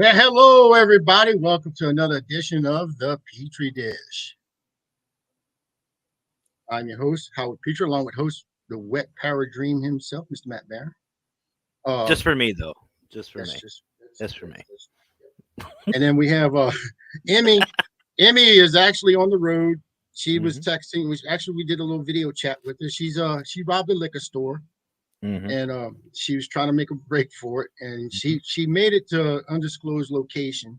Well, hello, everybody. Welcome to another edition of the Pitre Dish. I'm your host, Howard Pitre, along with host, the wet power dream himself, Mr. Matt Barron. Just for me, though. Just for That's me. just Just for me. And then we have Emmy. Emmy is actually on the road. She was texting. We did a little video chat with her. She robbed a liquor store, and she was trying to make a break for it, and she made it to an undisclosed location.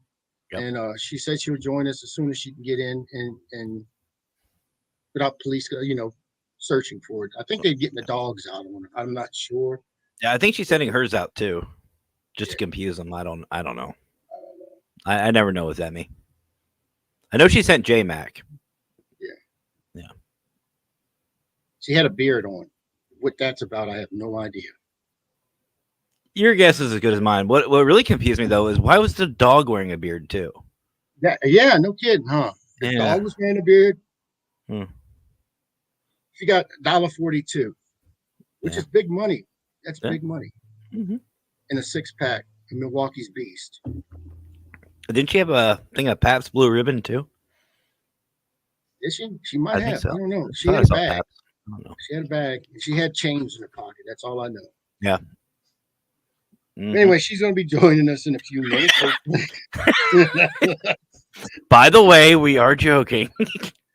Yep. And she said she would join us as soon as she can get in, and without police, searching for it. I think they're getting the dogs out on her. I'm not sure. Yeah, I think she's sending hers out too, just to confuse them. I don't know. I never know with Emmy. I know she sent J Mac. Yeah. She had a beard on. What that's about, I have no idea. Your guess is as good as mine. What really confused me though is why was the dog wearing a beard too? Yeah, no kidding, huh? The dog was wearing a beard. She got $1.42, which is big money. That's big money. In a 6-pack of Milwaukee's Beast. Didn't she have a thing of Pabst Blue Ribbon too? Is she? She might have. So. I don't know. She had had a bag. I don't know. She had a bag. She had change in her pocket. That's all I know. Yeah. Anyway, she's going to be joining us in a few minutes. By the way, we are joking.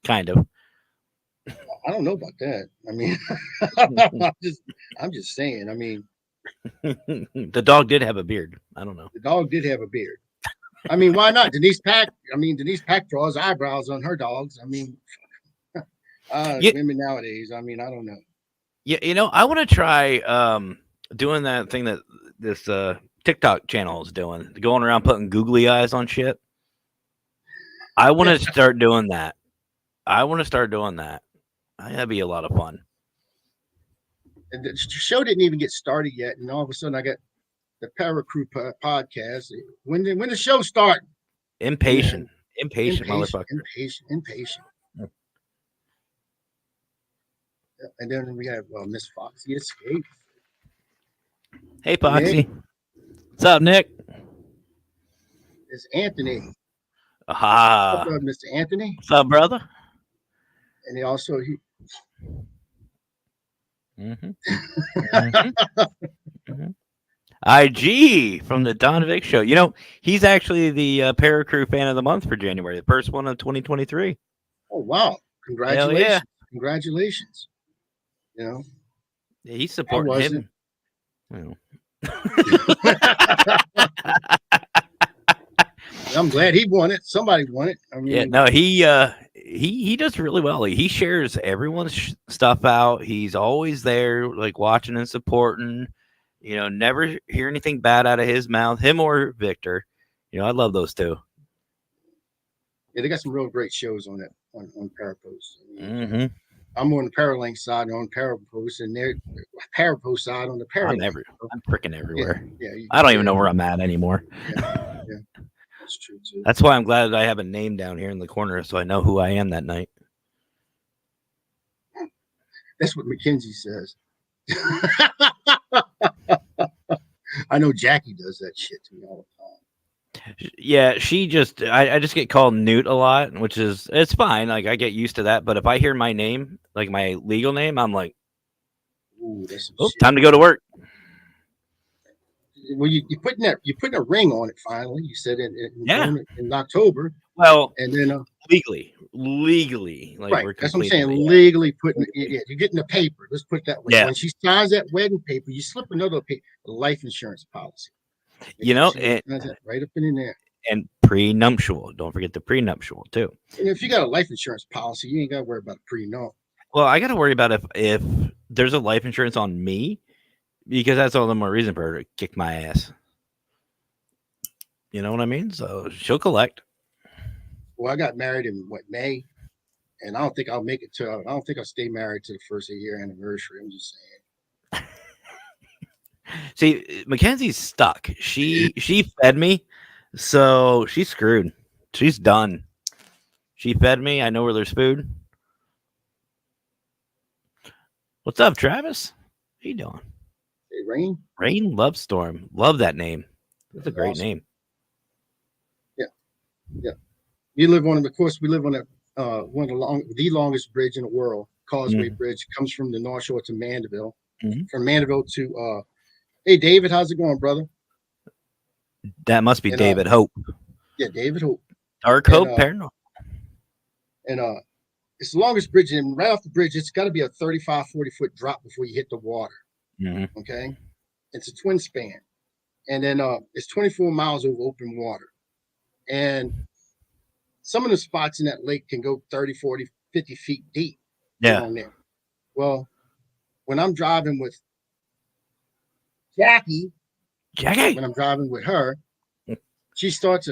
Kind of. I don't know about that. I mean, I'm just saying. I mean, the dog did have a beard. I don't know. The dog did have a beard. I mean, why not? Denise Pack draws eyebrows on her dogs. I mean, women nowadays. I mean, I don't know. Yeah, I want to try doing that thing that this TikTok channel is doing, going around putting googly eyes on shit. I want to start doing that. That'd be a lot of fun. And the show didn't even get started yet, and all of a sudden I got the Para Crew podcast. When the show start? Impatient motherfucker. Impatient. And then we have Miss Foxy Escape. Hey, Foxy. Nick. What's up, Nick? It's Anthony. Aha. What's up, Mr. Anthony? What's up, brother? And IG from the Don Vic show. He's actually the Para Crew fan of the month for January, the first one of 2023. Oh, wow. Congratulations. Yeah. Congratulations. Yeah, he's supporting him. I'm glad he won it. Somebody won it. I mean, he does really well. He shares everyone's stuff out. He's always there, like watching and supporting. Never hear anything bad out of his mouth. Him or Victor. I love those two. Yeah, they got some real great shows on it on Parapost. I'm on the Paralink side on Parapost, and they're Parapost side on the Paralink. I'm freaking everywhere. Yeah, I don't even know where I'm at anymore. Yeah. That's true too. That's why I'm glad that I have a name down here in the corner, so I know who I am that night. That's what Mackenzie says. I know Jackie does that shit to me all the time. Yeah, I just get called Newt a lot, it's fine. Like I get used to that, but if I hear my name, like my legal name, I'm like, ooh, that's time to go to work. Well, you're putting a ring on it finally. You said in October. Well, and then legally, like right. That's what I'm saying. Legally putting you're getting the paper. Let's put it that way. Yeah. When she signs that wedding paper, you slip another paper, life insurance policy. Right up in there. And prenuptial. Don't forget the prenuptial too. And if you got a life insurance policy, you ain't got to worry about prenup. Well, I got to worry about if there's a life insurance on me, because that's all the more reason for her to kick my ass. You know what I mean? So she'll collect. Well, I got married in May, and I don't think I'll make it I don't think I'll stay married to the first year anniversary. I'm just saying. See, Mackenzie's stuck. She fed me, so she's screwed. She's done. She fed me. I know where there's food. What's up, Travis? How you doing? Hey, Rain. Rain Love Storm. Love that name. That's a great name. Yeah. You live on, of course, we live on one of the longest bridge in the world, Causeway Bridge, comes from the North Shore to Mandeville. From Mandeville to, hey, David, how's it going, brother? That must be David Hope. Yeah, David Hope. Dark Hope, Paranormal. And it's the longest bridge, and right off the bridge, it's got to be a 35, 40-foot drop before you hit the water. Okay? It's a twin span. And then it's 24 miles over open water. And some of the spots in that lake can go 30, 40, 50 feet deep along there. Well, when I'm driving with Jackie, when I'm driving with her, she starts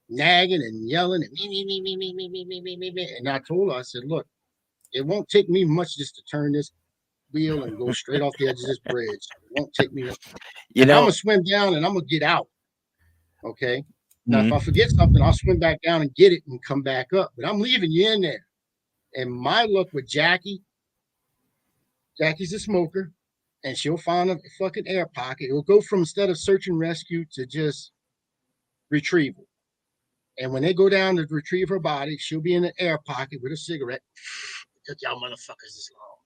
nagging and yelling and me. And I told her, I said, look, it won't take me much just to turn this wheel and go straight off the edge of this bridge. It won't take me. I'm going to swim down and I'm going to get out. Okay. Now, if I forget something, I'll swim back down and get it and come back up. But I'm leaving you in there. And my luck with Jackie's a smoker, and she'll find a fucking air pocket. It'll go from instead of search and rescue to just retrieval. And when they go down to retrieve her body, she'll be in an air pocket with a cigarette. It took y'all motherfuckers this long.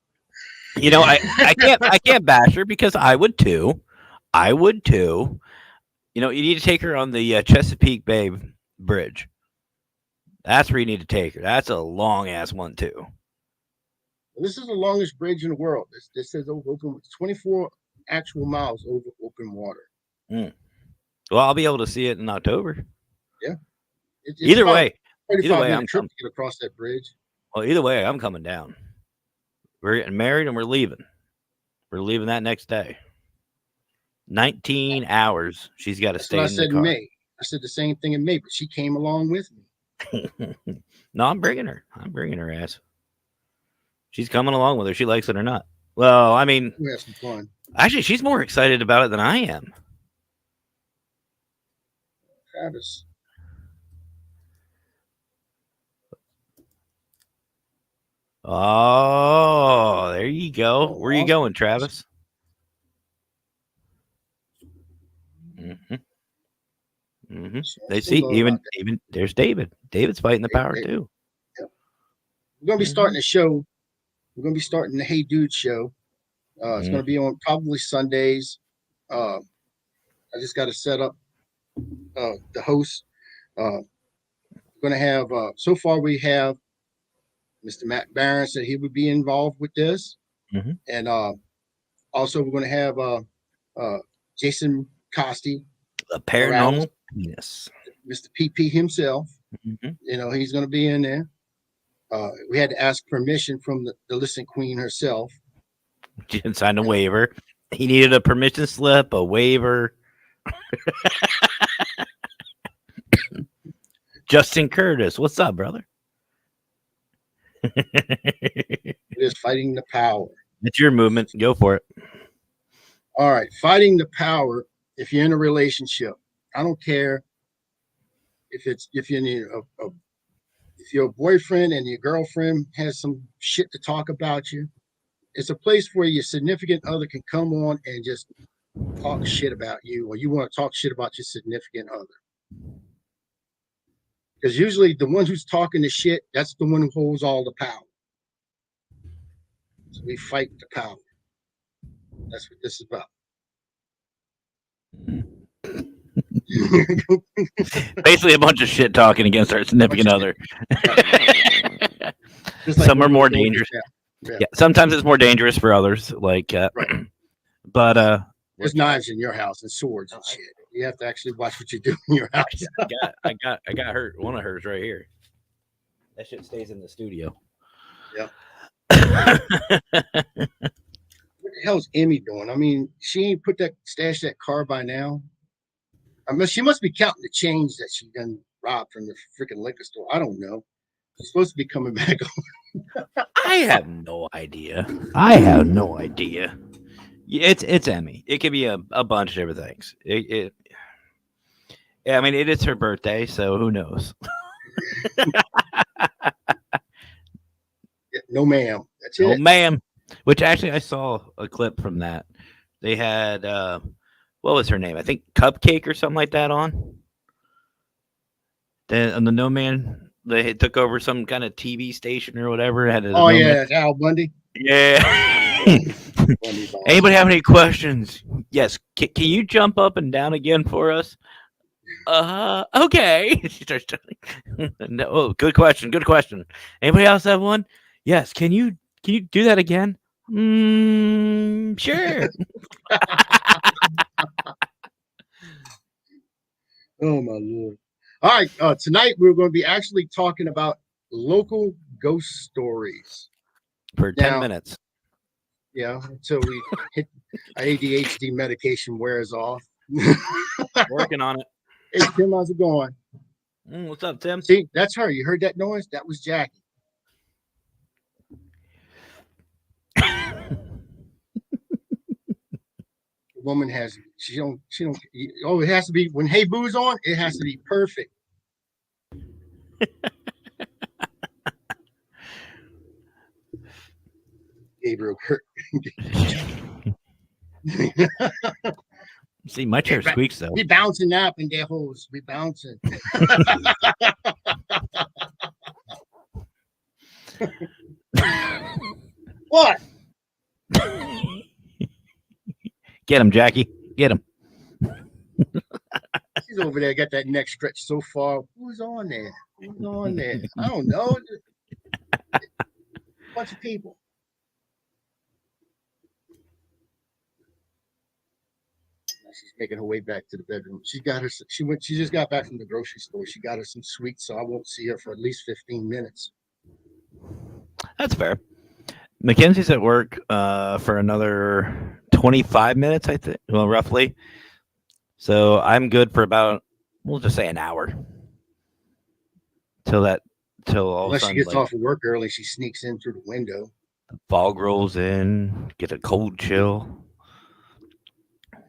You know, I can't bash her because I would too. You know, you need to take her on the Chesapeake Bay Bridge. That's where you need to take her. That's a long ass one too. This is the longest bridge in the world. This says open 24 actual miles over open water. Well, I'll be able to see it in October. Yeah. Either way, I'm coming to get across that bridge. Well, either way, I'm coming down. We're getting married and we're leaving. We're leaving that next day. 19 hours. She's got to stay in the car. May. I said the same thing in May, but she came along with me. No, I'm bringing her. I'm bringing her ass. She's coming along whether she likes it or not. Well, I mean, we have some fun. Actually, she's more excited about it than I am. Travis. Oh, there you go. Where are you going, Travis? They see even there's David. David's fighting the power too. Yeah. We're gonna be starting a show. We're gonna be starting the Hey Dude show. It's gonna be on probably Sundays. I just got to set up the host. We're gonna have so far we have Mr. Matt Barron said he would be involved with this, and also we're gonna have Jason Costi, the paranormal penis, Mr. PP himself. You know, he's going to be in there. We had to ask permission from the Listen Queen herself. She didn't sign a waiver. He needed a permission slip, a waiver. Justin Curtis, what's up, brother? It is Fighting the Power. It's your movement. Go for it. All right. Fighting the Power. If you're in a relationship, I don't care if your boyfriend and your girlfriend has some shit to talk about you. It's a place where your significant other can come on and just talk shit about you, or you want to talk shit about your significant other. Because usually the one who's talking the shit, that's the one who holds all the power. So we fight the power. That's what this is about. Basically a bunch of shit talking against our significant other. Some are more dangerous. Yeah, sometimes it's more dangerous for others. Like, but there's knives in your house and swords and shit. You have to actually watch what you do in your house. I got hurt. One of hers right here. That shit stays in the studio. Yeah. What the hell's Emmy doing? I mean, she ain't stashed that car by now. I mean, she must be counting the change that she done robbed from the freaking liquor store. I don't know. She's supposed to be coming back on. I have no idea. It's Emmy. It could be a bunch of different things. Yeah, I mean, it is her birthday, so who knows? No, ma'am. That's it. No, ma'am. Which actually, I saw a clip from that. They had, what was her name? I think Cupcake or something like that on. Then on the No Man, they took over some kind of TV station or whatever. Had a Oh No Man. yeah, Al Bundy. Yeah. Bundy's awesome. Anybody have any questions? Yes. Can you jump up and down again for us? Okay. She starts telling. No, oh, good question. Good question. Anybody else have one? Yes. Can you do that again? Sure. Oh my Lord. All right. Tonight we're going to be actually talking about local ghost stories For 10 minutes. Yeah, until we hit ADHD medication wears off. Working on it. Hey Tim, how's it going? What's up, Tim? See, that's her. You heard that noise? That was Jackie. Woman has she don't it has to be when Hey Boo's on, it has to be perfect. Gabriel Kirk. See, my chair squeaks though. We bouncing up in their holes. We bouncing. What? Get him, Jackie. Get him. She's over there, got that neck stretched so far. Who's on there? Who's on there? I don't know. A bunch of people. She's making her way back to the bedroom. She just got back from the grocery store. She got her some sweets, so I won't see her for at least 15 minutes. That's fair. Mackenzie's at work for another 25 minutes, I think. Well, roughly. So I'm good for about, we'll just say an hour. Till all Unless of a sudden, she gets off of work early, she sneaks in through the window. The fog rolls in, get a cold chill.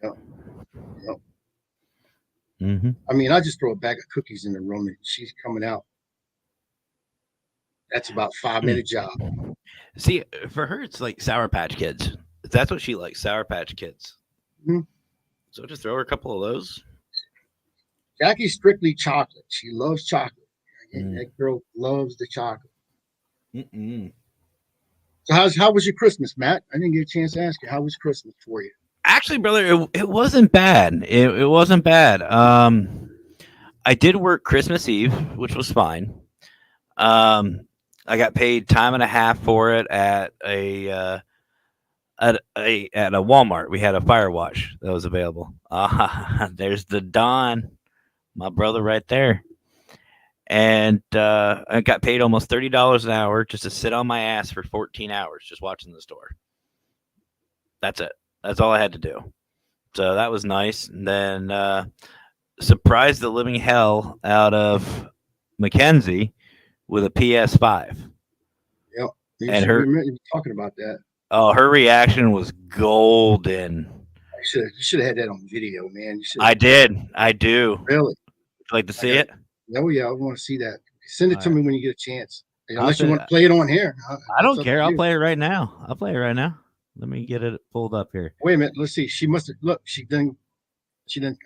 Yep. Mm-hmm. I mean, I just throw a bag of cookies in the room and she's coming out. That's about a 5-minute job. See, for her, it's like Sour Patch Kids. That's what she likes, Sour Patch Kids. Mm-hmm. So just throw her a couple of those. Jackie's strictly chocolate. She loves chocolate. That girl loves the chocolate. Mm-mm. So how was your Christmas, Matt? I didn't get a chance to ask you. How was Christmas for you? Actually, brother, it wasn't bad. It wasn't bad. I did work Christmas Eve, which was fine. I got paid time and a half for it at a Walmart. We had a fire watch that was available. There's the Don, my brother right there. And I got paid almost $30 an hour just to sit on my ass for 14 hours just watching the store. That's it. That's all I had to do. So that was nice. And then surprised the living hell out of Mackenzie with a PS5. Yep. And her talking about that. Oh, her reaction was golden. You should have had that on video, man. I did. I do. Really? Like to see it? Oh yeah, I want to see that. Send it to me when you get a chance. Unless you want to play it on here. I don't care. I'll play it right now. Let me get it pulled up here. Wait a minute. Let's see. She must have look. She done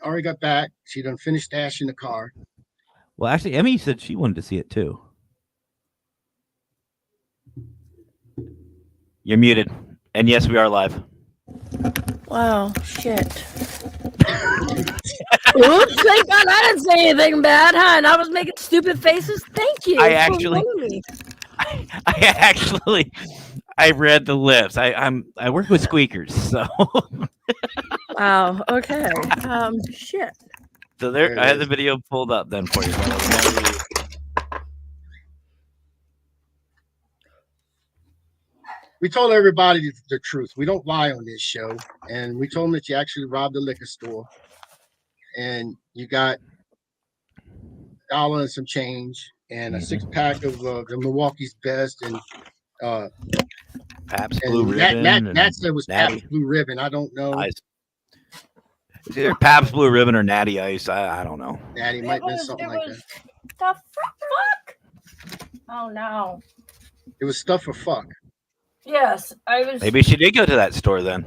already got back. She done finished stashing the car. Well, actually, Emmy said she wanted to see it too. You're muted. And yes, we are live. Wow, shit. Oops, thank God I didn't say anything bad, huh? And I was making stupid faces. Thank you. I read the lips. I work with squeakers, so. Wow. Okay. Shit. So there, I had the video pulled up then for you. We told everybody the truth. We don't lie on this show, and we told them that you actually robbed the liquor store, and you got $1 and some change, and a 6-pack of the Milwaukee's Best, and Pabst Blue Ribbon. Matt said it was Pabst Blue Ribbon. I don't know. It's either Pabst Blue Ribbon or Natty Ice. I don't know. Natty might be something like that. The fuck? Oh no. It was stuff for fuck. Yes, I was. Maybe she did go to that store then.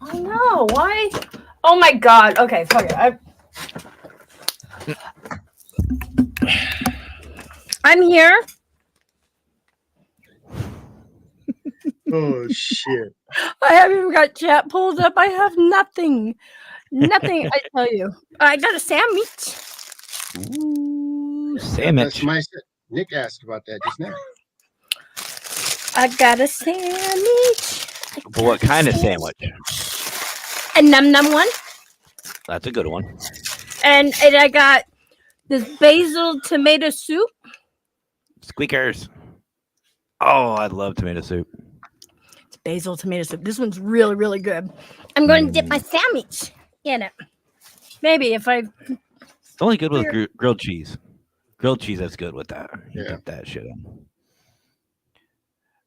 Oh no! Why? Oh my God! Okay, fuck it. I'm here. Oh shit! I haven't even got chat pulled up. I have nothing. Nothing. I tell you. I got a sandwich. Ooh, That's sandwich. my. Nick asked about that just now. I got a sandwich. But what kind of sandwich? A num num one. That's a good one. And I got this basil tomato soup. Squeakers. Oh, I love tomato soup. It's basil tomato soup. This one's really, really good. I'm going to dip my sandwich in it. Maybe if I. It's only good with grilled cheese. Grilled cheese, that's good with that. You dip that shit in.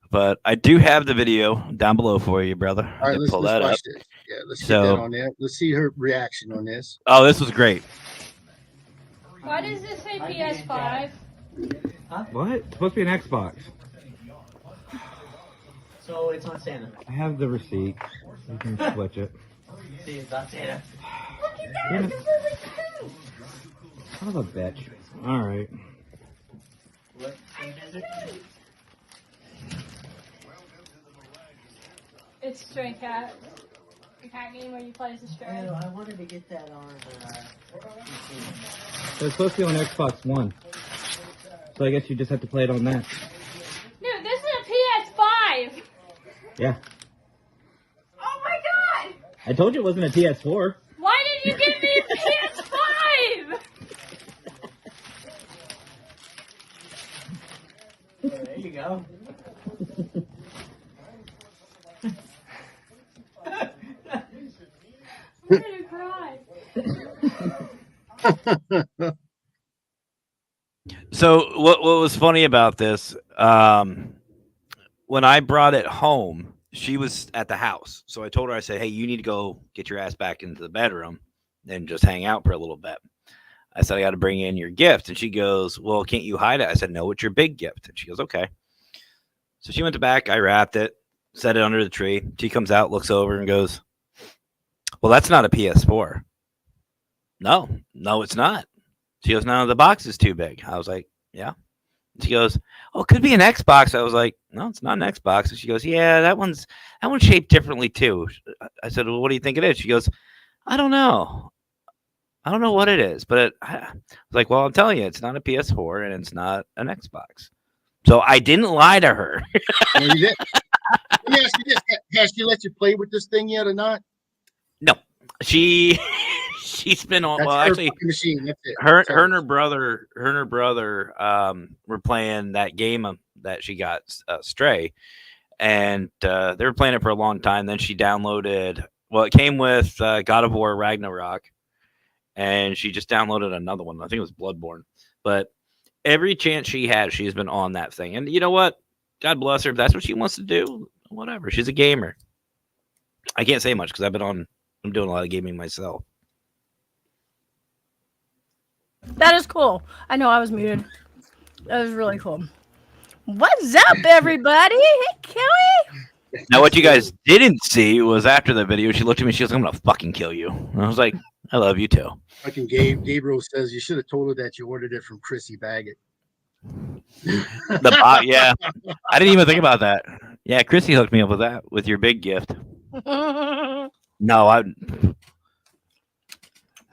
But I do have the video down below for you, brother. All right, let's pull that watch up. this. Yeah, let's get that on there. Let's see her reaction on this. Oh, this was great. Why does this say PS5? Huh? What? It's supposed to be an Xbox. So it's on Santa. I have the receipt. You can switch it. See, it's on Santa. Look at that! This is a coup! Son of a bitch. Alright. What game is it? It's Stray Cat. A cat game where you play as a stray. Oh, I wanted to get that on PC. It's supposed to be on Xbox One. So I guess you just have to play it on that. Dude, this is a PS5! Yeah. Oh my god! I told you it wasn't a PS4. Why did you give me a PS5? There you go. I'm gonna cry. So what was funny about this? When I brought it home, she was at the house. So I told her, I said, "Hey, you need to go get your ass back into the bedroom and just hang out for a little bit." I said, "I got to bring in your gift." And she goes, "Well, can't you hide it?" I said, "No, it's your big gift." And she goes, "Okay." So she went to back. I wrapped it, set it under the tree. She comes out, looks over, and goes, "Well, that's not a PS4." No, it's not. She goes, "No, the box is too big." I was like, "Yeah." She goes, "Oh, it could be an Xbox." I was like, "No, it's not an Xbox." And she goes, "Yeah, that one's shaped differently too." I said, "Well, what do you think it is?" She goes, "I don't know. I don't know what it is." But I was like, "Well, I'm telling you, it's not a PS4 and it's not an Xbox." So I didn't lie to her. No, you didn't. Let me ask you this: has she let you play with this thing yet or not? No, she's been on. That's well, her actually, machine. That's it. her and her brother were playing that game that she got, Stray, and they were playing it for a long time. Then she downloaded. Well, it came with God of War Ragnarok, and she just downloaded another one. I think it was Bloodborne. But every chance she had, she's been on that thing. And you know what? God bless her. If that's what she wants to do, whatever. She's a gamer. I can't say much because I'm doing a lot of gaming myself. That is cool. I know I was muted. That was really cool. What's up, everybody? Hey, Kelly. Now, what you guys didn't see was after the video, she looked at me. She goes, "I'm gonna fucking kill you." And I was like, "I love you too." Fucking Gabriel says you should have told her that you ordered it from Chrissy Baggett. Yeah, I didn't even think about that. Yeah, Chrissy hooked me up with that with your big gift. No, I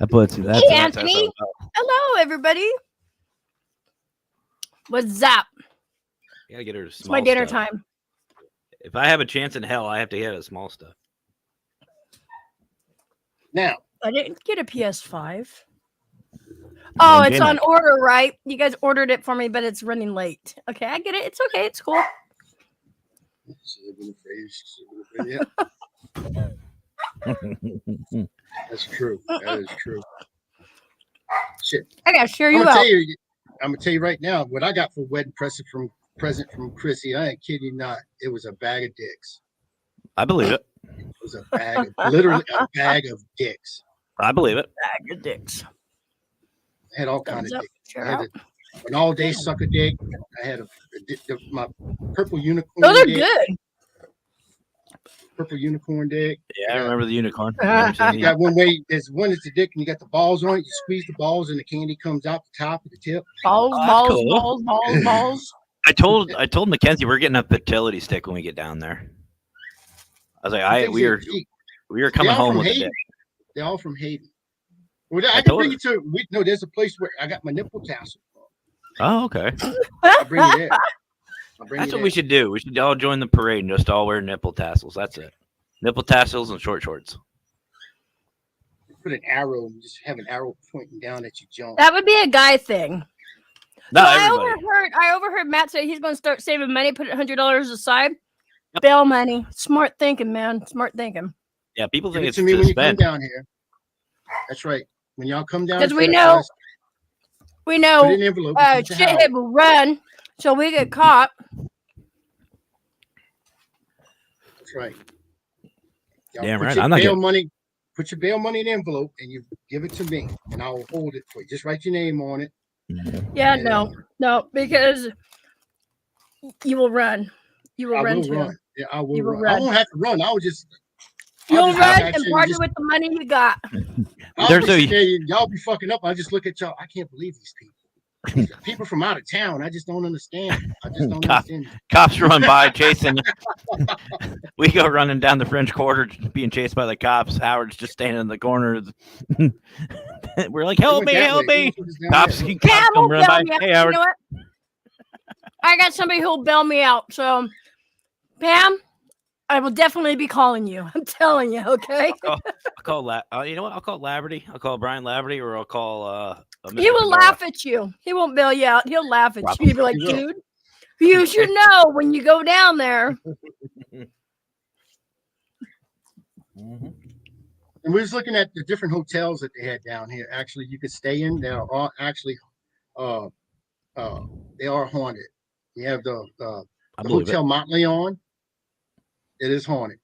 puts that. Hey, Anthony. Hello, everybody. What's up? You gotta get her. It's my dinner time. If I have a chance in hell, I have to get a small stuff. Now, I didn't get a PS5. Oh, it's on order, right? You guys ordered it for me, but it's running late. Okay, I get it. It's okay. It's cool. That's true. That is true. Shit. I gotta share you I'm out. gonna tell you right now what I got for wedding present from Chrissy. I ain't kidding you not. It was a bag of dicks. I believe it. It was a bag of literally a bag of dicks. I believe it. Bag of dicks. I had all kinds of dicks. Share I had out. an all-day sucker dick. I had my purple unicorn. Those are dick. good. purple unicorn dick. Yeah, I remember the unicorn. You got one way. There's one that's the dick, and you got the balls on it. You squeeze the balls, and the candy comes out the top of the tip. Balls, Oh, balls, cool. balls, balls, balls. I told Mackenzie we're getting a fertility stick when we get down there. I was like, we are coming home with a dick. They're all from Hayden. Well, I can bring you to. There's a place where I got my nipple tassel from. Oh, okay. I'll bring you there. That's what we should do. We should all join the parade and just all wear nipple tassels. That's it. Nipple tassels and short shorts. Put an arrow and just have an arrow pointing down at you, jump. That would be a guy thing. No, I overheard Matt say he's going to start saving money, put $100 aside. Yep. Bail money. Smart thinking, man. Smart thinking. Yeah, people think it's to me when you come spend. down here. That's right. When y'all come down, because we know shithead will run, so we get caught. That's right. Damn right. I'm not getting money. Put your bail money in an envelope and you give it to me, and I'll hold it for you. Just write your name on it. Yeah, no, because you will run. You will run too. Yeah, I will run. I won't have to run. You'll run and party with the money you got. Y'all be fucking up. I just look at y'all. I can't believe these people. People from out of town. I just don't understand. Understand. Cops run by chasing. We go running down the French Quarter, being chased by the cops. Howard's just standing in the corner. We're like, help me. Cops come run by. Hey, Howard. You know what? I got somebody who'll bail me out. So, Pam, I will definitely be calling you. I'm telling you, okay? I'll call you know what? I'll call Laverty. I'll call Brian Laverty, or I'll call. He will laugh at you. He won't bail you out. He'll laugh at you. He'll be like, dude, you should know when you go down there. And we was looking at the different hotels that they had down here. Actually, you could stay in. They are all actually, they are haunted. You have the Hotel Montleon. It is haunted.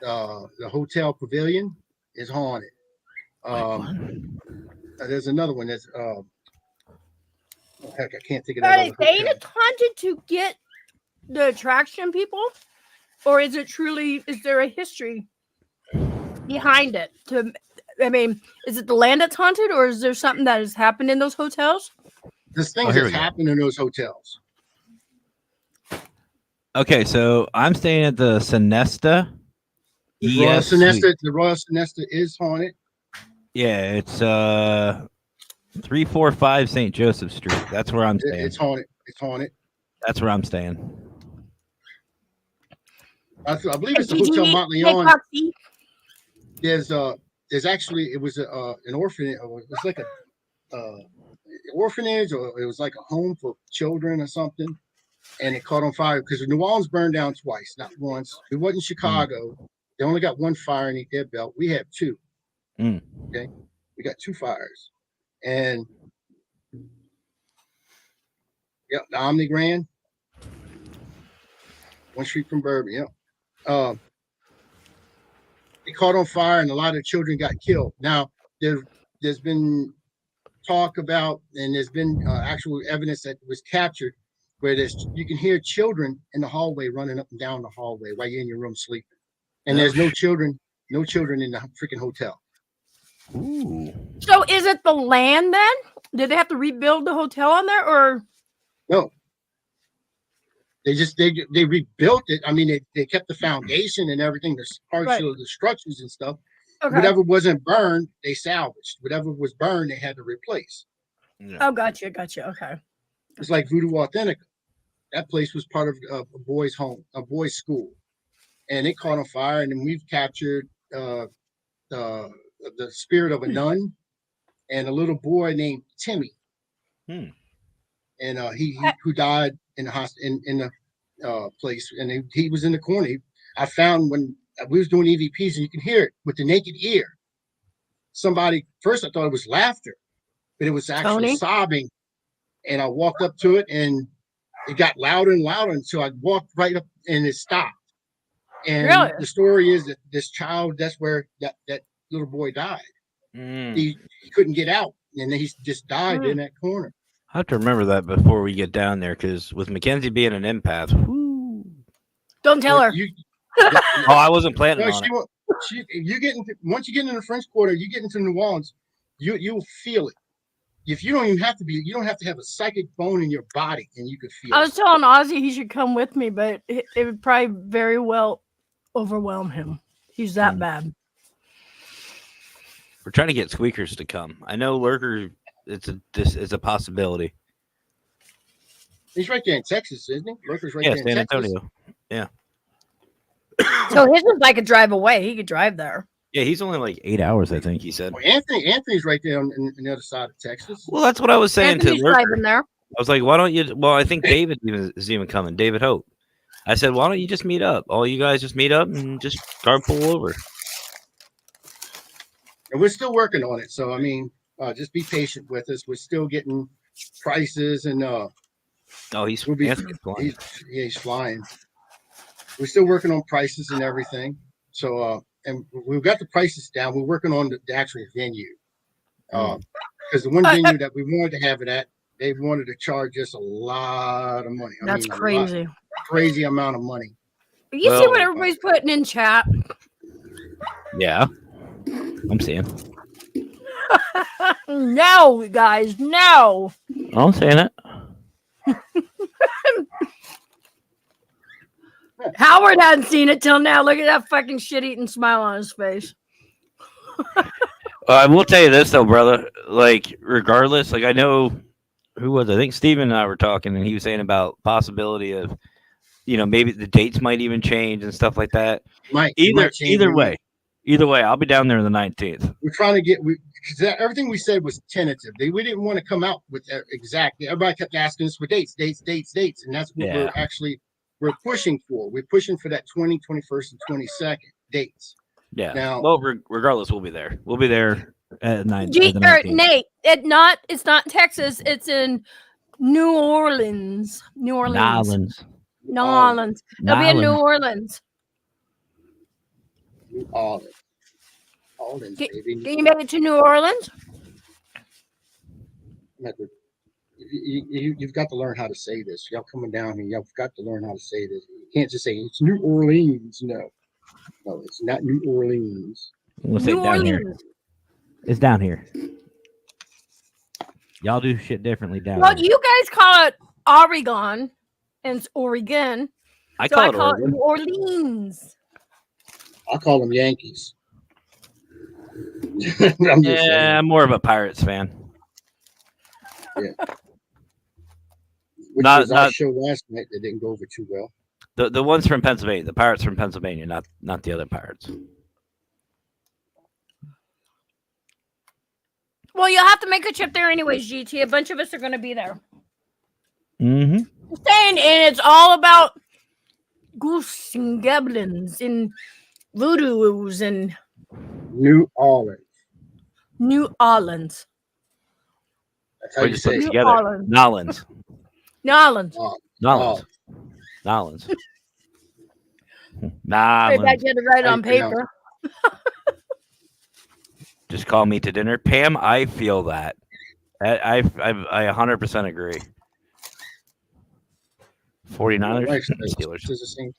The Hotel Pavilion is haunted. There's another one that's heck, I can't think of that. Are they haunted to get the attraction people, or is it truly? Is there a history behind it? Is it the land that's haunted, or is there something that has happened in those hotels? There's things that happen in those hotels. Okay, so I'm staying at the Sonesta. The Royal Sonesta is haunted. Yeah, it's 345 St. Joseph Street. That's where I'm staying. It's haunted. That's where I'm staying. I believe it's the Hotel Montleon. There's actually it was an orphanage. It was like a orphanage, or it was like a home for children or something. And it caught on fire because New Orleans burned down twice, not once. It wasn't Chicago. They only got one fire in their belt. We have two. Okay, we got two fires, and the Omni Grand, 1 street from Bourbon. It caught on fire, and a lot of children got killed. Now there's been talk about, and there's been actual evidence that was captured, where you can hear children in the hallway running up and down the hallway while you're in your room sleeping, and there's no children in the freaking hotel. Ooh. So is it the land then? Did they have to rebuild the hotel on there, or no? They rebuilt it. I mean, they kept the foundation and everything, the parts of the structures and stuff. Okay. Whatever wasn't burned, they salvaged. Whatever was burned, they had to replace. Yeah. Oh, gotcha. Okay. It's like Voodoo Authentica. That place was part of a boys' home, a boys' school, and it caught on fire. And then we've captured the spirit of a nun and a little boy named Timmy, and he who died in the hospital in the place, and he was in the corner. I found when we was doing EVPs, and you can hear it with the naked ear. Somebody first I thought it was laughter, but it was actually sobbing, and I walked up to it, and it got louder and louder until I walked right up, and it stopped. And the story is that this child, that's where that little boy died. He couldn't get out, and he just died in that corner. I have to remember that before we get down there, because with Mackenzie being an empath, don't tell her. Oh, I wasn't planning No, on it. you get into once you get into the French Quarter, you get into New Orleans, you'll feel it. If you don't even have to be, you don't have to have a psychic bone in your body, and you could feel I it. was telling Ozzy he should come with me, but it would probably very well overwhelm him. He's that bad. We're trying to get Squeakers to come. I know Lurker. It's a possibility. He's right there in Texas, isn't he? Lurker's right Yeah, there in San Texas. Antonio. Yeah. So his is like a drive away. He could drive there. Yeah, he's only like 8 hours, I think he said. Well, Anthony's right there on the other side of Texas. Well, that's what I was saying Anthony's to Lurker. driving there. I was like, why don't you? Well, I think David is even coming. David Hope. I said, why don't you just meet up? All you guys just meet up and just carpool over. And we're still working on it. So I mean, just be patient with us. We're still getting prices, and Oh, he's we'll be, Anthony's flying. he's flying. We're still working on prices and everything. So and we've got the prices down. We're working on the actual venue. Because the one venue that we wanted to have it at, they wanted to charge us a lot of money. That's crazy. Crazy amount of money. You see what everybody's putting in chat? Yeah, I'm seeing. No, guys, no. I'm saying it. Howard hadn't seen it till now. Look at that fucking shit-eating smile on his face. I will tell you this though, brother. Like, regardless, like I know who was. I think Steven and I were talking, and he was saying about possibility of, maybe the dates might even change and stuff like that. Either way, I'll be down there on the 19th. We're trying to get because everything we said was tentative. We didn't want to come out with exactly. Everybody kept asking us for dates, and that's what we're pushing for. We're pushing for that 20, 21st, and 22nd dates. Yeah. Now, well, regardless, we'll be there. We'll be there at 9. Nate, it's not Texas. It's in New Orleans. New Orleans. It'll be in New Orleans. New Orleans, baby. Can you make it to New Orleans? You've got to learn how to say this. Y'all coming down here, y'all got to learn how to say this. You can't just say it's New Orleans. No, it's not New Orleans. We'll say down here. It's down here. Y'all do shit differently down here. Well, you guys call it Oregon, and it's Oregon. I call it New Orleans. I call them Yankees. I'm more of a Pirates fan. Yeah. Which was our show last night that didn't go over too well. The ones from Pennsylvania, the Pirates from Pennsylvania, not the other Pirates. Well, you'll have to make a trip there anyways, GT. A bunch of us are going to be there. Mm-hmm. And it's all about goose and goblins and voodoos and New Orleans. New Orleans. That's how you say it. Together. Nolans. Nolans. Nolans. Nolans. Nolans. I get it right on paper. Just call me to dinner, Pam. I feel that. I 100% agree. 49ers. Steelers. The same thing.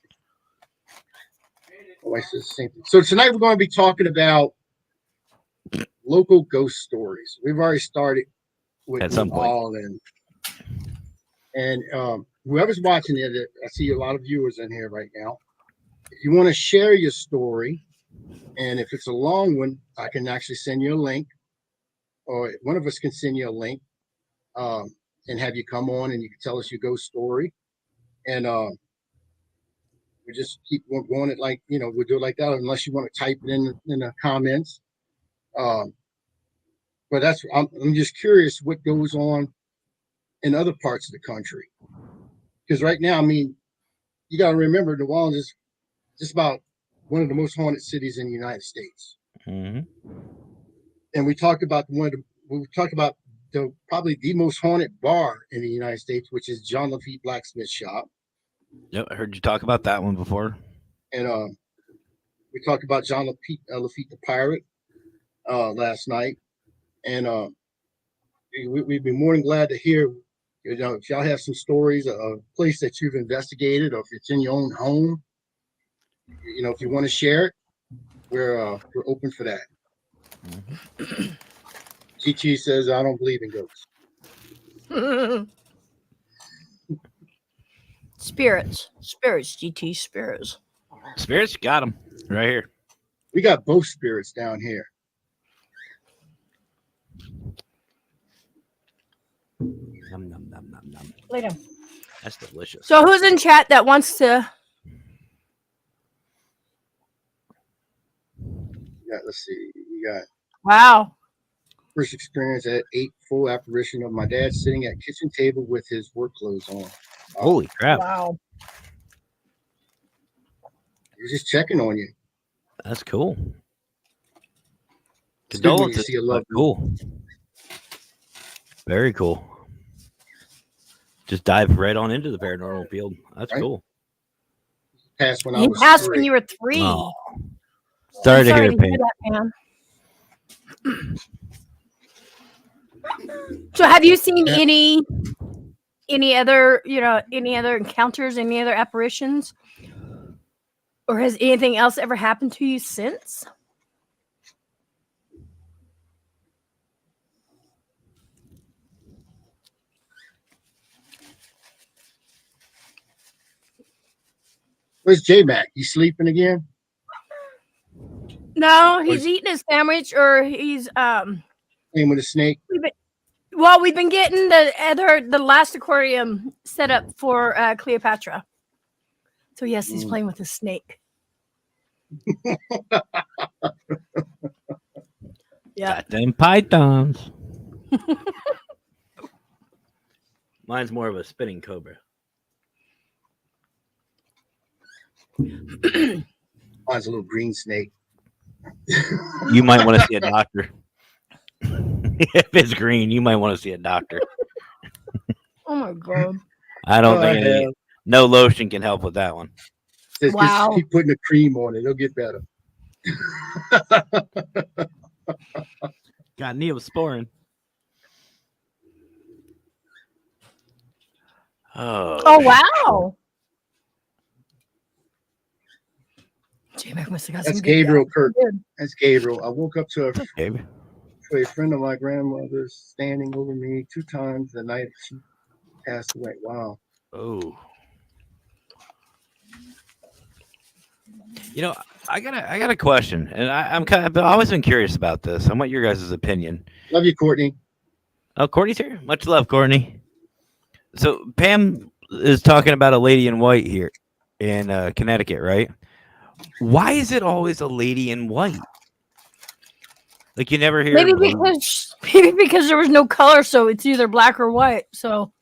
My wife says the same thing. So tonight we're going to be talking about local ghost stories. We've already started with at some point. All in. And whoever's watching it, I see a lot of viewers in here right now. If you want to share your story, and if it's a long one, I can actually send you a link, or one of us can send you a link, and have you come on and you can tell us your ghost story. And we just keep going it like, we'll do it like that, unless you want to type it in the comments. But I'm just curious what goes on in other parts of the country. Because right now, I mean, you got to remember, New Orleans is just about one of the most haunted cities in the United States. Mm-hmm. And we talked about probably the most haunted bar in the United States, which is John Lafitte Blacksmith Shop. Yep, I heard you talk about that one before. And we talked about John Lafitte the Pirate last night. And we'd be more than glad to hear, if y'all have some stories of a place that you've investigated, or if it's in your own home, if you want to share it, we're open for that. GT says, I don't believe in ghosts. Spirits, GT spirits. Spirits, got them right here. We got both spirits down here. Nom, nom, nom, nom, nom. Later. That's delicious. So who's in chat that wants to? Yeah, let's see. You got Wow. first experience at 8 full apparition of my dad sitting at kitchen table with his work clothes on. Holy crap. Wow. He's just checking on you. That's cool. It's good when you Condolences. see a loved one. Cool. Very cool. Just dive right on into the paranormal field. That's Right. cool. Passed when I You was passed 3. when you were 3. Oh. Sorry to hear it, Pam. that, man. So have you seen Yeah. any other encounters, any other apparitions? Or has anything else ever happened to you since? Where's J-Mac? You sleeping again? No, he's eating his sandwich, or he's Playing with a snake? we've been getting the last aquarium set up for Cleopatra. So yes, he's playing with a snake. Yeah. Got them pythons. Mine's more of a spinning cobra. Mine's a little green snake. You might want to see a doctor. If it's green, you might want to see a doctor. Oh my god. I don't Oh, think hell. no lotion can help with that one. Just Wow. keep putting the cream on it. It'll get better. Got Neosporin. Oh wow. J-Mac must have got That's some good Gabriel guys. Kirk. Good. That's Gabriel. I woke up to Baby. a friend of my grandmother's standing over me 2 times the night she passed away. Wow. Oh. You know, I got a question, and I've always been curious about this. I want your guys' opinion. Love you, Courtney. Oh, Courtney's here. Much love, Courtney. So Pam is talking about a lady in white here in Connecticut, right? Why is it always a lady in white? Like you never hear. Maybe because there was no color, so it's either black or white. So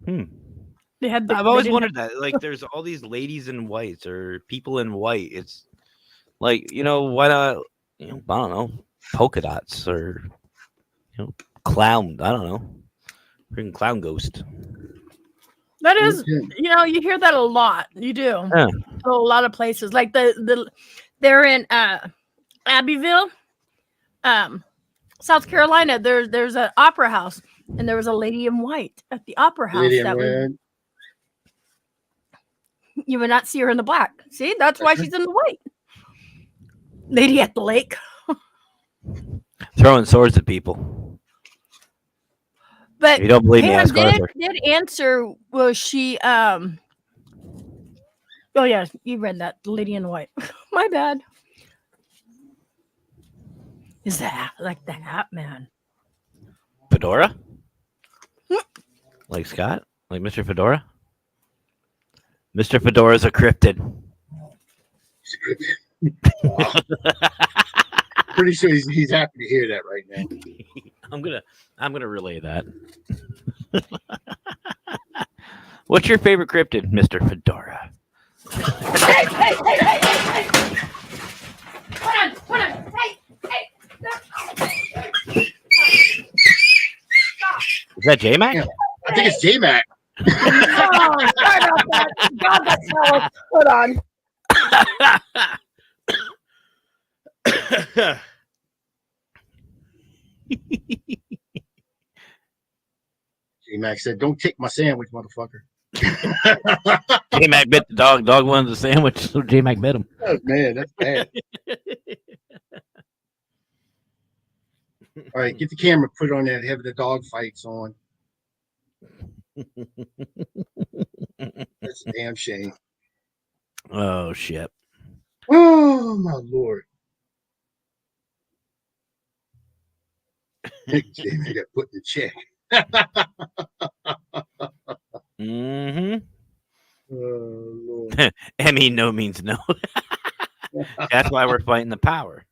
they had. I've always wondered that. Like, there's all these ladies in whites or people in white. It's like, why not? I don't know, polka dots or clown. I don't know, freaking clown ghost. That is, you hear that a lot. You do. Yeah. A lot of places, like they're in Abbeville, South Carolina. There's an opera house, and there was a lady in white at the opera house. Lady in red. You would not see her in the black. See, that's why she's in the white. Lady at the lake. Throwing swords at people. But if you don't believe me, Pam ask Arthur. did answer. Was she? Oh yeah, you read that. The lady in white. My bad. Is that like the hat man? Fedora? Like Scott? Like Mr. Fedora? Mr. Fedora's a cryptid. Pretty sure he's happy to hear that right now. I'm gonna relay that. What's your favorite cryptid, Mr. Fedora? Hey! Hold on! Hey! Is that J-Mac? Yeah. I think it's J-Mac. Oh, sorry about that. God, that's how. Hold on. J-Mac said, "Don't take my sandwich, motherfucker." J Mac bit the dog. Dog wanted the sandwich, so J Mac bit him. Oh, man, that's bad. All right, get the camera, put it on that, have the dog fights on. That's a damn shame. Oh shit. Oh my lord. Jamie got put in the check. Mm-hmm. Oh lord. Emmy, no means no. That's why we're fighting the power.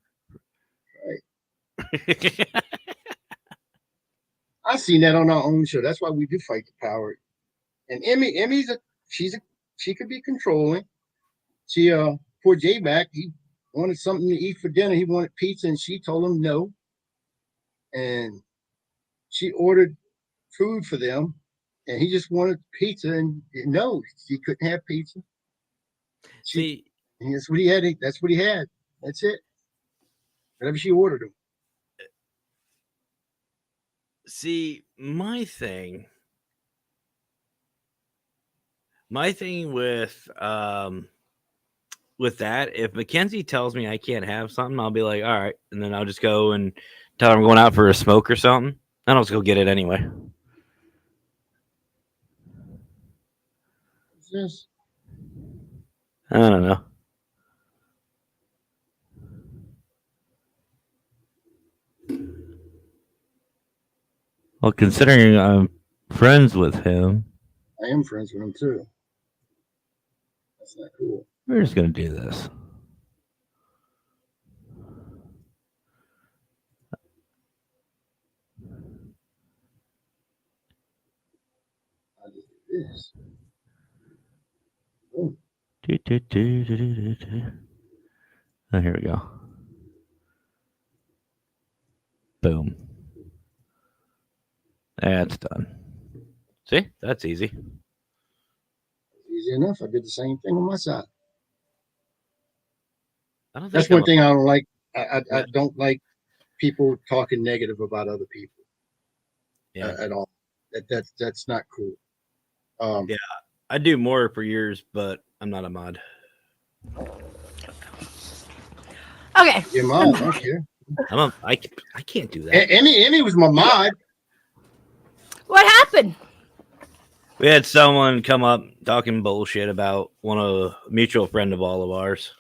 I seen that on our own show. That's why we do fight the power. And Emmy's she could be controlling. She poor J-Mac, he wanted something to eat for dinner. He wanted pizza, and she told him no. And she ordered food for them, and he just wanted pizza, and no, he couldn't have pizza. See, And that's what he had. That's what he had. That's it. Whatever she ordered him. see, my thing with that, if Mackenzie tells me I can't have something, I'll be like, all right, and then I'll just go and tell her I'm going out for a smoke or something. Then I'll just go get it anyway. What's this? I don't know. Well, considering I'm friends with him, I am friends with him too. That's not cool. we're just going to do this. I just do this. Oh, Oh, here we go. Boom. That's done. See? That's easy. easy enough. I did the same thing on my side. I don't think That's one thing I don't like. I don't like people talking negative about other people at all. That's not cool. Yeah. I do more for years, but I'm not a mod. Okay. Your mom, I don't care. I can't do that. Emmy was my mod. What happened? We had someone come up talking bullshit about a mutual friend of all of ours.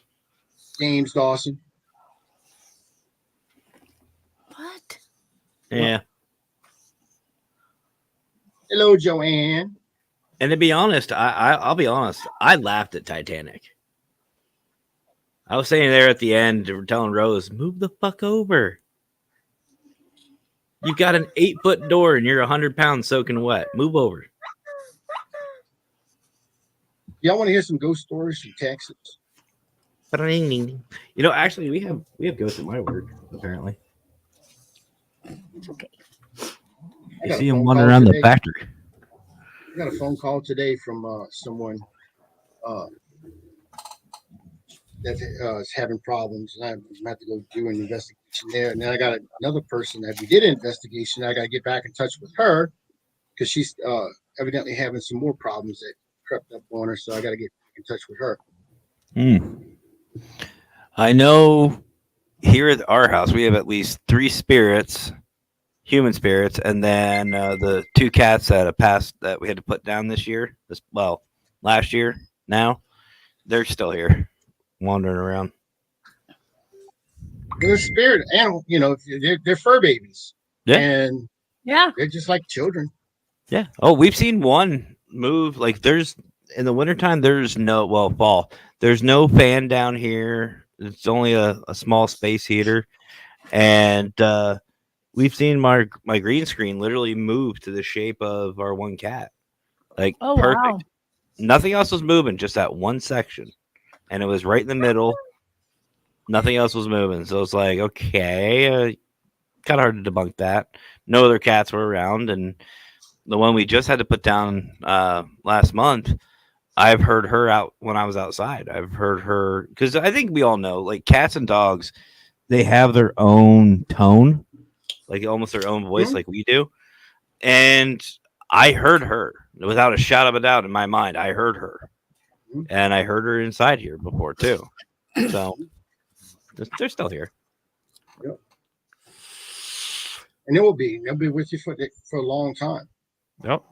James Dawson. What? Yeah. Hello, Joanne. And to be honest, I'll be honest, I laughed at Titanic. I was sitting there at the end telling Rose, move the fuck over. You've got an 8-foot door and you're 100 pounds soaking wet. Move over. Y'all want to hear some ghost stories from Texas? You know, actually, we have ghosts at my work, apparently. It's okay. You see them wandering around the factory. I got a phone call today from someone that is having problems. And I'm going to have to go do an investigation there. And then I got another person that we did an investigation. I got to get back in touch with her because she's evidently having some more problems that crept up on her. So I got to get in touch with her. I know here at our house, we have at least 3 spirits, human spirits, and then the 2 cats that have passed that we had to put down last year. Now they're still here, wandering around. They're spirit animal, they're fur babies. Yeah. And Yeah. they're just like children. Yeah. Oh, we've seen one move. Like there's in the wintertime, fall. There's no fan down here. It's only a small space heater. And we've seen my green screen literally move to the shape of our one cat. Like perfect. Wow. Nothing else was moving, just that one section. And it was right in the middle. Nothing else was moving. So it's like, okay, kind of hard to debunk that. No other cats were around. And the one we just had to put down last month, I've heard her out when I was outside. I've heard her, because I think we all know, like cats and dogs, they have their own tone, like almost their own voice, like we do. And I heard her without a shadow of a doubt in my mind. I heard her, and I heard her inside here before too. So they're still here. Yep. And they'll be with you for a long time. Yep.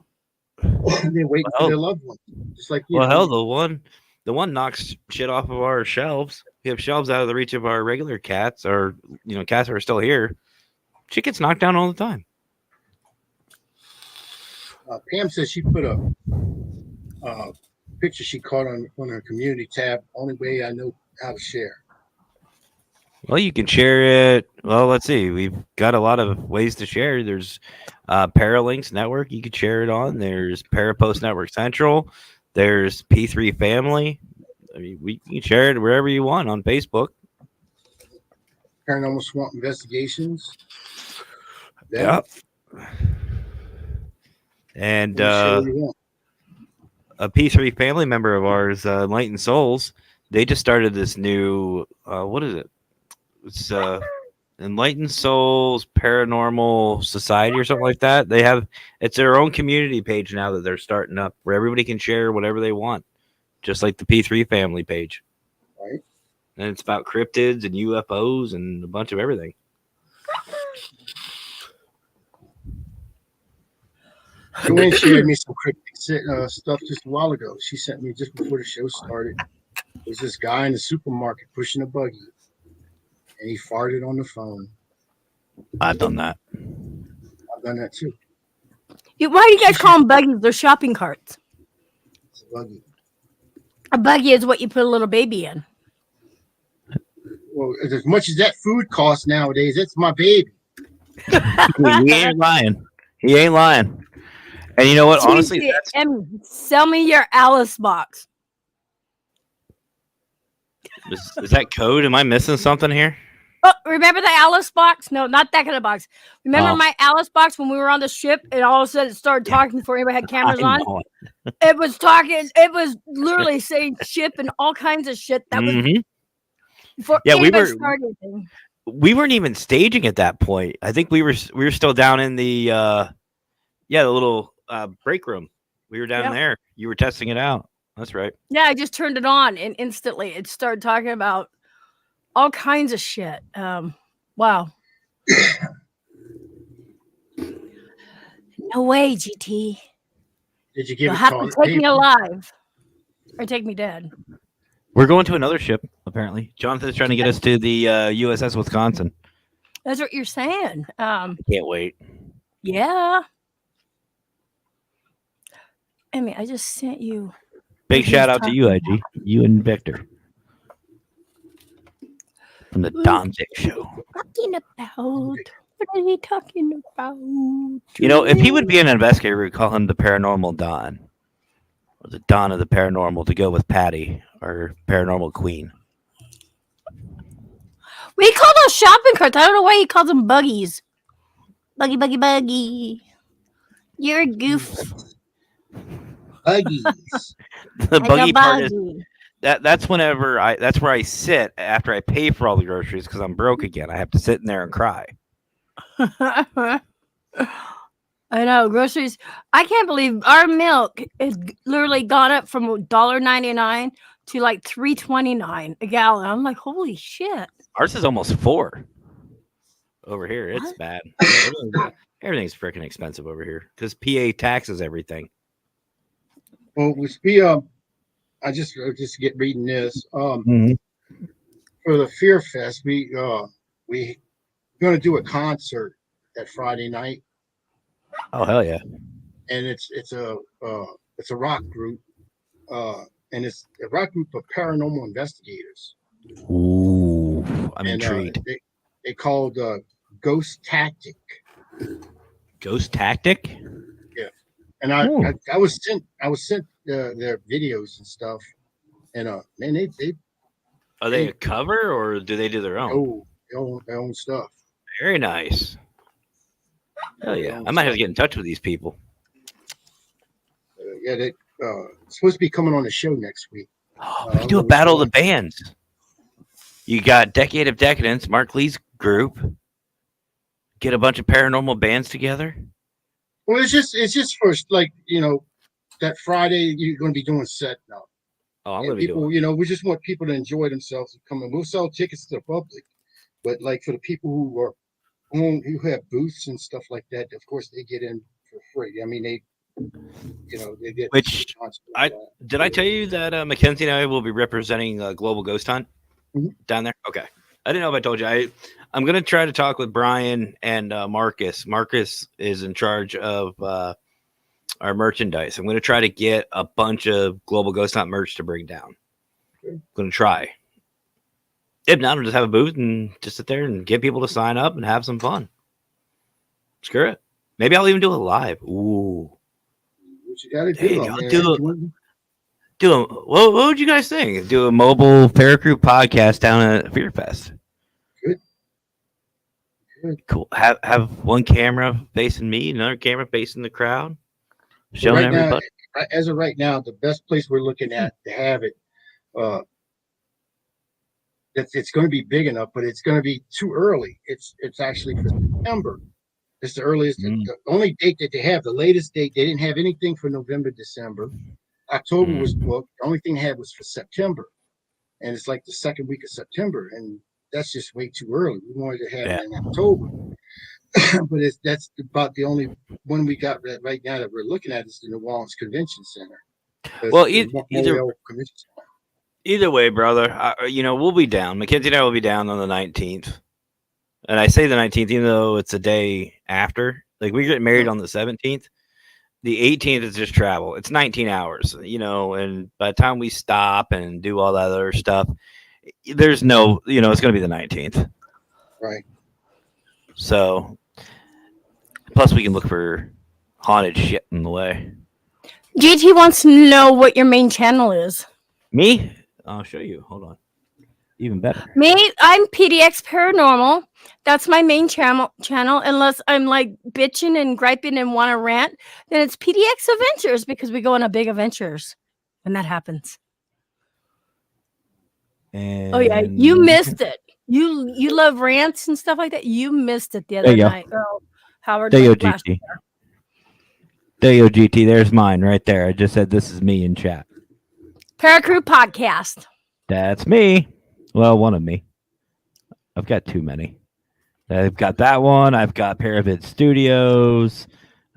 They're waiting for their loved ones, just like you. Well, hell, the one knocks shit off of our shelves. We have shelves out of the reach of our regular cats, or cats that are still here. She gets knocked down all the time. Pam says she put a picture she caught on her community tab. Only way I know how to share. Well, you can share it. Well, let's see. We've got a lot of ways to share. There's Paralinks Network. You can share it on. There's Parapost Network Central. There's P3 Family. I mean, we can share it wherever you want on Facebook. Paranormal Swamp Investigations. Yep. And a P3 family member of ours, Enlightened Souls, they just started this new, what is it? It's Enlightened Souls Paranormal Society or something like that. It's their own community page now that they're starting up where everybody can share whatever they want, just like the P3 family page. Right. And it's about cryptids and UFOs and a bunch of everything. Joanne shared me some cryptic stuff just a while ago. She sent me just before the show started. There's this guy in the supermarket pushing a buggy, and he farted on the phone. I've done that. I've done that too. Why do you guys call them buggies? They're shopping carts. It's a buggy. A buggy is what you put a little baby in. Well, as much as that food costs nowadays, it's my baby. He ain't lying. He ain't lying. And you know what? Honestly, sell me your Alice box. Is that code? Am I missing something here? Oh, remember the Alice box? No, not that kind of box. Remember my Alice box when we were on the ship and all of a sudden it started talking before anybody had cameras on? It was talking. It was literally saying ship and all kinds of shit. That was before anybody started anything. We weren't even staging at that point. I think we were still down in the the little break room. We were down there. You were testing it out. That's right. Yeah, I just turned it on and instantly it started talking about all kinds of shit. Wow. No way, GT. Did you give You'll have to take me alive or take me dead. We're going to another ship, apparently. Jonathan's trying to get us to the USS Wisconsin. That's what you're saying. Can't wait. Yeah. I mean, I just sent you. Big shout out to you, IG. You and Victor. From the Don Dick Show. Talking about? What are you talking about? You know, if he would be an investigator, we'd call him the Paranormal Don. Or the Don of the Paranormal to go with Patty, or Paranormal Queen. We call those shopping carts. I don't know why he calls them buggies. Buggy, buggy, buggy. You're a goof. Buggies. The buggy part is that's whenever that's where I sit after I pay for all the groceries because I'm broke again. I have to sit in there and cry. I know groceries. I can't believe our milk has literally gone up from $1.99 to like $3.29 a gallon. I'm like, holy shit! Ours is almost $4 over here. It's bad. Everything's freaking expensive over here because PA taxes everything. Well, I just get reading this. For the Fear Fest, we going to do a concert that Friday night. Oh hell yeah! And it's a rock group, and it's a rock group of paranormal investigators. Ooh, I'm intrigued. They called Ghost Tactic. Ghost Tactic. Yeah, and I was sent their videos and stuff, and man, they are they a cover or do they do their own? Oh, their own stuff. Very nice. Hell yeah! I might have to get in touch with these people. Yeah, they supposed to be coming on the show next week. We can do a battle of the bands. You got Decade of Decadence, Mark Lee's group. Get a bunch of paranormal bands together. Well, it's just for like that Friday you're going to be doing set now. Oh, I'm And gonna be people, doing. we just want people to enjoy themselves and come in. We'll sell tickets to the public, but like for the people who have booths and stuff like that, of course they get in for free. I mean, they get Which I did I tell you that Mackenzie and I will be representing Global Ghost Hunt down there? Okay, I didn't know if I told you. I'm gonna try to talk with Brian and Marcus. Marcus is in charge of our merchandise. I'm gonna try to get a bunch of Global Ghost Hunt merch to bring down. I'm gonna try. If not, I'll just have a booth and just sit there and get people to sign up and have some fun. Screw it. Maybe I'll even do it live. Ooh. What you got to There do, you go. man. What would you guys think? Do a mobile Paracrew podcast down at Fear Fest. Good. Cool. Have one camera facing me, another camera facing the crowd, showing everybody. Now, as of right now, the best place we're looking at to have it, it's going to be big enough, but it's going to be too early. It's actually for September. It's the earliest, the only date that they have. The latest date, they didn't have anything for November, December. October was booked. The only thing they had was for September. And it's like the second week of September. And that's just way too early. We wanted to have it in October. But that's about the only one we got right now that we're looking at is the New Orleans Convention Center. Well, either way, brother, we'll be down. Mackenzie and I will be down on the 19th. And I say the 19th, even though it's a day after. Like, we get married on the 17th. The 18th is just travel. It's 19 hours, and by the time we stop and do all that other stuff, there's no, it's going to be the 19th. Right. So, plus we can look for haunted shit in the way. GT wants to know what your main channel is. Me? I'll show you. Hold on. Even better. Me, I'm PDX Paranormal. That's my main channel. Unless I'm like bitching and griping and want to rant, then it's PDX Adventures because we go on a big adventures when that happens. And oh yeah, you missed it. You love rants and stuff like that. You missed it the other night. Oh, Howard. There you go, GT. There you go, GT. There's mine right there. I just said this is me in chat. Paracrew Podcast. That's me. Well, one of me. I've got too many. I've got that one. I've got Paravid Studios.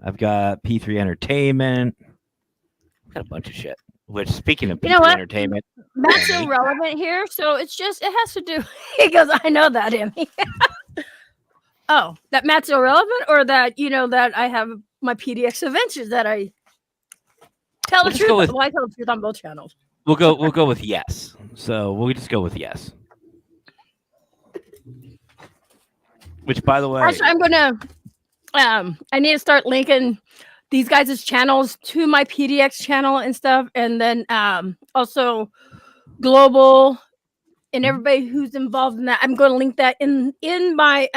I've got P3 Entertainment. I've got a bunch of shit. Which, speaking of P3 Entertainment, Matt's irrelevant here, so it has to do. He goes, I know that, Emmy. Oh, that Matt's irrelevant, or that that I have my PDX Adventures that I tell the truth. Well, I tell the truth on both channels. We'll go with yes. So we'll just go with yes. Which, by the way, actually, I'm gonna. I need to start linking these guys' channels to my PDX channel and stuff, and then also Global and everybody who's involved in that. I'm going to link that in my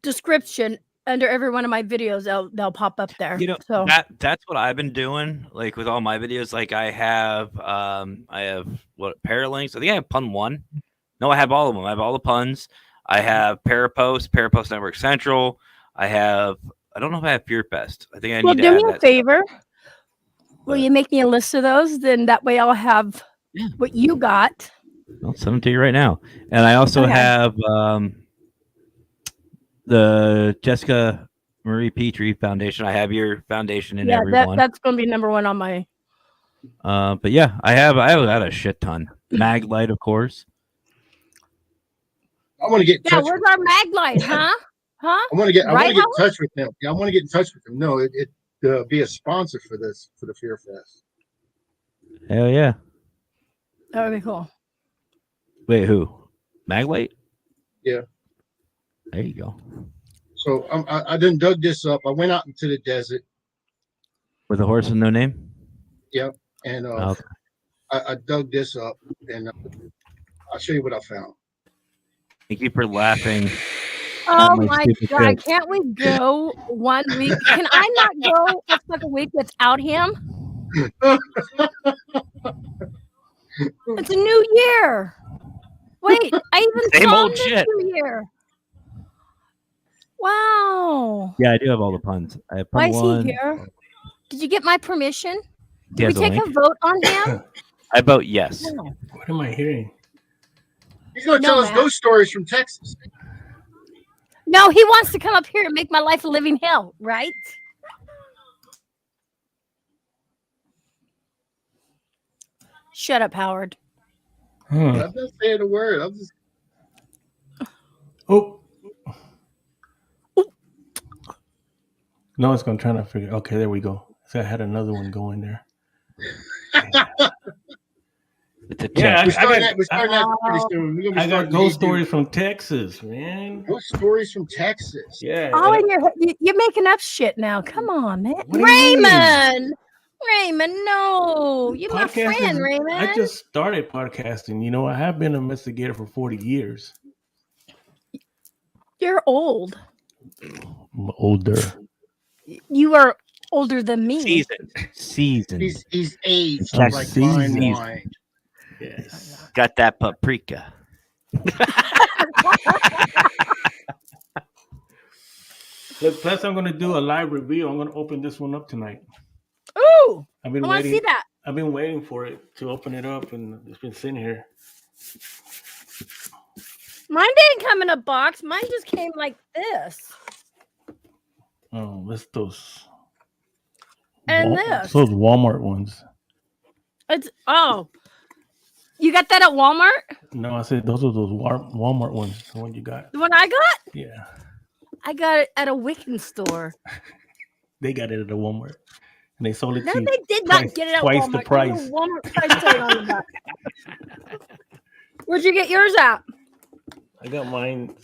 description under every one of my videos. They'll pop up there. So that's what I've been doing. Like with all my videos, like I have what Paralinks. I think I have Pun 1. No, I have all of them. I have all the puns. I have Parapost Network Central. I don't know if I have Fear Fest. I think I need to do add me a favor. Will you make me a list of those? Then that way I'll have what you got. I'll send them to you right now. And I also have the Jessica Marie Pitre Foundation. I have your foundation in everyone. That's going to be number one on my. But yeah, I have a shit ton. Maglite, of course. I want to get in touch. Where's our Maglite, huh? Huh? I want to get in touch with them. Yeah, I want to get in touch with them. No, it be a sponsor for the Fear Fest. Hell yeah. That would be cool. Wait, who? Maglite? Yeah. There you go. So I done dug this up. I went out into the desert. With a horse with no name? Yep. And okay. I dug this up, and I'll show you what I found. Thank you for laughing. Oh my God! Can't we go 1 week? Can I not go a week without him? It's a new year. Wait, I even same saw old him shit. New year. Wow. Yeah, I do have all the puns. I have Why pun is one. he here? Did you get my permission? He Did we has a take link. a vote on him? I vote yes. No. What am I hearing? He's gonna No, tell us Matt. ghost stories from Texas. No, he wants to come up here and make my life a living hell, right? Shut up, Howard. I'm not saying a word. I'm just Oh. No, it's gonna try to figure. Okay, there we go. So I had another one going there. It's a Yeah, test. we're starting that pretty soon. We're gonna be I got starting ghost to do stories from Texas, man. ghost stories from Texas. Yeah. Oh, and you're making up shit now. Come on, man. What do you mean? Raymond, no. You're my Podcasting- friend, Raymond. I just started podcasting. You know, I have been an investigator for 40 years. You're old. I'm older. You are older than me. Seasoned. He's aged I'm like fine seasoned. wine. Yes. Got that paprika. Look, plus I'm gonna do a live review. I'm gonna open this one up tonight. Ooh, I've I been want to see waiting. that. I've been waiting for it to open it up, and it's been sitting here. Mine didn't come in a box. Mine just came like this. Oh, that's those. And this. Those Walmart ones. It's you got that at Walmart? No, I said those are those Walmart ones. The one you got. The one I got? Yeah, I got it at a Wiccan store. they got it at the Walmart, and they sold it No, to you they did not twice- get it at twice Walmart. the There's price. a Walmart price tag on the back. Where'd you get yours at? I got mine.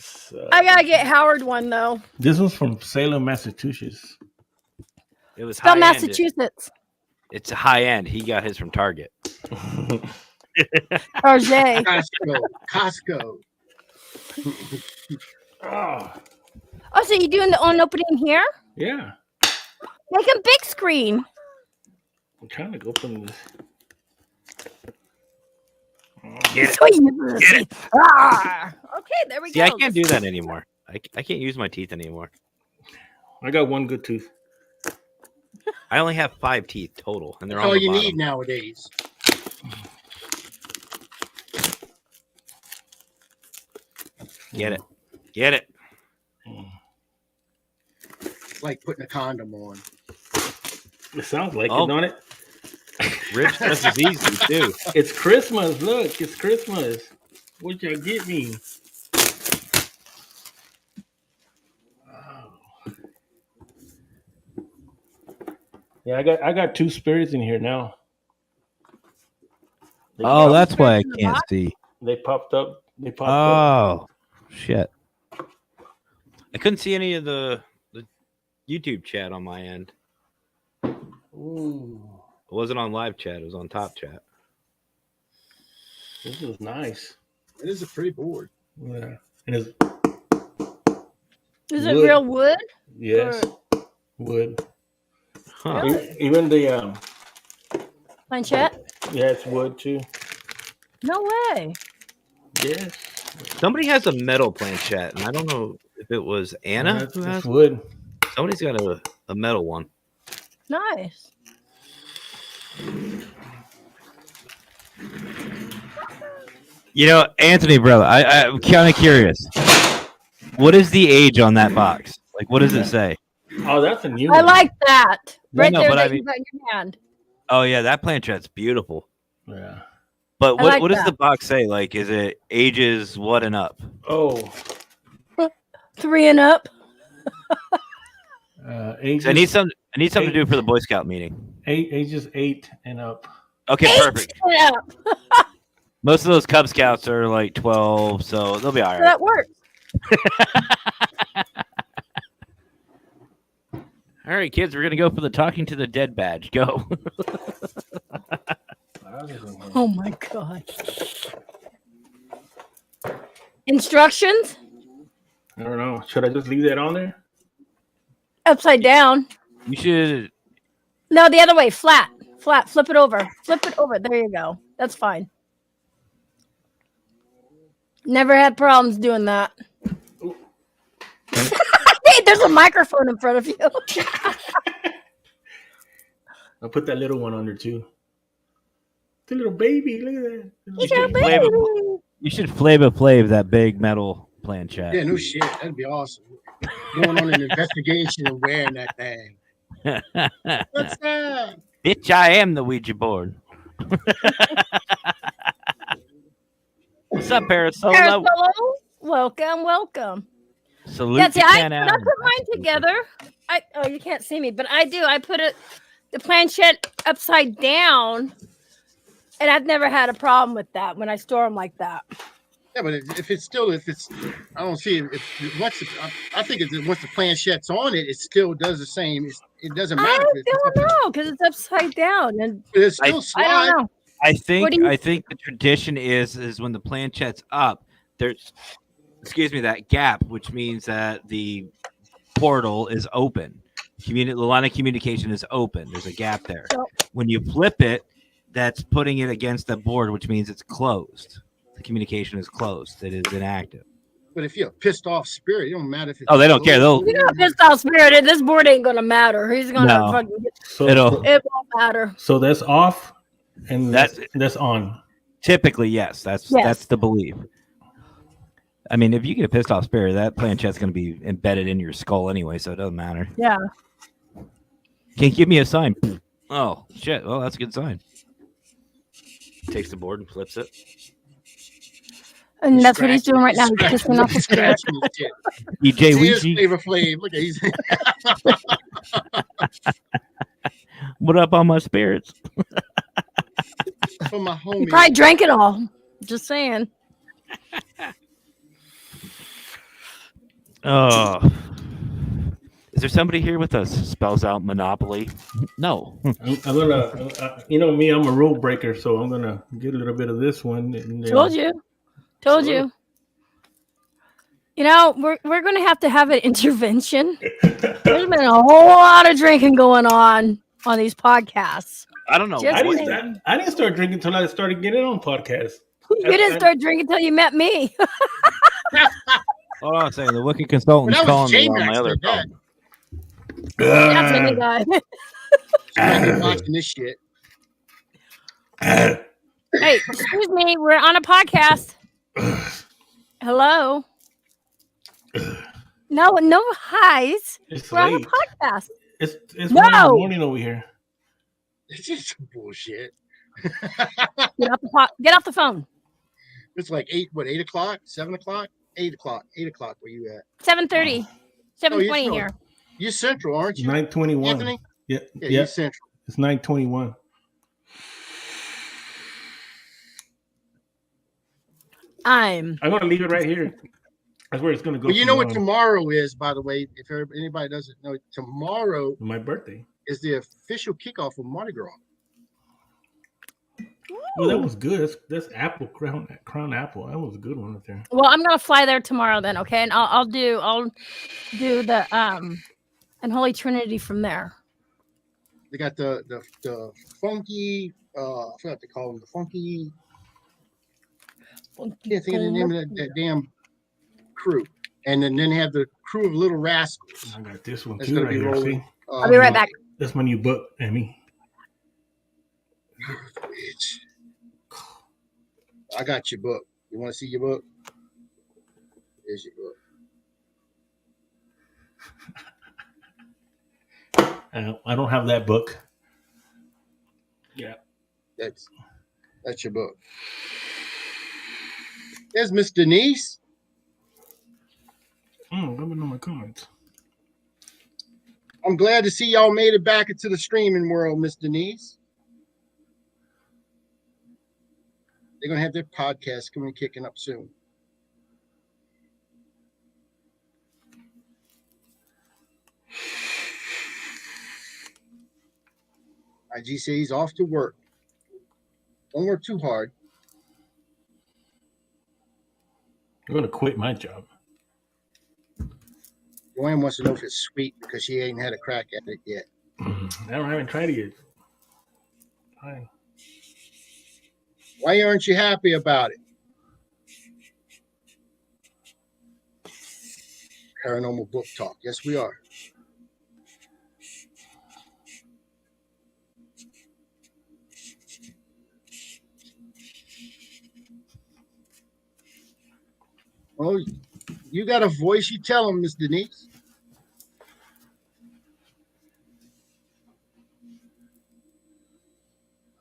I gotta get Howard one though. This one's from Salem, Massachusetts. It was Spell high Massachusetts. It's a high end. He got his from Target. Or Jay. Costco. Oh, Oh, so you doing the own opening here? yeah. Make them big screen. I'm trying to open this. Get it. Sweet. Ah. Okay, there we See, go. I can't do that anymore. I can't use my teeth anymore. I got one good tooth. I only have 5 teeth total, and they're That's on all the you bottom. need nowadays. Get it. Get it. It's like putting a condom on. It sounds like Oh. it, don't it? Rib stress is easy, too. It's Christmas. Look, it's Christmas. What y'all get me? Wow. Yeah, I got 2 spirits in here now. Oh, that's why I can't see. They popped up. They popped up. Oh, shit. I couldn't see any of the YouTube chat on my end. Ooh, It wasn't on live chat. It was on top chat. this is nice. It is a pretty board. Yeah, and it's Is it wood. real wood? yes, wood. Huh. Even the Planchette? yeah, it's wood too. No way. Yes, Somebody has a metal planchette, and I don't know if it was Anna that's, who has. that's wood. Somebody's got a metal one. Nice. You know, Anthony, brother, I'm kind of curious. What is the age on that box? Like, what does it say? Oh, that's a new I one. like that. No, Right no, there but that I mean- you got in your hand. Oh yeah, that planchette's beautiful. Yeah. But I what like what does that. the box say? Like, is it ages what and up? Oh, 3 and up. ages, I need something to do for the Boy Scout meeting. ages 8 and up. Okay, perfect. Yeah, Most of those Cub Scouts are like 12, so they'll be all right. that works. All right, kids, we're gonna go for the talking to the dead badge. Go. Oh my god. Instructions? I don't know. Should I just leave that on there? Upside down. You should. No, the other way. Flat. Flat. Flip it over. Flip it over. There you go. That's fine. Never had problems doing that. They There's a microphone in front of you. I'll put that little one under too. The little baby. Look at that. He's your Flavor- baby. You should Flavor Flav that big metal planchette. Yeah, no shit. That'd be awesome. Going on an investigation and wearing that thing. What's that? Bitch, I am the Ouija board. What's up, Parasolo? Parasolo, welcome. Salute Yeah, see, to when Ken I Allen. put mine together, you can't see me, but I do. I put the planchette upside down, and I've never had a problem with that when I store them like that. Yeah, but if it's, I don't see it. I think once the planchette's on it, it still does the same. It doesn't matter. I don't know because it's upside down, and It's still I slide. don't know. I think do you- I think the tradition is when the planchette's up, there's that gap, which means that the portal is open. The line of communication is open. There's a gap there. So- When you flip it, that's putting it against the board, which means it's closed. The communication is closed. It is inactive. But if you're a pissed off spirit, it don't matter if it's. Oh, they don't care. They'll- You got a pissed off spirit. This board ain't gonna matter. He's gonna No. fucking. So, It won't matter. so that's off, and That's- that's on. Typically, yes. That's the belief. I mean, if you get a pissed off spirit, that planchette's going to be embedded in your skull anyway, so it doesn't matter. Yeah. Can you give me a sign? Oh, shit. Well, that's a good sign. Takes the board and flips it. And that's what he's doing right now. He's pissing off the spirit. DJ He is Ouija, Flavor Flav. Look at he's what up on my spirits? for my He homie. probably drank it all. Just saying. Oh. Is there somebody here with us? Spells out Monopoly? No. I'm gonna, you know me, I'm a rule breaker, so I'm gonna get a little bit of this one. And then, Told you. You know, we're going to have an intervention. There's been a whole lot of drinking going on these podcasts. I don't know. Just- I didn't start drinking until I started getting on podcasts. You didn't start drinking until you met me. Hold on a second. The Wiki consultant's That was calling me on J-Max my other that did phone. That's any guy. I've been watching this shit. Hey, excuse me. We're on a podcast. Hello. No highs. It's We're on a late. podcast. It's No! 1 in the morning over here. It's just some bullshit. Get off the phone. It's like 8 o'clock, 7 o'clock, 8 o'clock, 8 o'clock. Where you at? 7:30. 7:20 you're here. You're central, aren't you? 9:21. Anthony? Yeah, Yeah, yeah. you're central. It's 9:21. I'm I'm gonna leave it right here. That's where it's gonna go. But you know what from tomorrow is, by the way, if anybody doesn't know, tomorrow on. My birthday. is the official kickoff of Mardi Gras. Well, that was good. That's apple crown apple. That was a good one right there. well. I'm gonna fly there tomorrow then. Okay, and I'll do the Unholy Trinity from there. They got the funky, I forgot what they call them, the funky. Can't think of the name of that damn crew. And then have the crew of Little Rascals. I got this one That's too gonna right be here. rolling. See, I'll be right back. that's my new book, Emmy. Bitch. I got your book. You want to see your book? Here's your book. I don't have that book. Yeah. That's your book. There's Miss Denise. Let me know my comments. I'm glad to see y'all made it back into the streaming world, Miss Denise. They're gonna have their podcast coming kicking up soon. IG says he's off to work. Don't work too hard. I'm gonna quit my job. Joanne wants to know if it's sweet because she ain't had a crack at it yet. I haven't tried it yet. Fine. Why aren't you happy about it? Paranormal Book Talk. Yes, we are. Oh, you got a voice. You tell them, Miss Denise.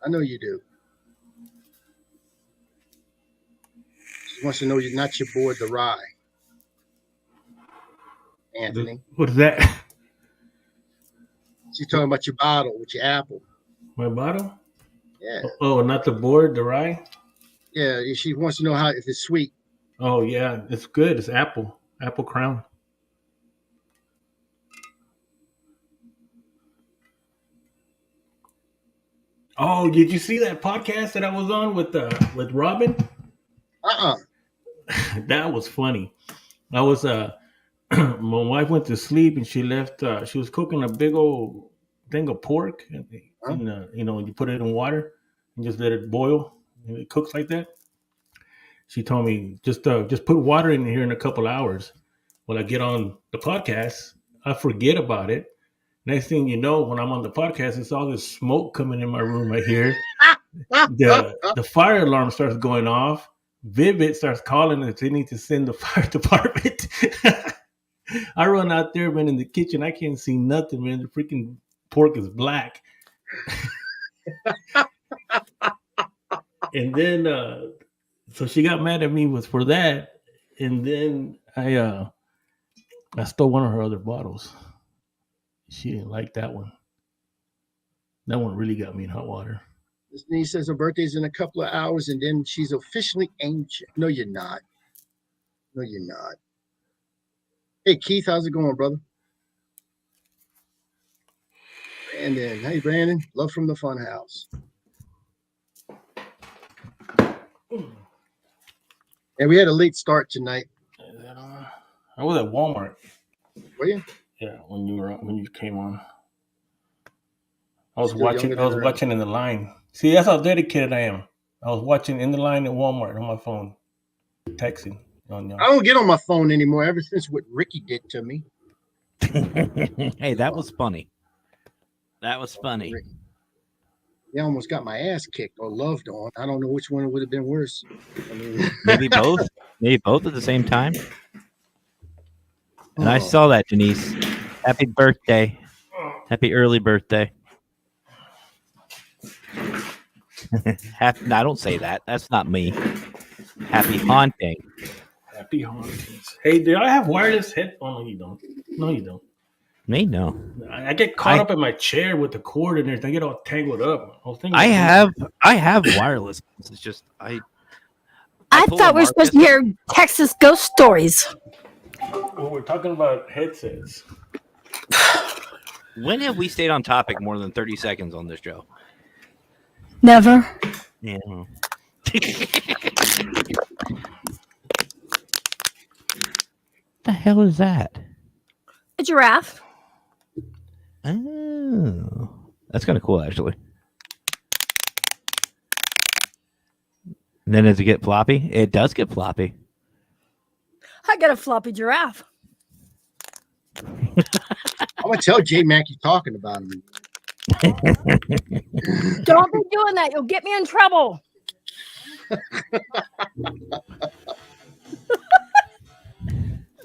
I know you do. She wants to know you're not your board the rye. Anthony. What is that? She's talking about your bottle with your apple. My bottle? Yeah. Oh, not the board, the rye? Yeah. She wants to know how if it's sweet. Oh, yeah. It's good. It's apple. Apple crown. Oh, did you see that podcast that I was on with Robin? That was funny. I was my wife went to sleep and she left. She was cooking a big old thing of pork, and you put it in water and just let it boil. And it cooks like that. She told me just put water in here in a couple hours. When I get on the podcast, I forget about it. Next thing you know, when I'm on the podcast, it's all this smoke coming in my room right here. The fire alarm starts going off. Vivid starts calling and they need to send the fire department. I run out there, man, in the kitchen. I can't see nothing, man. The freaking pork is black. And then, so she got mad at me for that. And then I stole one of her other bottles. She didn't like that one. That one really got me in hot water. Miss Denise says her birthday's in a couple of hours, and then she's officially ancient. No, you're not. No, you're not. Hey, Keith, how's it going, brother? Brandon. Hey, Brandon. Love from the Fun House. And we had a late start tonight. I was at Walmart. Were you? Yeah, when you came on. I was watching in the line. See, that's how dedicated I am. I was watching in the line at Walmart on my phone, texting. I don't get on my phone anymore ever since what Ricky did to me. Hey, that was funny. That was funny. Yeah, I almost got my ass kicked or loved on. I don't know which one would have been worse. I mean, maybe both. Maybe both at the same time. And I saw that, Denise. Happy birthday. Happy early birthday. I don't say that. That's not me. Happy haunting. Happy hauntings. Hey, do I have wireless headphones? No, you don't. No, you don't. Me, no. I get caught up in my chair with the cord and everything. I get all tangled up. I have wireless. It's just I thought we were supposed to hear Texas ghost stories. Well, we're talking about headsets. When have we stayed on topic more than 30 seconds on this show? Never. Yeah. The hell is that? A giraffe. Oh, that's kind of cool, actually. And then does it get floppy? It does get floppy. I got a floppy giraffe. I'm gonna tell J Mac you're talking about me. Don't be doing that. You'll get me in trouble.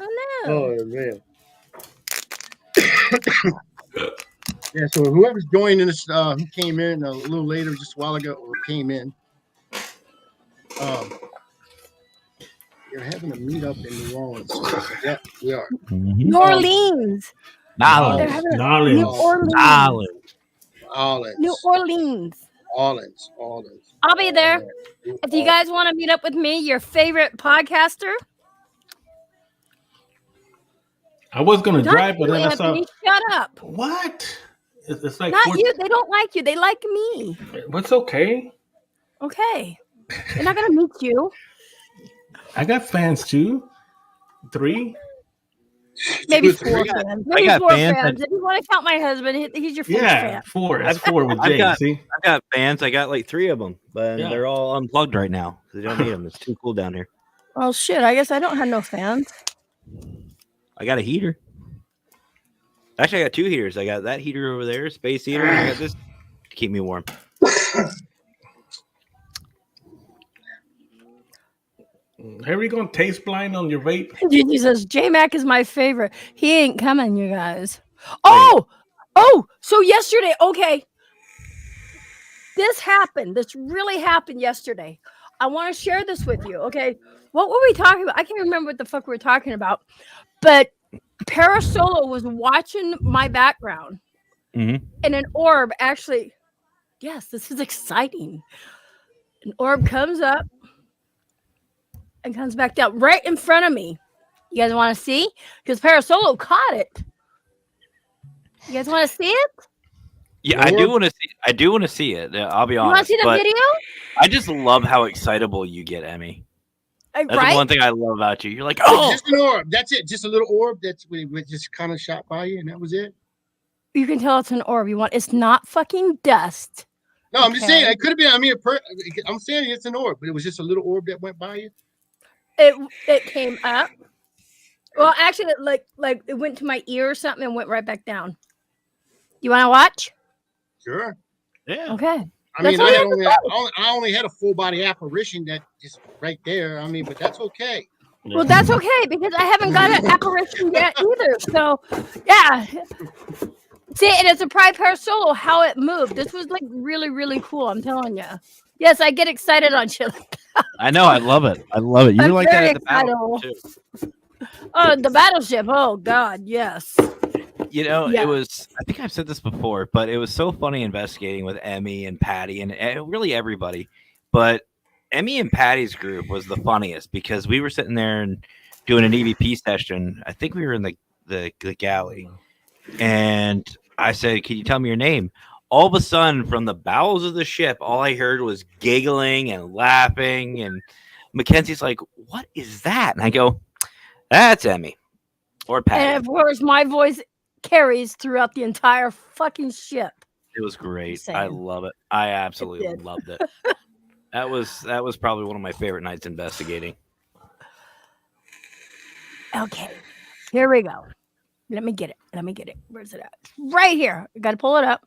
Oh no. Oh man. Yeah, so whoever's joining us, who came in a little later, just a while ago, or came in, you're having a meetup in New Orleans. Yeah, we are. New Orleans. New Orleans. I'll be there. If you guys want to meet up with me, your favorite podcaster. I was going to drive, but then I saw. Shut up. What? It's like not you. They don't like you. They like me. What's okay? Okay. They're not going to meet you. I got fans too. 3. Maybe 4 fans. Maybe 4 fans. If you want to count my husband, he's your 4th fan. 4. That's 4 with Jay. I've got fans. I got like 3 of them, but they're all unplugged right now. They don't need them. It's too cool down here. Well, shit. I guess I don't have no fans. I got a heater. Actually, I got 2 heaters. I got that heater over there, space heater, and I got this to keep me warm. Harry gonna taste blind on your vape? Gigi says J Mac is my favorite. He ain't coming, you guys. Oh, so yesterday, okay. This happened. This really happened yesterday. I want to share this with you. Okay. What were we talking about? I can't remember what the fuck we were talking about. But Parasolo was watching my background. Mm-hmm. And an orb actually, yes, this is exciting. An orb comes up and comes back down right in front of me. You guys want to see? Because Parasolo caught it. You guys want to see it? Yeah, I do want to see. I do want to see it. I'll be You honest. want to see the but video? I just love how excitable you get, Emmy. That's Right? the one thing I love about you. You're like, It's oh, just an orb. That's it. Just a little orb that's we just kind of shot by you, and that was it. You can tell it's an orb. You want? It's not fucking dust. No, I'm just saying Okay. it could have been. I mean, I'm saying it's an orb, but it was just a little orb that went by you. It came up. Well, actually, like it went to my ear or something and went right back down. You want to watch? Sure. yeah. Okay. I mean, That's all you have to I only had a full body apparition that just right there. I mean, but that's okay. Well, that's okay because I haven't got an apparition yet either. So, yeah. See, and it's a Pride Parasolo how it moved. This was like really, really cool. I'm telling you. Yes, I get excited on shit. I know. I love it. I love it. You I'm were like that very at the battle too. Oh, the battleship. Oh God, yes. You know, Yeah. it was. I think I've said this before, but it was so funny investigating with Emmy and Patty and really everybody. But Emmy and Patty's group was the funniest because we were sitting there and doing an EVP session. I think we were in the galley, and I said, "Can you tell me your name?" All of a sudden, from the bowels of the ship, all I heard was giggling and laughing. And Mackenzie's like, "What is that?" And I go, "That's Emmy or Patty." And of course, my voice carries throughout the entire fucking ship. It was great. Insane. I love it. I absolutely did. loved it. That was probably one of my favorite nights investigating. Okay, here we go. Let me get it. Where's it at? Right here. I gotta pull it up.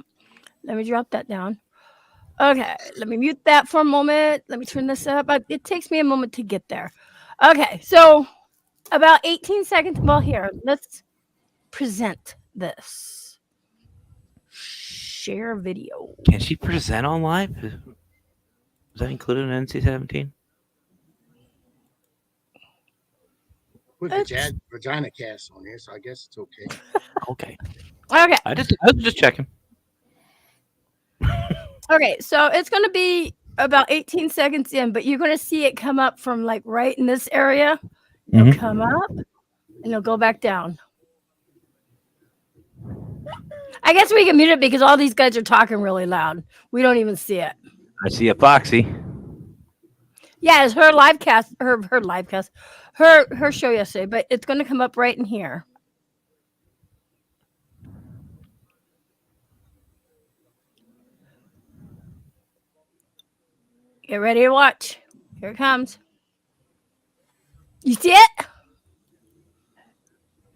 Let me drop that down. Okay, let me mute that for a moment. Let me turn this up. It takes me a moment to get there. Okay, so about 18 seconds. Well, here, let's present this. Share video. Can she present on live? Is that included in NC-17? Put vagina cast on here, so I guess it's okay. Okay. Okay. I was just checking. Okay, so it's going to be about 18 seconds in, but you're going to see it come up from like right in this area. It'll come up and it'll go back down. I guess we can mute it because all these guys are talking really loud. We don't even see it. I see a Foxy. Yeah, it's her live cast, her show yesterday, but it's going to come up right in here. Get ready to watch. Here it comes. You see it?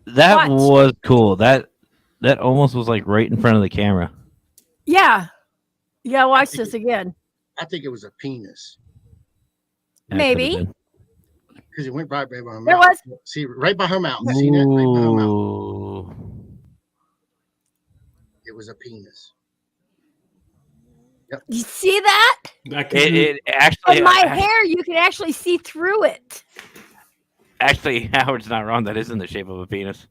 That Watch. was cool. That almost was like right in front of the camera. Yeah. You gotta watch this again. I think it was a penis That Maybe. could've been. because it went right by her There mouth. was. See, right by her mouth. See that? Right by her mouth. Ooh. It was a penis. You see that? It actually On my hair, you can actually see through it. Actually, Howard's not wrong. That is in the shape of a penis.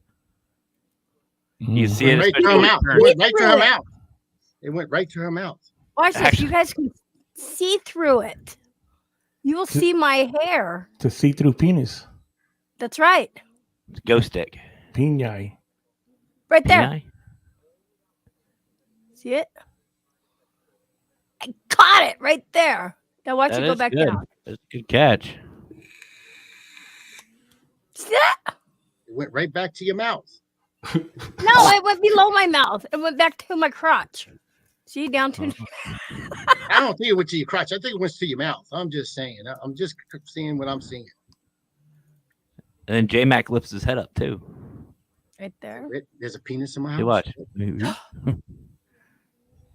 You Mhm. see it, Right to her especially mouth. when It it went right to her Through it. mouth. It went right to her mouth. Watch this. Actually- You guys can see through it. You will see my hair. To see through penis. That's right. turns. Ghost stick. Pinay. Right there. Peni? See it? I caught it right there. Now watch That it go is back good. down. That's a good catch. See that? It went right back to your mouth. No, it went below my mouth. It went back to my crotch. See, down to I don't think it went to your crotch. I think it went to your mouth. I'm just saying. I'm just seeing what I'm seeing. And then J Mac lifts his head up too. Right there. There's a penis in my house. Hey, watch.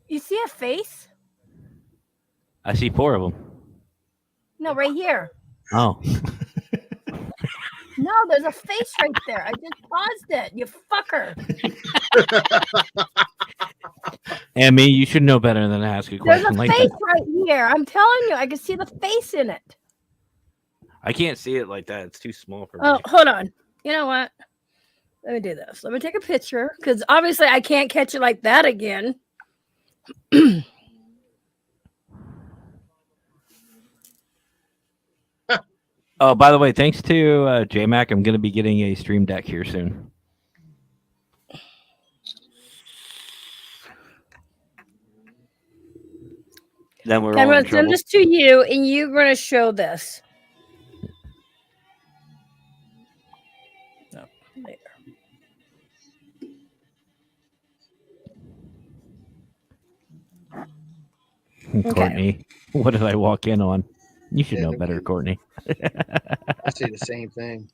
You see a face? I see 4 of them. No, right here. Oh, No, there's a face right there. I just paused it. You fucker. Emmy, you should know better than to ask a There's a question like face that. right here. I'm telling you, I can see the face in it. I can't see it like that. It's too small for me. Oh, hold on. You know what? Let me do this. Let me take a picture because obviously I can't catch it like that again. Oh, by the way, thanks to JMac, I'm going to be getting a stream deck here soon. Then we're Okay, I'm all in going to send trouble. this to you, and you're going to show this. No, later. Courtney, what did I walk in on? You should Yeah, know no better, kidding. Courtney. I say the same thing.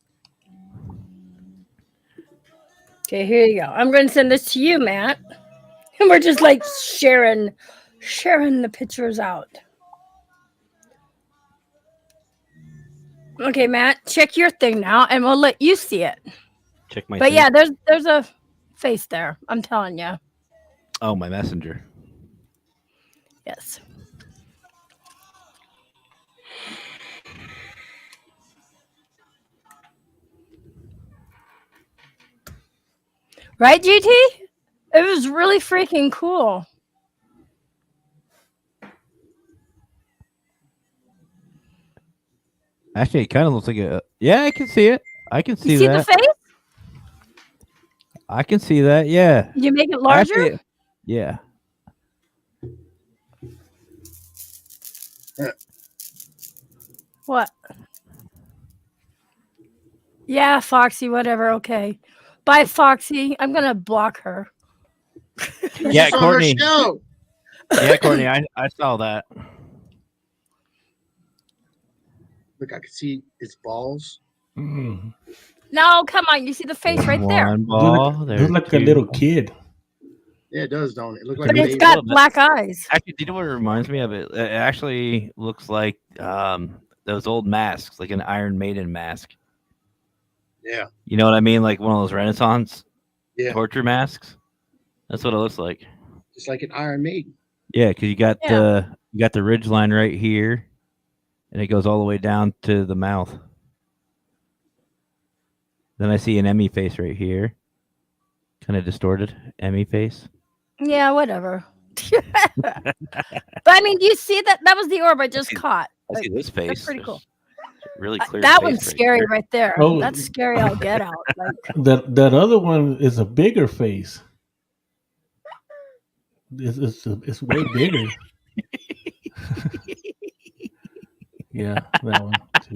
Okay, here you go. I'm going to send this to you, Matt. And we're just like sharing the pictures out. Okay, Matt, check your thing now, and we'll let you see it. Check my But thing. yeah, there's a face there. I'm telling you. Oh, my messenger. Yes. Right, GT? It was really freaking cool. Actually, it kind of looks like a. Yeah, I can see it. I can see You see that. the face? I can see that. Yeah. You make it larger? Actually, yeah. What? Yeah, Foxy, whatever. Okay. Bye, Foxy. I'm going to block her. Yeah, It's on her Courtney. show. Yeah, Courtney, I saw that. Look, I can see its balls. Mm. No, come on. You see the face right there. One ball. Looks like a two. little kid. Yeah, it does, don't it? It looks like But a it's baby. got black eyes. Actually, do you know what it reminds me of? It actually looks like those old masks, like an Iron Maiden mask. Yeah. You know what I mean? Like one of those Renaissance Yeah. torture masks. That's what it looks like. Just like an Iron Maiden. Yeah, because you got the ridge line right here, and it goes all the way down to the mouth. Then I see an Emmy face right here, kind of distorted Emmy face. Yeah, whatever. But I mean, do you see that? That was the orb I just caught. I see this face. That's pretty cool. Really clear. That face one's right scary there. right there. Oh. That's scary. I'll get out. Like, That other one is a bigger face. It's way bigger. Yeah, that one too.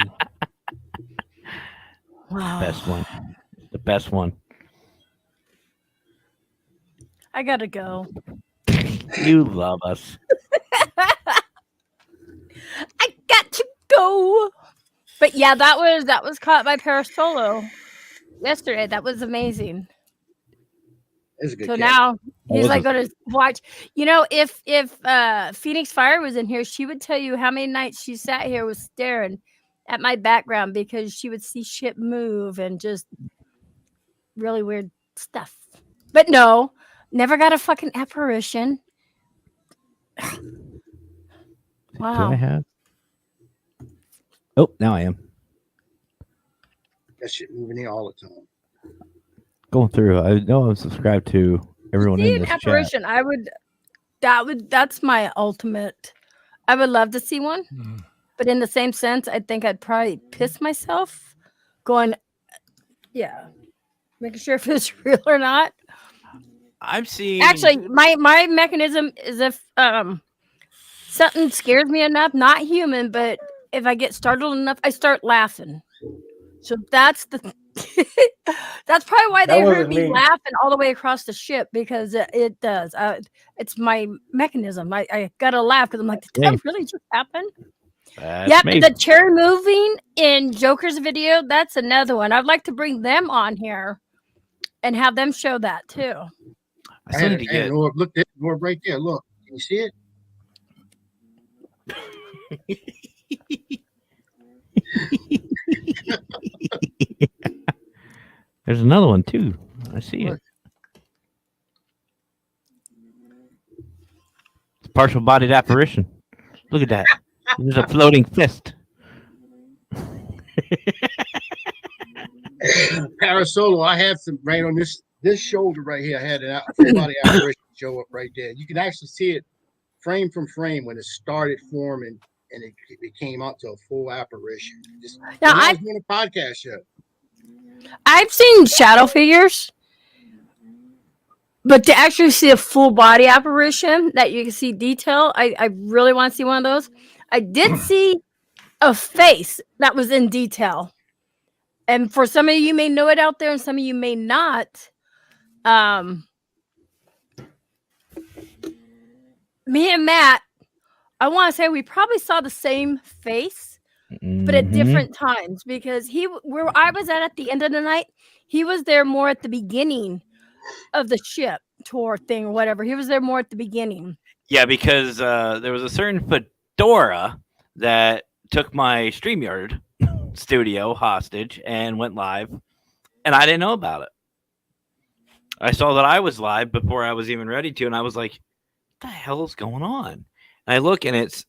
wow. Best one. The best one. I gotta go. You love us. I got to go. But yeah, that was caught by Parasolo yesterday. That was amazing. It's a good So cat. now he's was like a- going to watch. You know, if Phoenix Fire was in here, she would tell you how many nights she sat here was staring at my background because she would see shit move and just really weird stuff. But no, never got a fucking apparition. Do I Wow. have? Oh, now I am That shit moving here all the time. going through. I know I'm subscribed to everyone See in an this chat. apparition. That's my ultimate. I would love to see one. Mm. But in the same sense, I think I'd probably piss myself going, yeah, making sure if it's real or not. I'm seeing. Actually, my mechanism is if something scares me enough, not human, but if I get startled enough, I start laughing. So that's the that's probably why they That heard wasn't me me. laughing all the way across the ship because it does. It's my mechanism. I gotta laugh because I'm like, did Same. that really just happen? That's Yep, me. the chair moving in Joker's video, that's another one. I'd like to bring them on here and have them show that too. I still need to get. Norb, look there, Norb, right there. Look, can you see it? There's another one too. I see it. It's partial bodied apparition. Look at that. There's a floating fist. Parasolo, I had some right on this shoulder right here. I had a full body apparition show up right there. You can actually see it frame from frame when it started forming and it came out to a full apparition. Now I was doing a podcast show. I've seen shadow figures, but to actually see a full body apparition that you can see detail, I really want to see one of those. I did see a face that was in detail. And for some of you may know it out there and some of you may not. Me and Matt, I want to say we probably saw the same face, but at different times, because where I was at the end of the night, he was there more at the beginning of the ship tour thing or whatever. He was there more at the beginning. Yeah, because there was a certain fedora that took my StreamYard studio hostage and went live, and I didn't know about it. I saw that I was live before I was even ready to, and I was like, what the hell is going on? And I look, and it's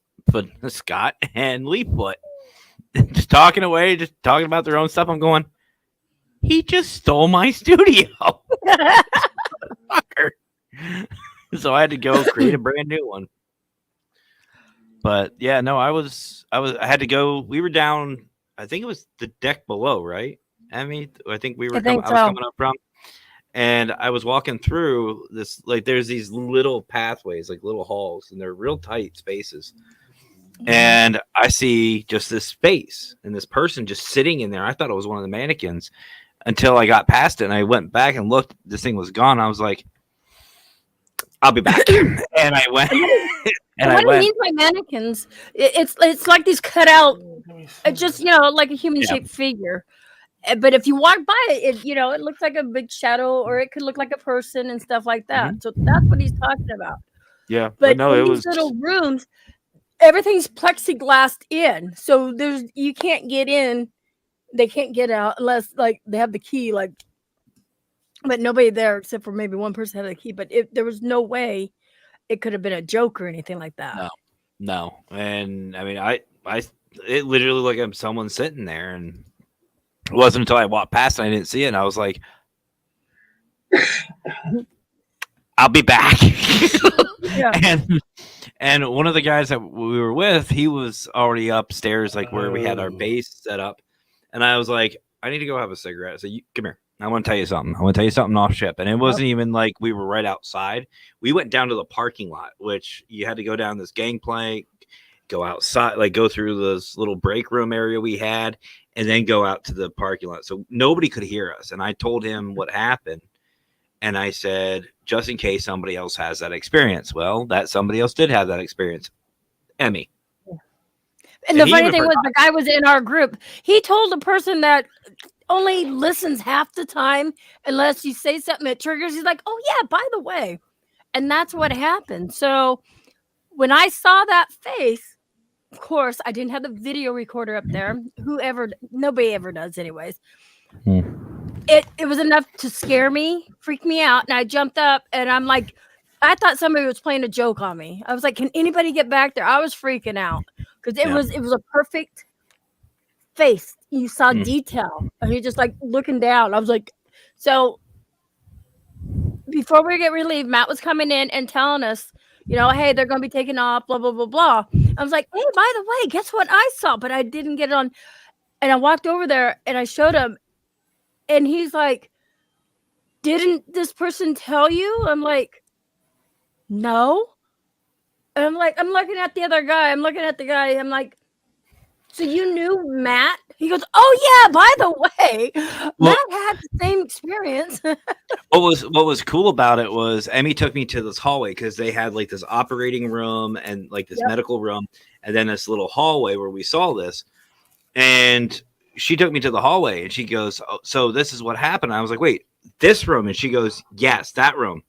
Scott and Leaffoot just talking away, just talking about their own stuff. I'm going, he just stole my studio. So I had to go create a brand new one. But yeah, no, I had to go. We were down, I think it was the deck below, right? I think we were I was coming up from, and I was walking through this, like there's these little pathways, like little halls, and they're real tight spaces. And I see just this space and this person just sitting in there. I thought it was one of the mannequins until I got past it, and I went back and looked. This thing was gone. I was like, I'll be back. And I went. And what do you mean by mannequins? It's like these cut out, just like a human shaped figure. But if you walk by it, it looks like a big shadow, or it could look like a person and stuff like that. So that's what he's talking about. Yeah, but no, in these little rooms, everything's plexiglassed in, so you can't get in. They can't get out unless like they have the key, but nobody there except for maybe one person had the key. But there was no way it could have been a joke or anything like that. No. And it literally looked like someone sitting there, and it wasn't until I walked past and I didn't see it, and I was like, I'll be back. Yeah. And one of the guys that we were with, he was already upstairs, like where we had our base set up. And I was like, I need to go have a cigarette. So come here. I want to tell you something. I want to tell you something off ship. And it wasn't even like we were right outside. We went down to the parking lot, which you had to go down this gangplank, go outside, like go through this little break room area we had, and then go out to the parking lot. So nobody could hear us. And I told him what happened. And I said, just in case somebody else has that experience. Well, that somebody else did have that experience. Emmy. And the funny thing was, the guy was in our group. He told the person that only listens half the time unless you say something that triggers. He's like, oh, yeah, by the way. And that's what happened. So when I saw that face, of course, I didn't have the video recorder up there. Nobody ever does anyways. It was enough to scare me, freak me out. And I jumped up and I'm like, I thought somebody was playing a joke on me. I was like, can anybody get back there? I was freaking out because it was a perfect face. You saw detail. And you're just like looking down. I was like, so before we get relieved, Matt was coming in and telling us, hey, they're going to be taking off, blah, blah, blah, blah. I was like, hey, by the way, guess what I saw? But I didn't get it on. And I walked over there and I showed him. And he's like, didn't this person tell you? I'm like, no. And I'm like, I'm looking at the other guy. I'm looking at the guy. I'm like, so you knew Matt? He goes, oh, yeah, by the way, Matt had the same experience. What was cool about it was Emmy took me to this hallway because they had like this operating room and like this medical room and then this little hallway where we saw this. And she took me to the hallway and she goes, oh, so this is what happened. I was like, wait, this room? And she goes, yes, that room.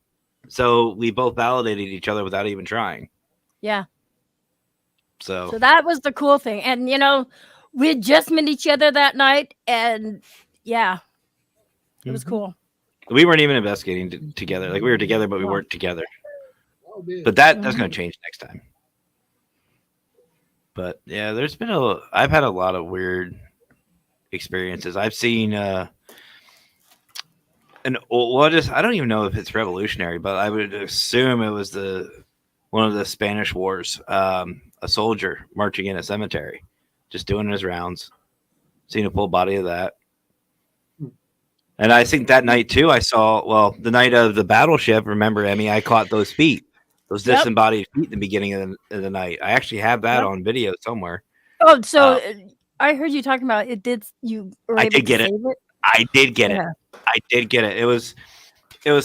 So we both validated each other without even trying. Yeah. So that was the cool thing. And, we had just met each other that night. And yeah, it was cool. We weren't even investigating together. Like we were together, but we weren't together. But that's going to change next time. But yeah, I've had a lot of weird experiences. I've seen, I don't even know if it's revolutionary, but I would assume it was one of the Spanish Wars, a soldier marching in a cemetery, just doing his rounds. Seen a full body of that. And I think that night too, I saw, the night of the battleship, remember, Emmy, I caught those feet, those disembodied feet in the beginning of the night. I actually have that on video somewhere. Oh, so I heard you talking about it. I did get it. I did get it. It was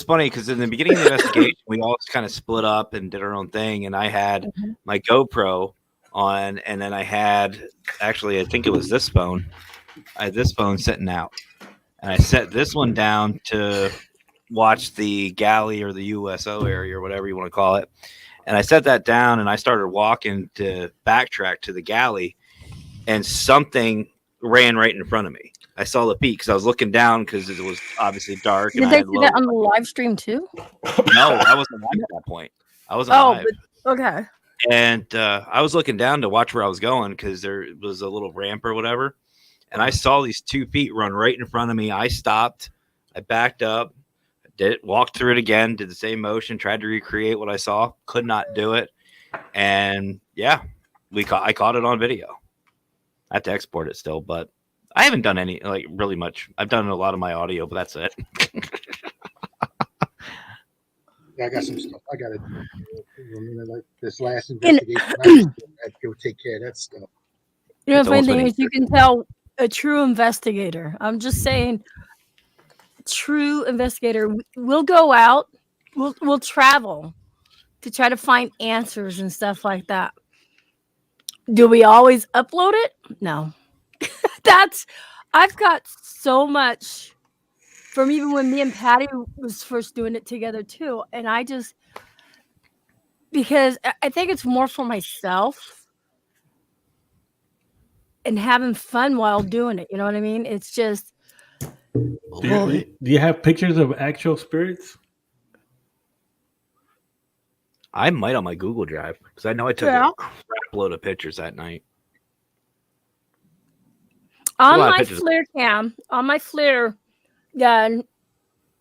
funny because in the beginning of the investigation, we all kind of split up and did our own thing. And I had my GoPro on, and then I had, actually, I think it was this phone. I had this phone sitting out. And I set this one down to watch the galley or the USO area or whatever you want to call it. And I set that down and I started walking to backtrack to the galley, and something ran right in front of me. I saw the feet because I was looking down because it was obviously dark. Did they see that on the live stream too? No, I wasn't live at that point. I wasn't live. Okay. And I was looking down to watch where I was going because there was a little ramp or whatever. And I saw these 2 feet run right in front of me. I stopped. I backed up. Walked through it again. Did the same motion. Tried to recreate what I saw. Could not do it. And yeah, I caught it on video. I have to export it still, but I haven't done any really much. I've done a lot of my audio, but that's it. I got some stuff I got to do. Like this last investigation, I have to go take care of that stuff. The funny thing is, you can tell a true investigator. I'm just saying, true investigator. We'll go out. We'll travel to try to find answers and stuff like that. Do we always upload it? No. I've got so much from even when me and Patty was first doing it together too. And because I think it's more for myself and having fun while doing it. You know what I mean? It's just. Do you have pictures of actual spirits? I might on my Google Drive because I know I took a crap load of pictures that night. On my FLIR cam,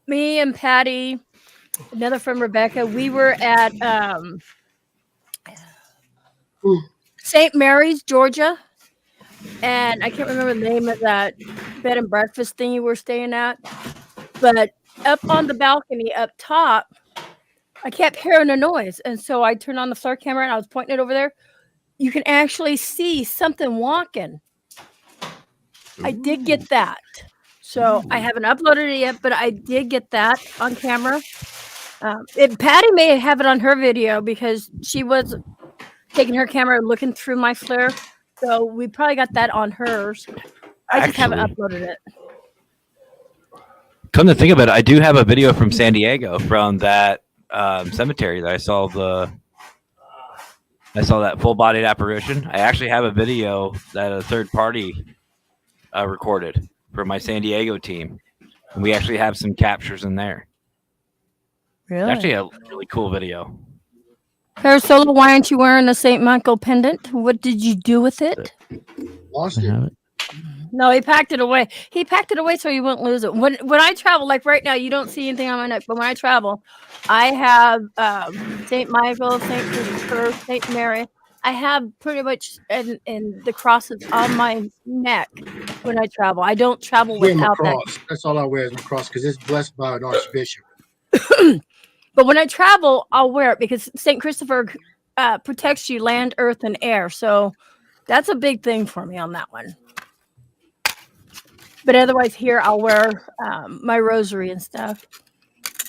me and Patty, another friend Rebecca, we were at St. Mary's, Georgia. And I can't remember the name of that bed and breakfast thing you were staying at. But up on the balcony up top, I kept hearing a noise. And so I turned on the FLIR camera and I was pointing it over there. You can actually see something walking. I did get that. So I haven't uploaded it yet, but I did get that on camera. Patty may have it on her video because she was taking her camera and looking through my FLIR. So we probably got that on hers. I just haven't uploaded it. Come to think of it, I do have a video from San Diego from that cemetery that I saw that full-bodied apparition. I actually have a video that a third party recorded for my San Diego team. And we actually have some captures in there. Really? It's actually a really cool video. Solo, why aren't you wearing a St. Michael pendant? What did you do with it? Lost it. No, he packed it away. He packed it away so you wouldn't lose it. When I travel, like right now, you don't see anything on my neck. But when I travel, I have St. Michael, St. Christopher, St. Mary. I have pretty much and the crosses on my neck when I travel. I don't travel without that. That's all I wear is my cross because it's blessed by an archbishop. But when I travel, I'll wear it because St. Christopher protects you land, earth, and air. So that's a big thing for me on that one. But otherwise, here I'll wear my rosary and stuff.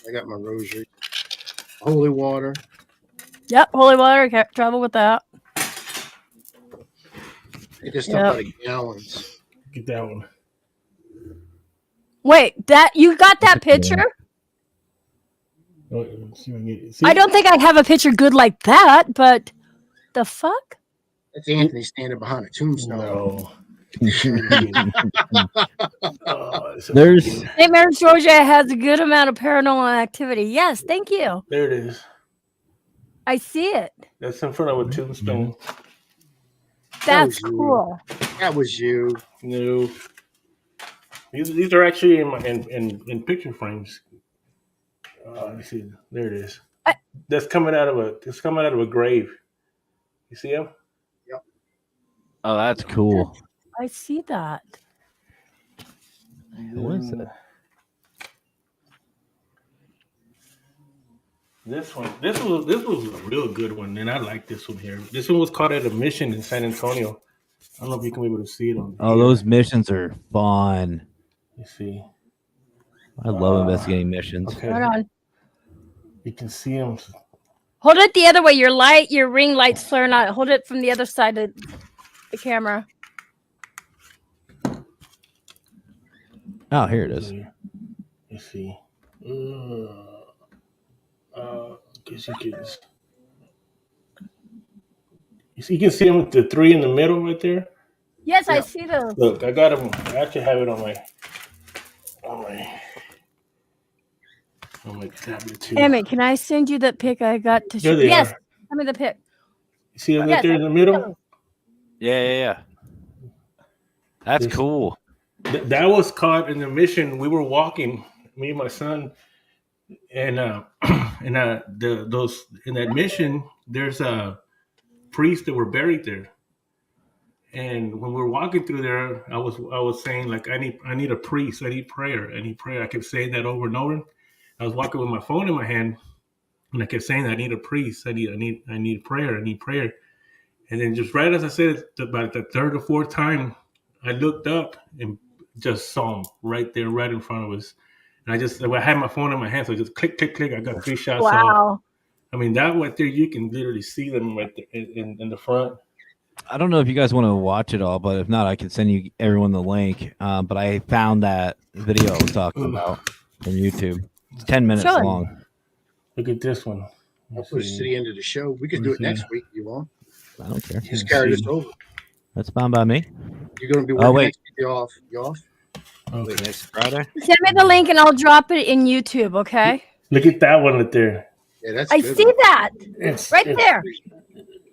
I got my rosary, holy water. Yep, holy water. I can't travel with that. Get this stuff out of gallons. Get that one. Wait, that you got that picture? See? I don't think I have a picture good like that, but the fuck? That's Anthony standing behind a tombstone. No. There's St. Mary's, Georgia has a good amount of paranormal activity. Yes, thank you. There it is. I see it. That's in front of a tombstone. That's was you. cool. That was you. No. These are actually in picture frames. Let me see. There it is. That's coming out of a grave. You see him? Yep. Oh, that's cool. I see that. What is it? This was a real good one, and I like this one here. This one was caught at a mission in San Antonio. I don't know if you can be able to see it on. Oh, here. those missions are fun. You see. I love investigating missions. Okay. Hold on. You can see them. Hold it the other way. Your ring light's flaring out. Hold it from the other side of the camera. Oh, here it is. You see. Guess you can. You can see them, the three in the middle right there. Yes, I see those. Look, I got them. I actually have it on my tablet too. Emmett, can I send you that pic I got to show? There they Yes, are. send me the pic. You see them right there in the middle? Yeah. That's cool. That was caught in the mission. We were walking, me and my son, and those in that mission. There's a priest that were buried there, and when we were walking through there, I was saying like I need a priest. I need prayer. I kept saying that over and over. I was walking with my phone in my hand, and I kept saying I need a priest. I need prayer. I need prayer. And then just right as I said it, about the third or fourth time, I looked up and just saw him right there, right in front of us. And I had my phone in my hand, so I just click, click, click. I got 3 shots off. Wow. I mean, that right there, you can literally see them right there in the front. I don't know if you guys want to watch it all, but if not, I can send you everyone the link. But I found that video I was talking about from YouTube. It's 10 minutes long. Look at this one. I'll push it to the end of the show. We can do it next week if you want. I don't care. Just carry this over. That's fine by me. You're going to be working next week. You're off. You off? Okay. Next Friday. Send me the link and I'll drop it in YouTube, okay? Look at that one right there. Yeah, that's I good see one. that. It's right there.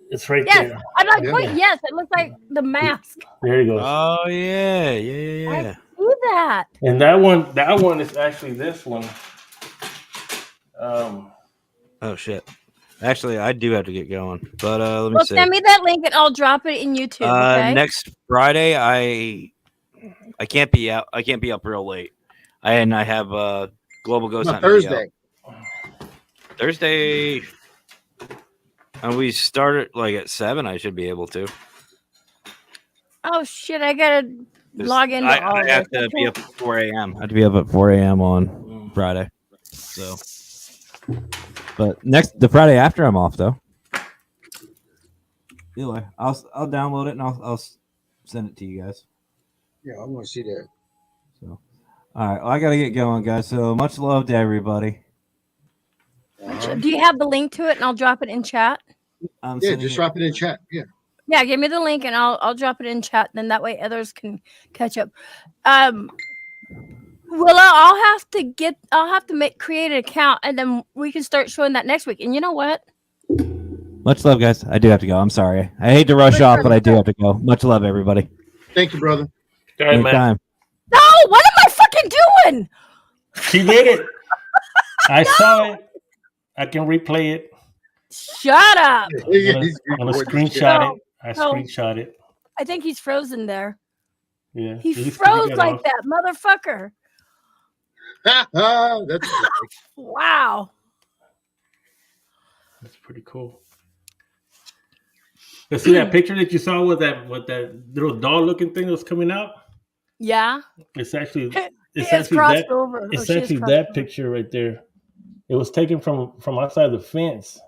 It's right yes. there. I'm like, wait, yes, it looks like the mask. There he goes. Oh yeah. I see that. And that one is actually this one. Oh shit. Actually, I do have to get going, but let me see. Send me that link and I'll drop it in YouTube. Okay? Next Friday, I can't be out. I can't be up real late, and I have Global Ghost Hunt Thursday. Thursday, and we start at like at 7. I should be able to. Oh shit! I gotta log into all I have this. to be up at 4 a.m. I have to be up at 4 a.m. on Friday. So, but the Friday after, I'm off though. Either way, I'll download it and I'll send it to you guys. Yeah, I want to see that. So, all right, well, I gotta get going, guys. So much love to everybody. Do you have the link to it and I'll drop it in chat? Yeah, just drop it in chat. Yeah. Yeah, give me the link and I'll drop it in chat. Then that way others can catch up. Well, I'll have to create an account and then we can start showing that next week. And you know what? Much love, guys. I do have to go. I'm sorry. I hate to rush off, but I do have to go. Much love, everybody. Thank you, brother. All right, man. No, what am I fucking doing? She did it. I saw it. I can replay it. Shut up. I'm gonna screenshot it. I screenshot it. I think he's frozen there. Yeah. He froze like that, motherfucker. That's Wow. That's pretty cool. You see that picture that you saw with that little doll looking thing that was coming out? Yeah. It's actually that. It's actually that picture right there. It was taken from outside the fence,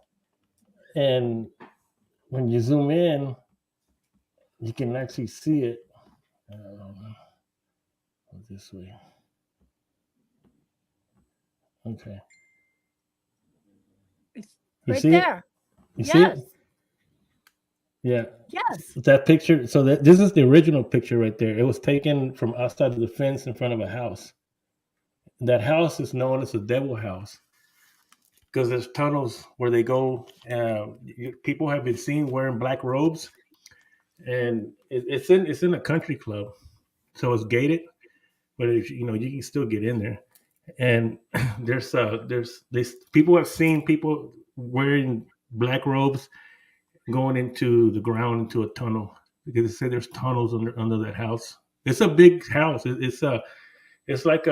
and when you zoom in, you can actually see it. This way. Okay. It's You right see it? there. You see Yes. it? Yeah. Yes. That picture. So this is the original picture right there. It was taken from outside of the fence in front of a house. That house is known as the Devil House because there's tunnels where they go. People have been seen wearing black robes, and it's in a country club, so it's gated, but if you know you can still get in there. And there's people have seen people wearing black robes going into the ground into a tunnel because they say there's tunnels under that house. It's a big house. It's like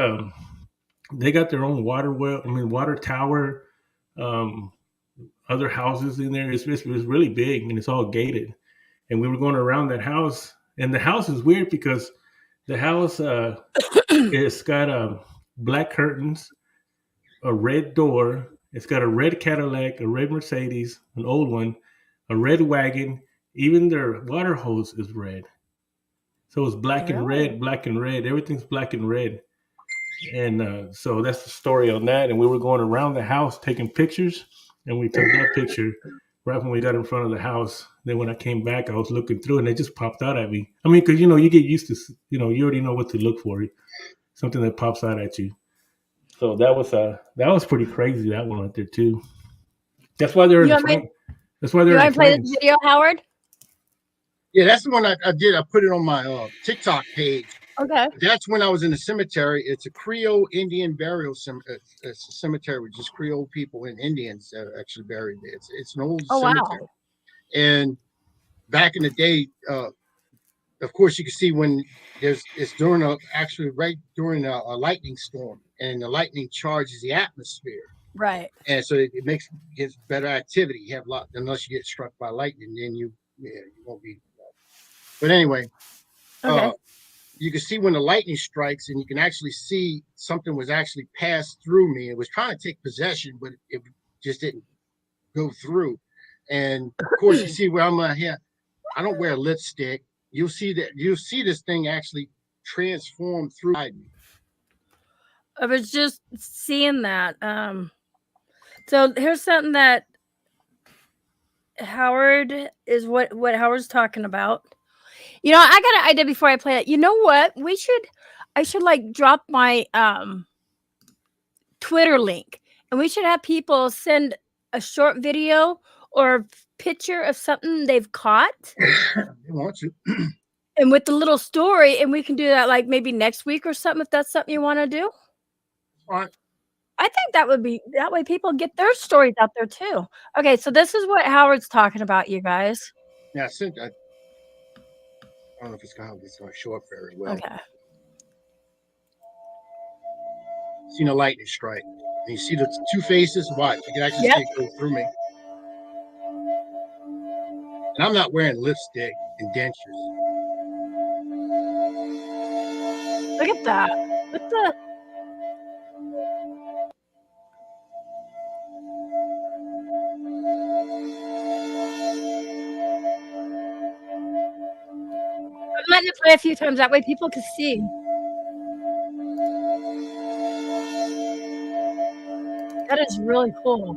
they got their own water well. I mean water tower. Um, Other houses in there. It's really big and it's all gated. And we were going around that house, and the house is weird because the house it's got black curtains, a red door. It's got a red Cadillac, a red Mercedes, an old one, a red wagon. Even their water hose is red. So it's black and Really? red, black and red. Everything's black and red. And so that's the story on that. And we were going around the house taking pictures, and we took that picture right when we got in front of the house. Then when I came back, I was looking through, and it just popped out at me. I mean, because you get used to, you already know what to look for, something that pops out at you. So that was pretty crazy. That one right there too. That's why they're You in want me, flames. That's why they're you in want to play this flames. video, Howard? Yeah, that's the one I did. I put it on my TikTok page. Okay. That's when I was in the cemetery. It's a Creole Indian burial cemetery. It's a cemetery with just Creole people and Indians that are actually buried there. It's an old Oh, wow. cemetery. And back in the day, of course, you can see when it's during right during a lightning storm, and the lightning charges the atmosphere. Right. And so it gives better activity. You have a lot, unless you get struck by lightning, then you won't be. But anyway, Okay. you can see when the lightning strikes, and you can actually see something was actually passed through me. It was trying to take possession, but it just didn't go through. And of course, you see where I'm here. I don't wear lipstick. You'll see this thing actually transform through me. I was just seeing that. So here's something that Howard is what Howard's talking about. You know, I got an idea before I play it. You know what? I should like drop my Twitter link, and we should have people send a short video or a picture of something they've caught. They want to. And with the little story, and we can do that like maybe next week or something if that's something you want to do. All right. I think that would be that way people get their stories out there too. Okay, so this is what Howard's talking about, you guys. Yeah, I don't know if it's going to show up very well. Okay. Seen a lightning strike. And you see the two faces. Watch, you can actually see it go through me. And I'm not wearing lipstick and dentures. Look at that. What the? I'm letting it play a few times. That way people can see. That is really cool.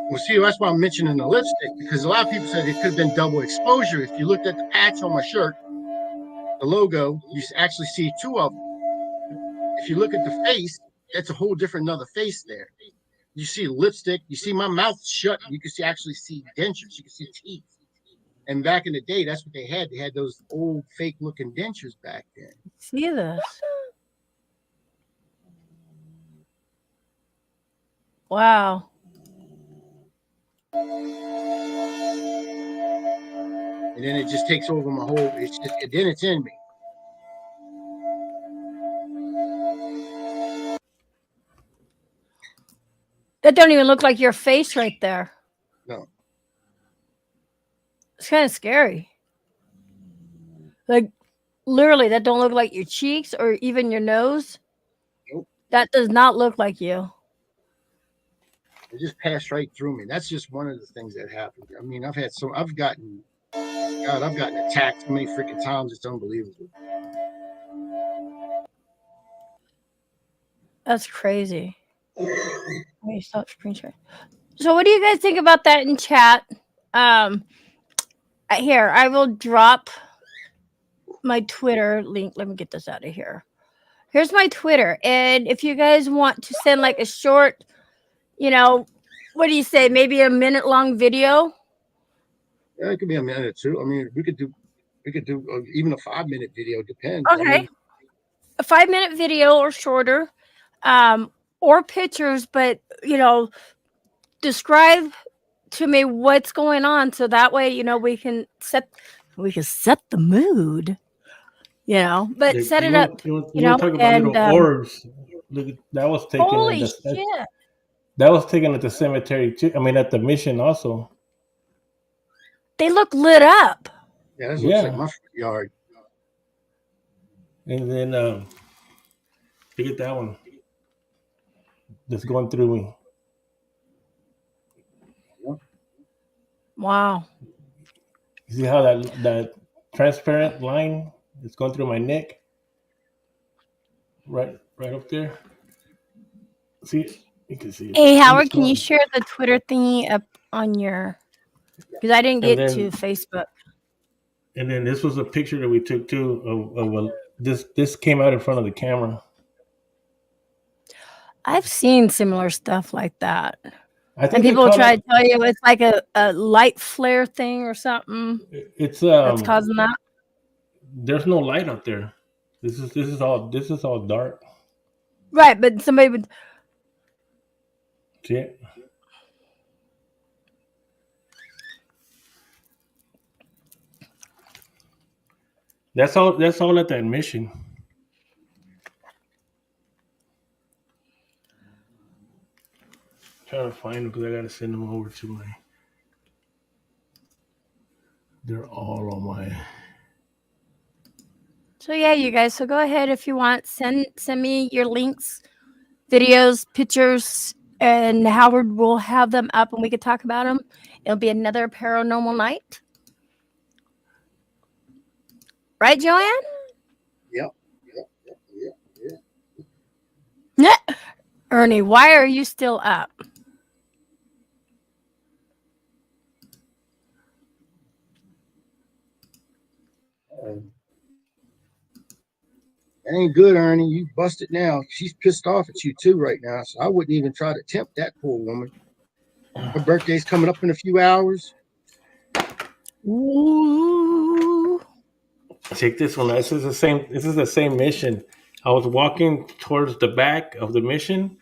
Well, see, that's why I'm mentioning the lipstick, because a lot of people said it could have been double exposure. If you looked at the patch on my shirt, the logo, you actually see two of them. If you look at the face, that's a whole different another face there. You see lipstick, you see my mouth shut, you can actually see dentures, you can see teeth. And back in the day, that's what they had. They had those old fake looking dentures back then. See this? Wow. And then it just takes over my whole, then it's in me. That don't even look like your face right there. No. It's kind of scary. Like, literally, that don't look like your cheeks or even your nose. Nope. That does not look like you. It just passed right through me. That's just one of the things that happened. I mean, I've gotten attacked so many freaking times. It's unbelievable. That's crazy. Wait, stop screen share. So what do you guys think about that in chat? Here, I will drop my Twitter link. Let me get this out of here. Here's my Twitter. And if you guys want to send like a short, what do you say? Maybe a minute long video. Yeah, it could be a minute or two. I mean, we could do even a 5-minute video. Depends. Okay. I mean, A 5-minute video or shorter, or pictures, but describe to me what's going on, so that way we can set the mood. But set it up. You want to talk about little orbs? Look, that was taken. Holy shit! That was taken at the cemetery too. I mean, at the mission also. They look lit up. Yeah, this looks like my front yard. And then look at that one that's going through me. Wow. You see how that transparent line is going through my neck? Right up there. See, you can see it. Hey, Howard, can you share the Twitter thingy up on your? Because I didn't get to Facebook. And then this was a picture that we took too of this came out in front of the camera. I've seen similar stuff like that. I think and people try to tell you it's like a light flare thing or something. It's that's causing that. There's no light out there. This is all dark. Right, but somebody would see it. That's all at that mission. Trying to find them because I gotta send them over to my. They're all on my. So yeah, you guys. So go ahead if you want. Send me your links, videos, pictures, and Howard will have them up and we can talk about them. It'll be another paranormal night, right, Joanne? Yep. Ernie, why are you still up? That ain't good, Ernie. You busted now. She's pissed off at you too right now. So I wouldn't even try to tempt that poor woman. Her birthday's coming up in a few hours. Ooh. Check this one. This is the same mission. I was walking towards the back of the mission,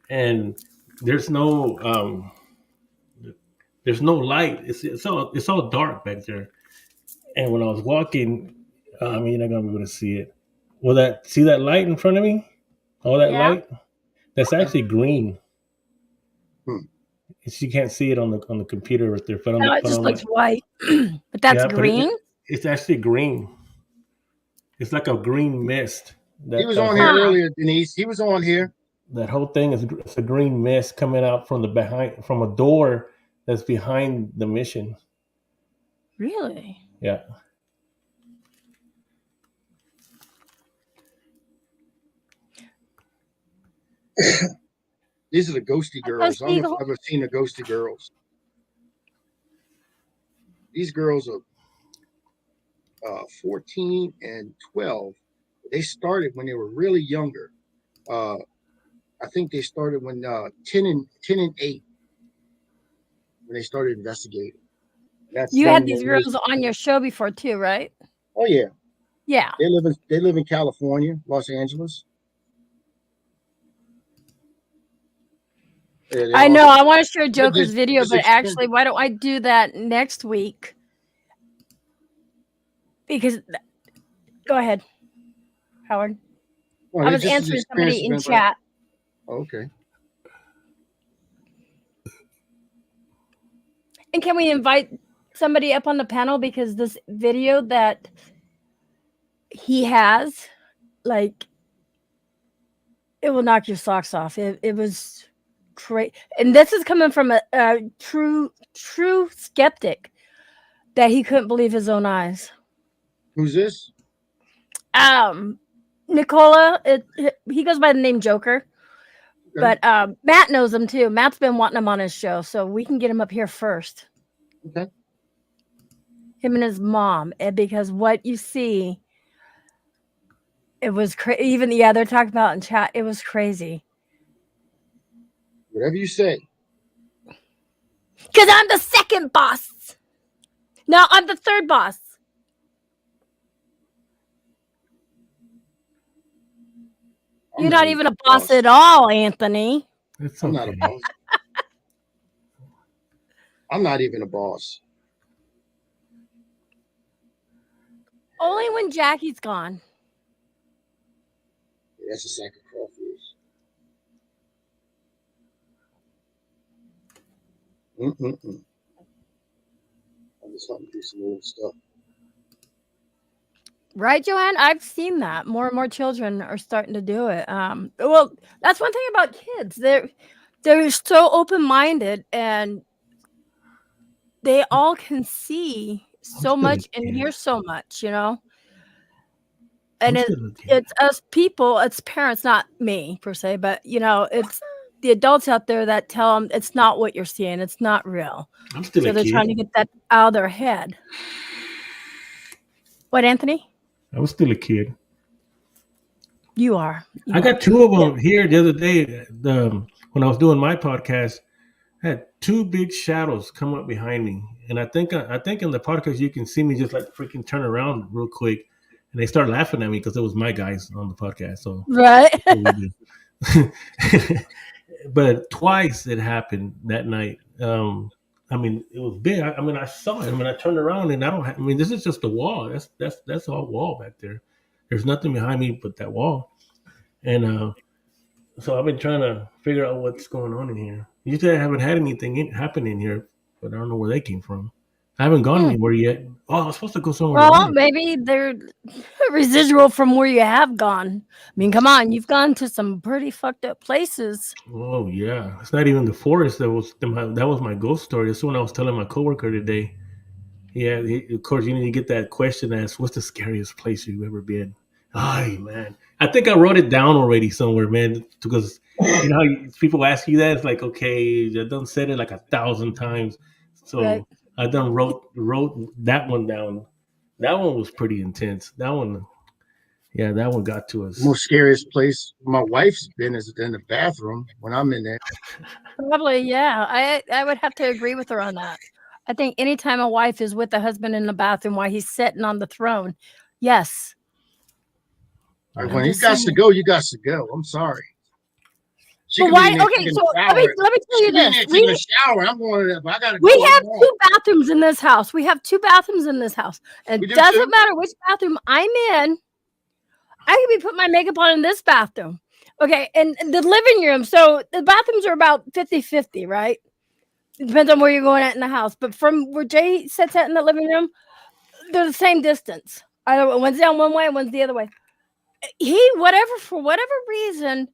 and there's no light. It's all dark back there. And when I was walking, you're not gonna be able to see it. Well, see that light in front of me? All that light? That's actually green. You can't see it on the computer right there. No, it just looks white. But that's green? It's actually green. It's like a green mist. He was on here earlier, Denise. He was on here. That whole thing it's a green mist coming out from a door that's behind the mission. Really? Yeah. These are the ghosty girls. I don't know if you've ever seen the ghosty girls. These girls are 14 and 12. They started when they were really younger. I think they started when 10 and 8 when they started investigating. You had these girls on your show before too, right? Oh yeah. Yeah. They live in California, Los Angeles. I know. I want to share Joker's video, but actually, why don't I do that next week? Because, go ahead, Howard. Well, I was answering somebody in chat. Okay. And can we invite somebody up on the panel, because this video that he has, like, it will knock your socks off. It was crazy. And this is coming from a true skeptic that he couldn't believe his own eyes. Who's this? Nicola. He goes by the name Joker. But Matt knows him too. Matt's been wanting him on his show, so we can get him up here first. Okay. Him and his mom, and because what you see, it was crazy. Even they're talking about in chat. It was crazy. Whatever you say. Because I'm the second boss. No, I'm the third boss. You're not even a boss at all, Anthony. It's I'm not a boss. I'm not even a boss. Only when Jackie's gone. Yeah, that's a sack of crawfish. I'm just hunting through some old stuff. Right, Joanne? I've seen that. More and more children are starting to do it. Well, that's one thing about kids. They're so open-minded, and they all can see so much and hear so much, And it's us people, it's parents, not me per se, but it's the adults out there that tell them it's not what you're seeing. It's not real. So they're trying to get that out of their head. What, Anthony? I was still a kid. You are. I got two of them here the other day. When I was doing my podcast, I had two big shadows come up behind me, and I think in the podcast you can see me just like freaking turn around real quick, and they start laughing at me because it was my guys on the podcast. So right. But twice it happened that night. I mean, it was big. I saw it. I turned around and this is just a wall. That's all wall back there. There's nothing behind me but that wall. And so I've been trying to figure out what's going on in here. Usually I haven't had anything happen in here, but I don't know where they came from. I haven't gone anywhere yet. Oh, I was supposed to go somewhere. Well, maybe they're residual from where you have gone. I mean, come on, you've gone to some pretty fucked up places. Oh yeah, it's not even the forest that was my ghost story. That's when I was telling my coworker today. Yeah, of course you need to get that question asked. What's the scariest place you've ever been? Ay, man, I think I wrote it down already somewhere, man. Because how people ask you that, it's like, okay, I done said it like 1,000 times, so. Right. I done wrote that one down. That one was pretty intense. That one got to us. The most scariest place my wife's been is in the bathroom when I'm in there. Probably, yeah. I would have to agree with her on that. I think anytime a wife is with a husband in the bathroom while he's sitting on the throne, yes. When he got to go, you got to go. I'm sorry. But why? Okay, so let me tell you this. We shower. I'm going to. I got to. We have two bathrooms in this house. And it doesn't matter which bathroom I'm in. I can be putting my makeup on in this bathroom. Okay, and the living room. So the bathrooms are about 50-50, right? It depends on where you're going at in the house. But from where Jay sits at in the living room, they're the same distance. Either one's down one way, one's the other way. For whatever reason,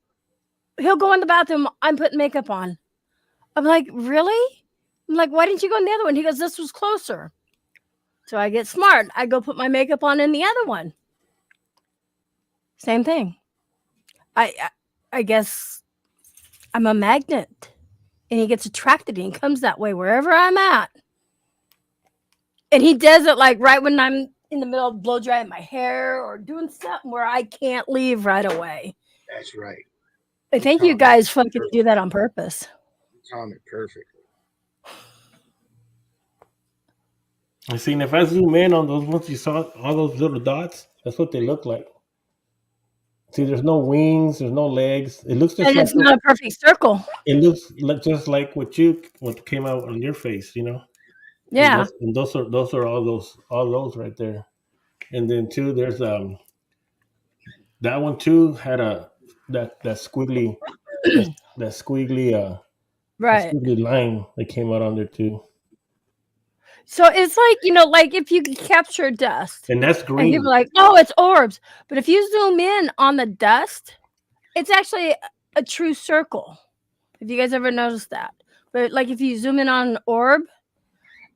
he'll go in the bathroom. I'm putting makeup on. I'm like, really? I'm like, why didn't you go in the other one? He goes, this was closer. So I get smart. I go put my makeup on in the other one. Same thing. I guess I'm a magnet. And he gets attracted and he comes that way wherever I'm at. And he does it like right when I'm in the middle of blow drying my hair or doing something where I can't leave right away. That's right. I think you guys fucking do that on purpose. You timed it perfectly. I seen if I zoom in on those ones you saw, all those little dots, that's what they look like. See, there's no wings, there's no legs. It looks just and it's not a perfect circle. It looks just like what came out on your face, Yeah. And those are all those right there. And then too, there's that one too had that squiggly right squiggly line that came out on there too. So it's like if you capture dust, and that's green. And people are like, oh, it's orbs. But if you zoom in on the dust, it's actually a true circle. If you guys ever noticed that, but like if you zoom in on an orb,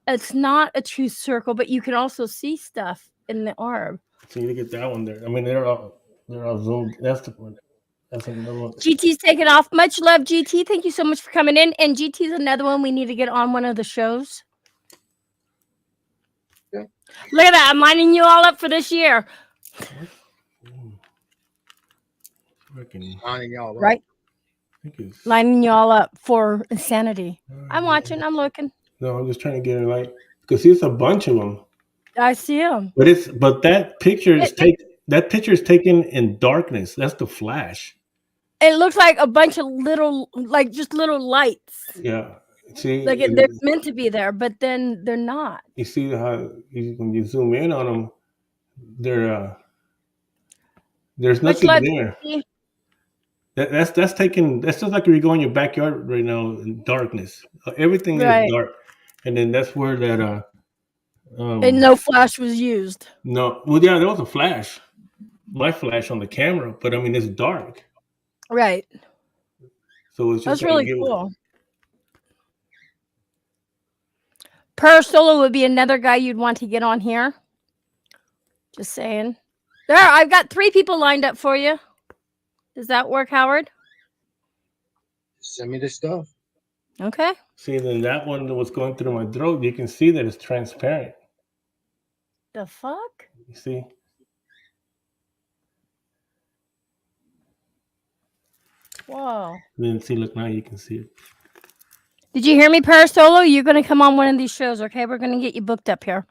it's not a true circle, but you can also see stuff in the orb. So you get that one there. I mean, they're all They're all zoomed. That's another one. GT's taking off. Much love, GT. Thank you so much for coming in. And GT's another one we need to get on one of the shows. Okay. Look at that. I'm lining you all up for this year. Lining y'all up. Right? Lining you all up for insanity. I'm watching. I'm looking. No, I'm just trying to get it right because it's a bunch of them. I see them. But that picture is taken in darkness. That's the flash. It looks like a bunch of little, like just little lights. Yeah. See, like they're meant to be there, but then they're not. You see how when you zoom in on them, there's nothing there. That's taken. That's just like if you go in your backyard right now in darkness. Everything is dark, and then that's where that. And no flash was used. No, well, yeah, there was a flash. My flash on the camera, but I mean it's dark. Right. So it's just that's really cool. Per Solo would be another guy you'd want to get on here. Just saying. There, I've got 3 people lined up for you. Does that work, Howard? Send me the stuff. Okay. See, then that one that was going through my throat, you can see that it's transparent. The fuck? You see? Whoa. Then see, look, now you can see it. Did you hear me, Parasolo? You're going to come on one of these shows, okay? We're going to get you booked up here.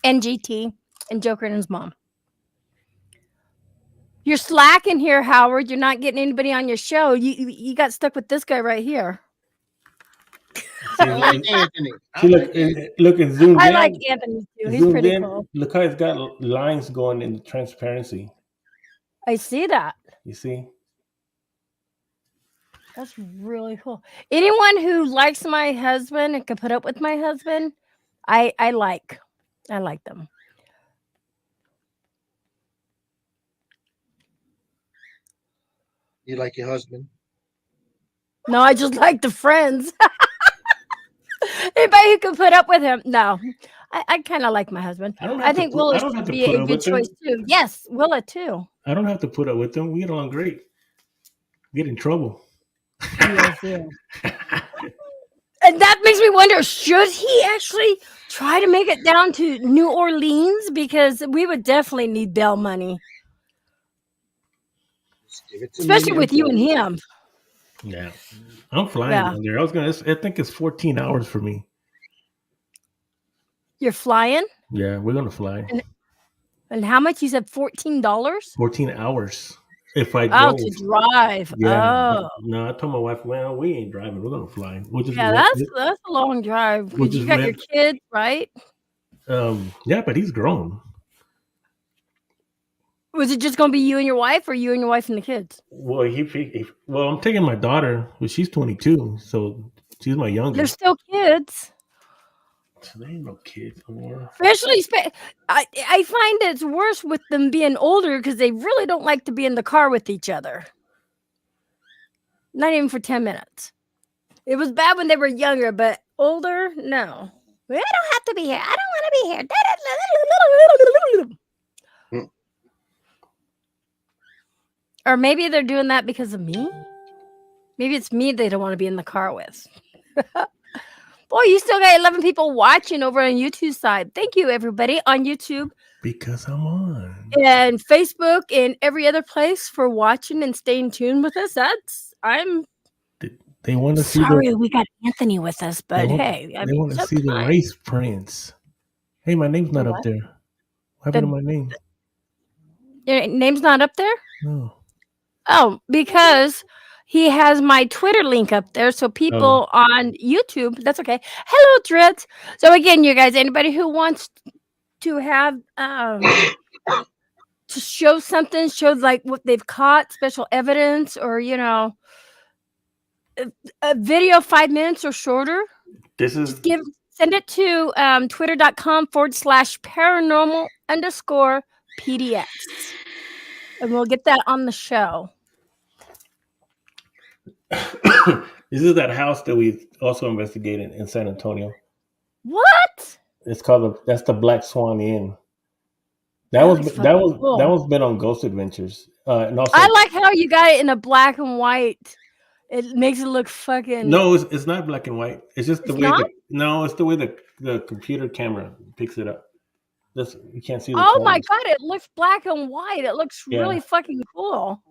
And GT and Joker and his mom. You're slacking here, Howard. You're not getting anybody on your show. You got stuck with this guy right here. I like Anthony. Look, it's zoomed in. I like Anthony too. He's pretty cool. Look how it's got lines going in the transparency. I see that. You see? That's really cool. Anyone who likes my husband and can put up with my husband, I like them. You like your husband? No, I just like the friends. Anybody who can put up with him. No, I kind of like my husband. I think Willa should be a good choice too. Yes, Willa too. I don't have to put up with them. We get along great. Get in trouble. Yes, yeah. And that makes me wonder, should he actually try to make it down to New Orleans? Because we would definitely need bail money. Especially with you and him. Yeah. I'm flying down there. I think it's 14 hours for me. You're flying? Yeah, we're gonna fly. And how much? You said $14? 14 hours. If I drove. To drive. Yeah. Oh. No, I told my wife, well, we ain't driving. We're gonna fly. That's a long drive. Because you got your kid, right? Yeah, but he's grown. Was it just gonna be you and your wife, or you and your wife and the kids? Well, I'm taking my daughter, but she's 22, so she's my youngest. They're still kids. There ain't no kids anymore. Especially, I find it's worse with them being older because they really don't like to be in the car with each other. Not even for 10 minutes. It was bad when they were younger, but older, no. I don't have to be here. I don't want to be here. Or maybe they're doing that because of me. Maybe it's me they don't want to be in the car with. Boy, you still got 11 people watching over on YouTube side. Thank you, everybody, on YouTube. Because I'm on. And Facebook and every other place for watching and staying tuned with us. They want to see. Sorry, we got Anthony with us, but hey. They want to see the race prints. Hey, my name's not up there. What happened to my name? Your name's not up there? No. Oh, because he has my Twitter link up there. So people on YouTube, that's okay. Hello, Dreads. So again, you guys, anybody who wants to have to show something, show like what they've caught, special evidence, or a video 5 minutes or shorter. Send it to twitter.com/paranormal_PDX. And we'll get that on the show. This is that house that we also investigated in San Antonio. What? It's called that's the Black Swan Inn. That That was looks that fucking was cool. that one's been on Ghost Adventures, and also I like how you got it in a black and white. It makes it look fucking. no, it's not black and white. It's just the It's way not? it's the way the computer camera picks it up. This you can't see the Oh my colors. god, it looks black and white. It looks Yeah, really fucking cool.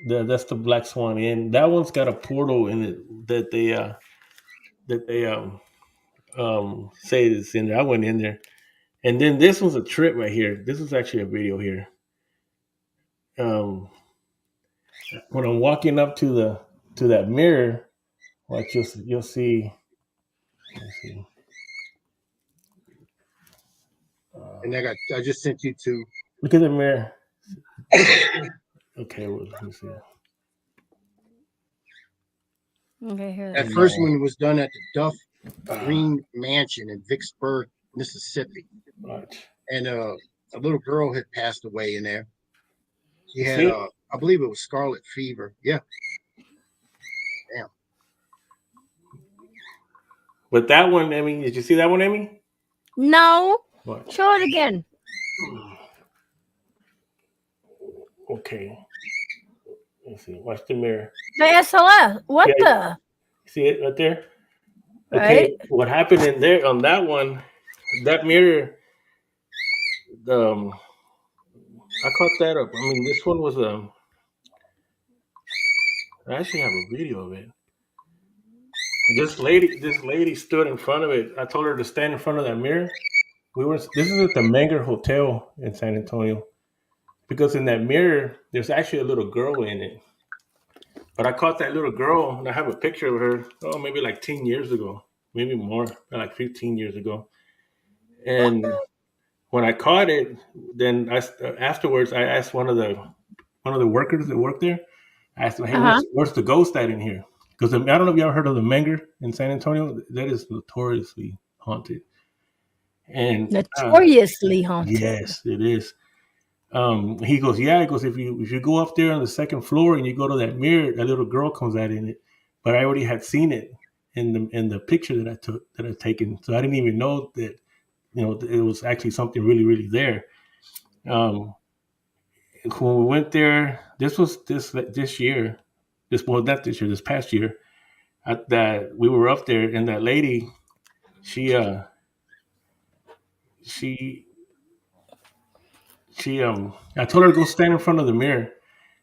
that's the Black Swan Inn. That one's got a portal in it that they say is in there. I went in there, and then this one's a trip right here. This is actually a video here. Um, when I'm walking up to that mirror, like you'll see. Let's see. And I just sent you two. Look at the mirror. Okay, well, let me see. Okay, here. That That first one was done at the Duff Green Mansion in Vicksburg, Mississippi. Watch. And a little girl had passed away in there. She had, See? I believe it was scarlet fever. Yeah. Damn. But that one, Emmy, did you see that one, Emmy? No, Watch. show it again. Okay. Let's see. Watch the mirror. The SLS. What Yeah. See it right there? Okay. Right? What happened in there on that one? That mirror. I caught that up. I mean, this one was I actually have a video of it. This lady stood in front of it. I told her to stand in front of that mirror. This is at the Menger Hotel in San Antonio. Because in that mirror, there's actually a little girl in it. But I caught that little girl, and I have a picture of her, maybe like 10 years ago, maybe more, like 15 years ago. And when I caught it, then afterwards, I asked one of the workers that worked there, I asked them, hey, where's the ghost at in here? Because I don't know if you ever heard of the Menger in San Antonio. That is notoriously haunted. And Notoriously haunted. yes, it is. He goes, yeah. He goes, if you go up there on the second floor and you go to that mirror, a little girl comes out in it. But I already had seen it in the picture that I'd taken, so I didn't even know that it was actually something really, really there. When we went there, this was this year. Not this year, this past year. That we were up there, and that lady, she I told her to go stand in front of the mirror,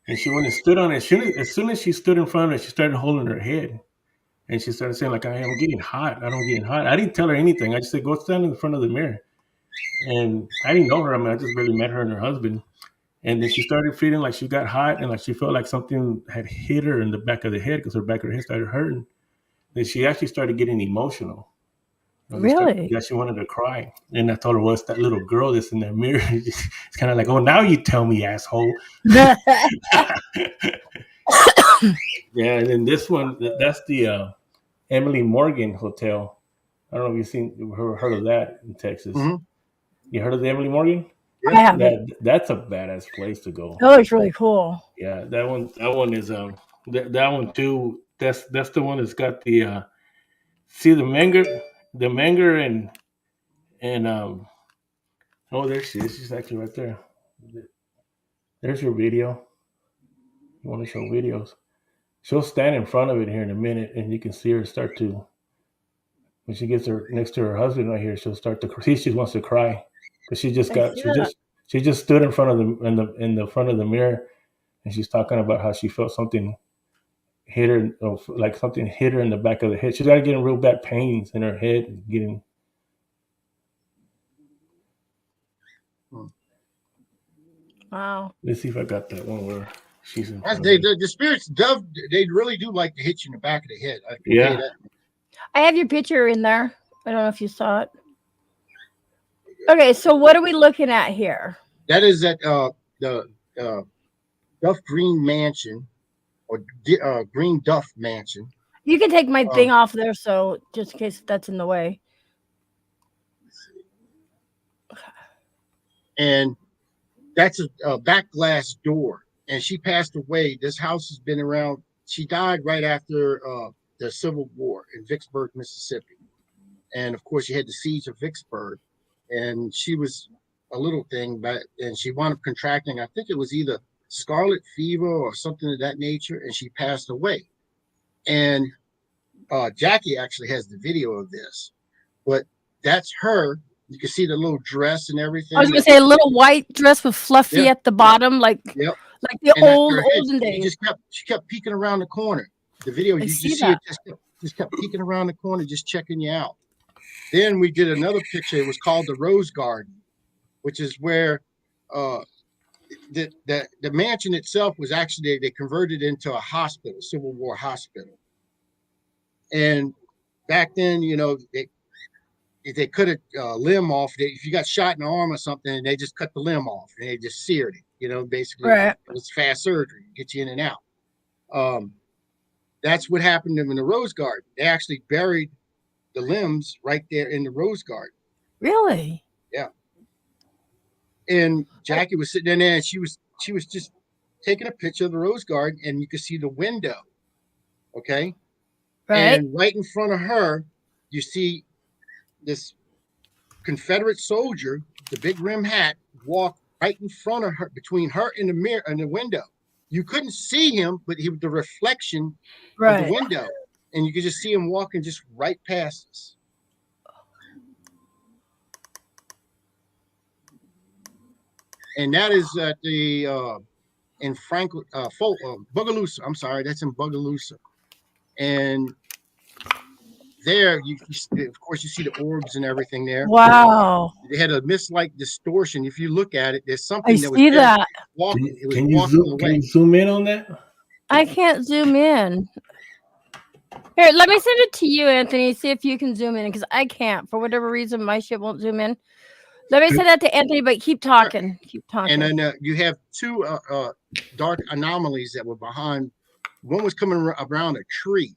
and she went and stood on it. As soon as she stood in front of it, she started holding her head, and she started saying like, "I'm getting hot. I'm getting hot." I didn't tell her anything. I just said, "Go stand in front of the mirror." And I didn't know her. I mean, I just barely met her and her husband. And then she started feeling like she got hot, and like she felt like something had hit her in the back of the head because her back of her head started hurting. Then she actually started getting emotional. Really? She wanted to cry. And I told her, well, it's that little girl that's in that mirror. It's kind of like, oh, now you tell me, asshole. Yeah, and then this one, that's the Emily Morgan Hotel. I don't know if you've heard of that in Texas. Mm-hmm. You heard of the Emily Morgan? I haven't. That's a badass place to go. That looks really cool. Yeah, that one is that one too. That's the one that's got the see the Menger and oh, there she is. She's actually right there. There's your video. You want to show videos? She'll stand in front of it here in a minute, and you can see her start to. When she gets her next to her husband right here, she'll start to. She just wants to cry because she just stood in front of in the front of the mirror, and she's talking about how she felt something hit her, like something hit her in the back of the head. She's got getting real bad pains in her head, getting. Wow. Let's see if I got that one where she's in. The spirits, Dove, they really do like to hit you in the back of the head. Yeah. I have your picture in there. I don't know if you saw it. Okay, so what are we looking at here? That is at the Duff Green Mansion, or Green Duff Mansion. You can take my thing off there, so just in case that's in the way. And that's a back glass door. And she passed away. This house has been around. She died right after the Civil War in Vicksburg, Mississippi. And of course, you had the siege of Vicksburg. And she was a little thing, and she wound up contracting. I think it was either scarlet fever or something of that nature, and she passed away. And Jackie actually has the video of this, but that's her. You can see the little dress and everything. I was gonna say a little white dress with fluffy Yep. at the bottom, like Yep. like the And that's old her head. olden days. She kept peeking around the corner. The video, you see just see that. it just kept peeking around the corner, just checking you out. Then we did another picture. It was called the Rose Garden, which is where the mansion itself was actually they converted into a hospital, Civil War hospital. And back then, you know, they cut a limb off. If you got shot in the arm or something, they just cut the limb off and they just seared it. You know, basically, Right. it was fast surgery, get you in and out. That's what happened to them in the Rose Garden. They actually buried the limbs right there in the Rose Garden. Really? Yeah. And Jackie was sitting in there, and she was just taking a picture of the Rose Garden, and you could see the window. Okay. Right. And right in front of her, you see this Confederate soldier, the big rim hat, walk right in front of her, between her and the mirror and the window. You couldn't see him, but he was the reflection of the window, and you could just see him walking just right past us. And that is at the in Franklin, Bogalusa. I'm sorry, that's in Bogalusa. And there, of course, you see the orbs and everything there. Wow. They had a mist-like distortion. If you look at it, there's something I that was see there. that. Walking. It was Can you walking zoom? away. Can you zoom in on that? I can't zoom in. Here, let me send it to you, Anthony. See if you can zoom in because I can't. For whatever reason, my shit won't zoom in. Let me send that to Anthony, but keep talking. Keep talking. And then you have two dark anomalies that were behind. One was coming around a tree,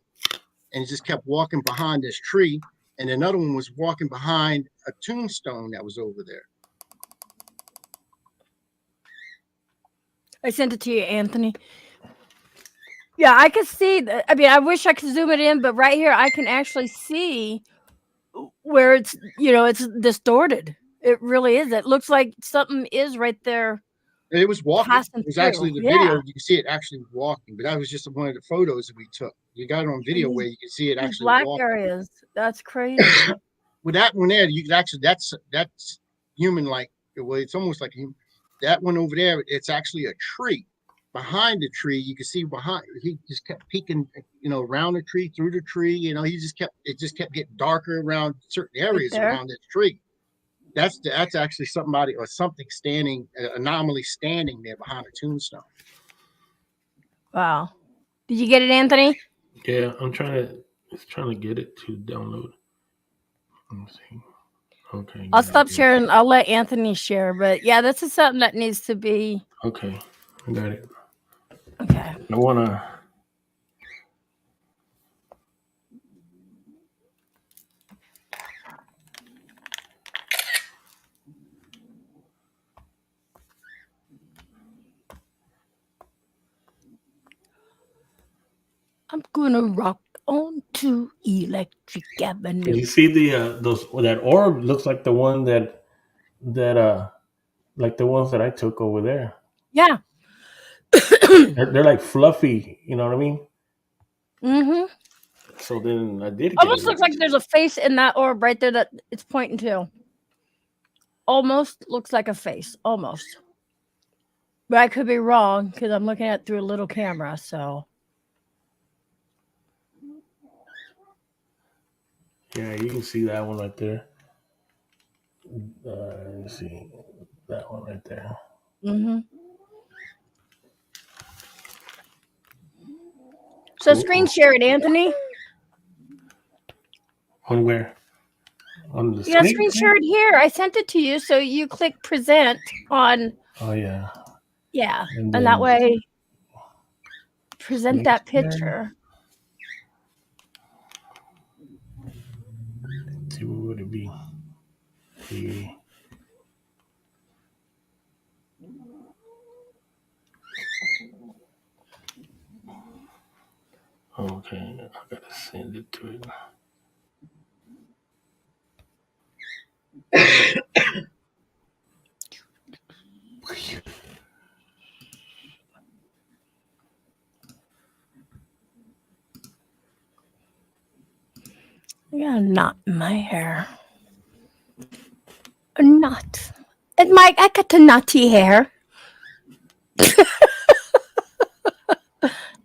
and he just kept walking behind this tree. And another one was walking behind a tombstone that was over there. I sent it to you, Anthony. Yeah, I can see that. I mean, I wish I could zoom it in, but right here I can actually see where it's, you know, it's distorted. It really is. It looks like something is right there. It was walking. Passing It was actually the through. video. Yeah. You can see it actually walking, but that was just one of the photos that we took. You got it on video where you can see it These actually black walking. areas. That's crazy. With that one there, you can actually that's human-like. Well, it's almost like human. That one over there, it's actually a tree. Behind the tree, you can see behind. He just kept peeking, you know, around the tree, through the tree. You know, it just kept getting darker around certain areas around this tree. That's actually somebody or something standing, anomaly standing there behind a tombstone. Wow. Did you get it, Anthony? Yeah, I'm trying to get it to download. Let me see. Okay. I'll stop sharing. I'll let Anthony share. But yeah, this is something that needs to be. Okay, I got it. Okay. I wanna. I'm gonna rock on to Electric Avenue. You see that orb looks like the one that like the ones that I took over there. Yeah. They're like fluffy, you know what I mean? Mm-hmm. So then I did. Almost looks like there's a face in that orb right there that it's pointing to. Almost looks like a face. Almost. But I could be wrong because I'm looking at it through a little camera. So. Yeah, you can see that one right there. Let me see that one right there. Mm-hmm. So screen share it, Anthony. On where? On the Yeah, screen share it here. I sent it to you, so you click present on. Oh yeah. Yeah, and that way, present that picture. Let's see what would it be? Okay, I gotta send it to it. I got a knot in my hair. A knot. And Mike, I got the knotty hair.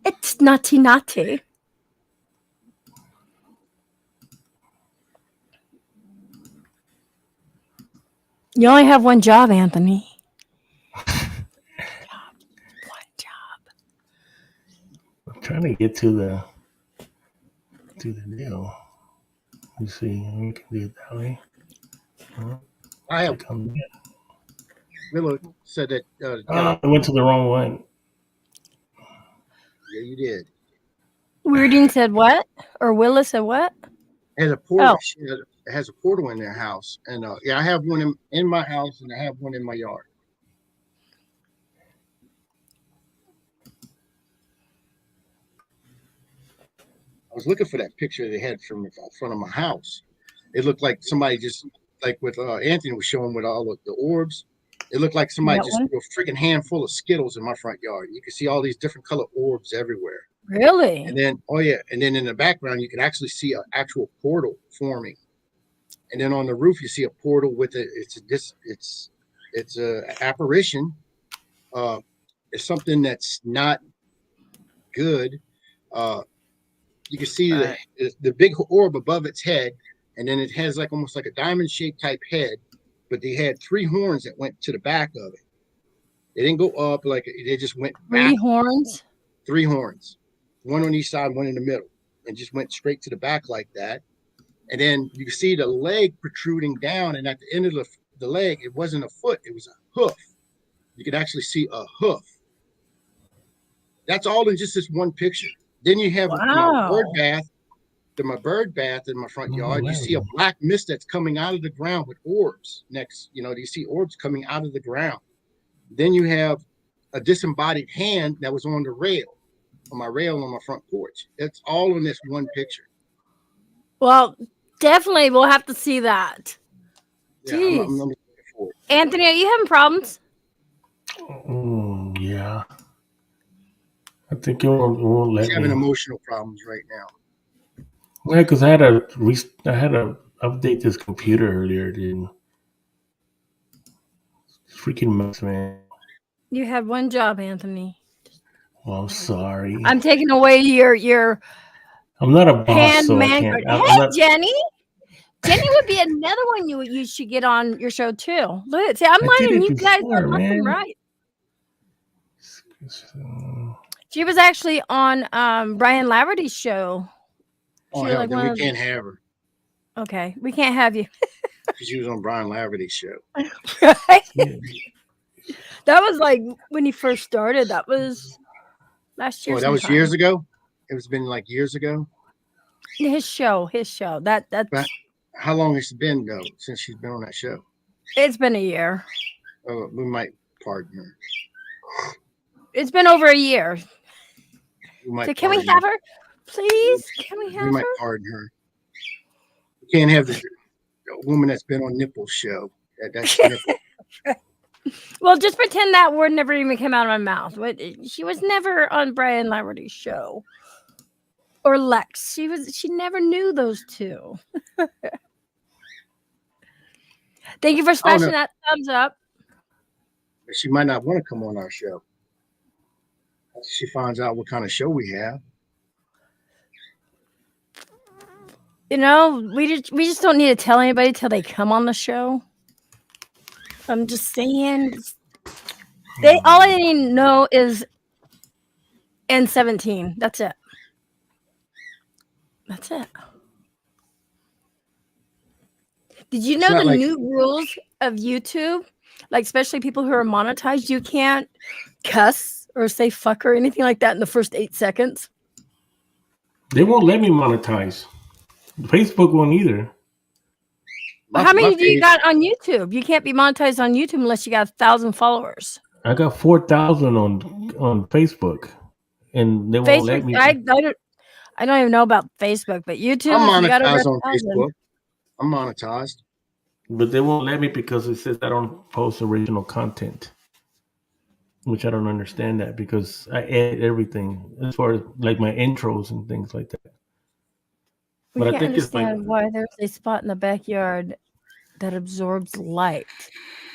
It's naughty. You only have one job, Anthony. One job. I'm trying to get to the deal. Let's see. We can do it that way. I have Willow said that. I went to the wrong one. Yeah, you did. Weirding said what? Or Willa said what? It has a portal. It has a portal in their house, and yeah, I have one in my house, and I have one in my yard. I was looking for that picture they had from in front of my house. It looked like somebody just like with Anthony was showing with all of the orbs. It looked like somebody just threw a freaking handful of Skittles in my front yard. You could see all these different color orbs everywhere. Really? And then, and then in the background, you can actually see an actual portal forming. And then on the roof, you see a portal with it. It's a apparition. It's something that's not good. You can see the big orb above its head, and then it has like almost like a diamond-shaped type head, but they had 3 horns that went to the back of it. They didn't go up like they just went back. 3 horns? 3 horns, one on each side, one in the middle, and just went straight to the back like that. And then you can see the leg protruding down, and at the end of the leg, it wasn't a foot, it was a hoof. You could actually see a hoof. That's all in just this one picture. Then you have my bird bath in my front yard. You see a black mist that's coming out of the ground with orbs next. You see orbs coming out of the ground. Then you have a disembodied hand that was on the rail, on my rail on my front porch. It's all in this one picture. Well, definitely we'll have to see that. Yeah, I'm looking forward. Anthony, are you having problems? Yeah. I think it won't let me. He's having emotional problems right now. Yeah, because I had to update this computer earlier, dude. Freaking mess, man. You had one job, Anthony. Well, I'm sorry. I'm taking away your I'm not a boss, so I can't. Hey, Jenny. Jenny would be another one you should get on your show too. Look, see, I'm letting you guys are nothing right. She was actually on Brian Laverty's show. Oh, hell, then we can't have her. Okay, we can't have you. She was on Brian Laverty's show. Right? That was like when he first started. That was last year. Oh, that was years ago? It's been like years ago? His show. That's how long has it been though since she's been on that show? It's been a year. Oh, we might pardon her. It's been over a year. So can we have her? Please? Can we have her? We might pardon her. We can't have the woman that's been on Nipple's show. That's Nipple. Well, just pretend that word never even came out of my mouth. She was never on Brian Laverty's show. Or Lex. She never knew those two. Thank you for smashing that thumbs up. She might not want to come on our show. She finds out what kind of show we have. We just don't need to tell anybody till they come on the show. I'm just saying. All I need to know is N17. That's it. That's it. Did you know the new rules of YouTube? Like, especially people who are monetized, you can't cuss or say fuck or anything like that in the first 8 seconds. They won't let me monetize. Facebook won't either. How many do you got on YouTube? You can't be monetized on YouTube unless you got 1,000 followers. I got 4,000 on Facebook, and they won't let me. I don't even know about Facebook, but YouTube. I'm monetized on Facebook. I'm monetized, but they won't let me because it says I don't post original content, which I don't understand that because I edit everything as far as like my intros and things like that. We But I can't think it's like understand why there's a spot in the backyard that absorbs light.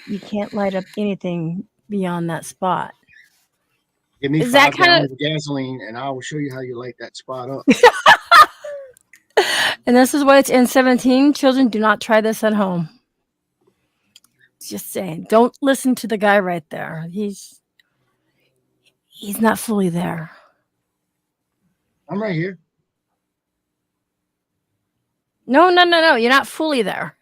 You can't light up anything beyond that spot. Give me Is that 5 kind gallons of gasoline, and I will show you how you light that spot up. of? And this is why it's N17. Children, do not try this at home. Just saying. Don't listen to the guy right there. He's not fully there. I'm right here. No. You're not fully there.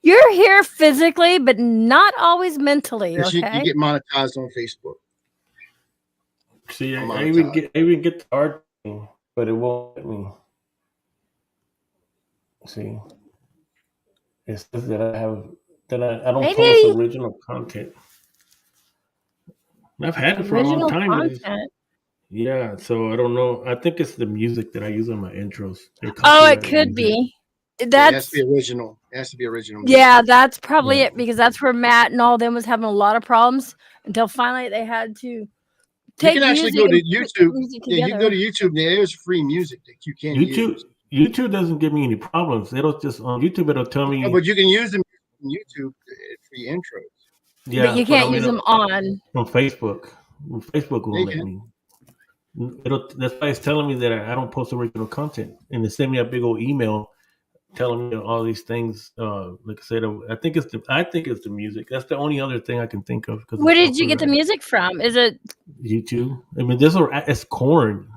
You're here physically, but not always mentally. Yes, you Okay. get monetized on Facebook. see, I'm I on even top. get the art thing, but it won't let me. See, it says that I don't post Maybe original content. I've had it for a long original time, but content. yeah, so I don't know. I think it's the music that I use on my intros. They're Oh, it copyrighted could music. be. Yeah, it has to That's be original. It has to be original. music. yeah, that's probably Yeah. it because that's where Matt and all them was having a lot of problems until finally they had to You take can actually music go to and put YouTube. music Yeah, you together. go to YouTube. There's free music that you can use. YouTube doesn't give me any problems. It'll just on YouTube. It'll tell Oh, me, but you can use them on YouTube free intros. But yeah, you but I can't use mean them on. on Facebook. Facebook Yeah, won't you let can. me. That's why it's telling me that I don't post original content, and they send me a big old email telling me all these things. Like I said, I think it's the music. That's the only other thing I can think of because Where did you get the music from? Is it? YouTube. I mean, it's Corn.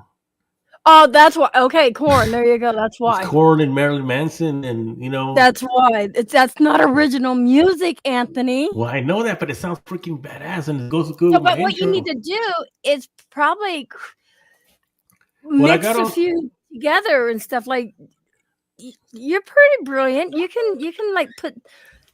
Oh, that's why. Okay, Corn. There you go. That's why. It's Corn and Marilyn Manson, and That's why. That's not original music, Anthony. Well, I know that, but it sounds freaking badass, and it goes good So, with my but what you intro. need to do is probably Well, I mix got a on. few together and stuff. Like you're pretty brilliant. You can like put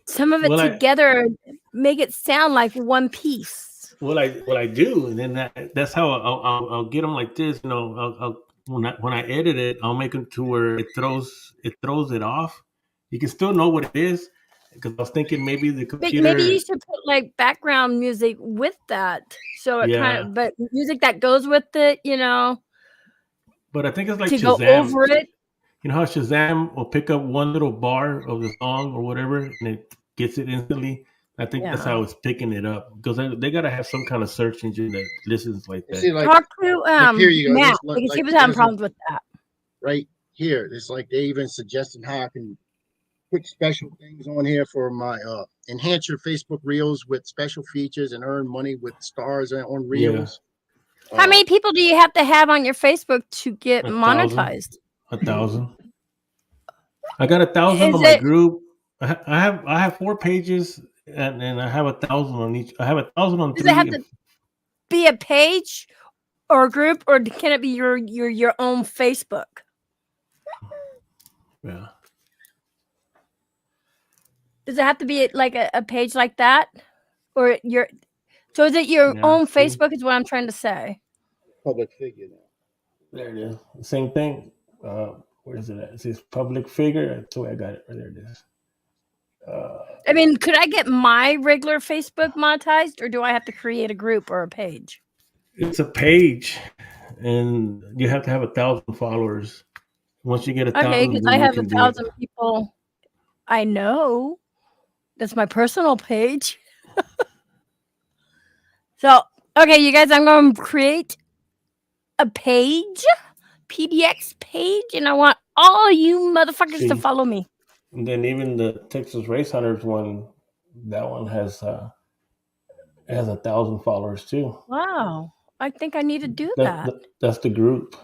some of it Well, together and make it sound like one piece. Well, I do, and then that's how I'll get them like this. I'll when I edit it, I'll make it to where it throws it off. You can still know what it is because I was thinking maybe the But computer. maybe you should put like background music with that, so it kind of, but music that goes with it, But I think it's like to Shazam. go over it. You know how Shazam will pick up one little bar of the song or whatever, and it gets it instantly. I think that's how it's picking it up because they gotta have some kind of search engine that listens like that. See, like, Talk to here you go. Matt This because he like was having there's a- problems with that. right here. It's like they even suggested how I can put special things on here for my enhance your Facebook Reels with special features and earn money with stars on Reels. How many people do you have to have on your Facebook to get 1,000. monetized? 1,000. I got 1,000 Is on my it- group. I have 4 pages, and I have 1,000 on each. I have 1,000 on Does 3. it have to be a page or a group, or can it be your own Facebook? Yeah. Does it have to be like a page like that, or your? So is it your own Facebook? Is what I'm trying to say. Public figure now. There it is. Same thing. Where is it at? It says public figure. That's the way I got it. Right there it is. I mean, could I get my regular Facebook monetized, or do I have to create a group or a page? It's a page, and you have to have 1,000 followers. Once you get 1,000, Okay, because then I you have can do 1,000 it. people I know. That's my personal page. So, okay, you guys, I'm going to create a page, PDX page, and I want all you motherfuckers to See. follow me. And then even the Texas Race Hunters one, that one has 1,000 followers too. Wow. I think I need to do that. That's the group.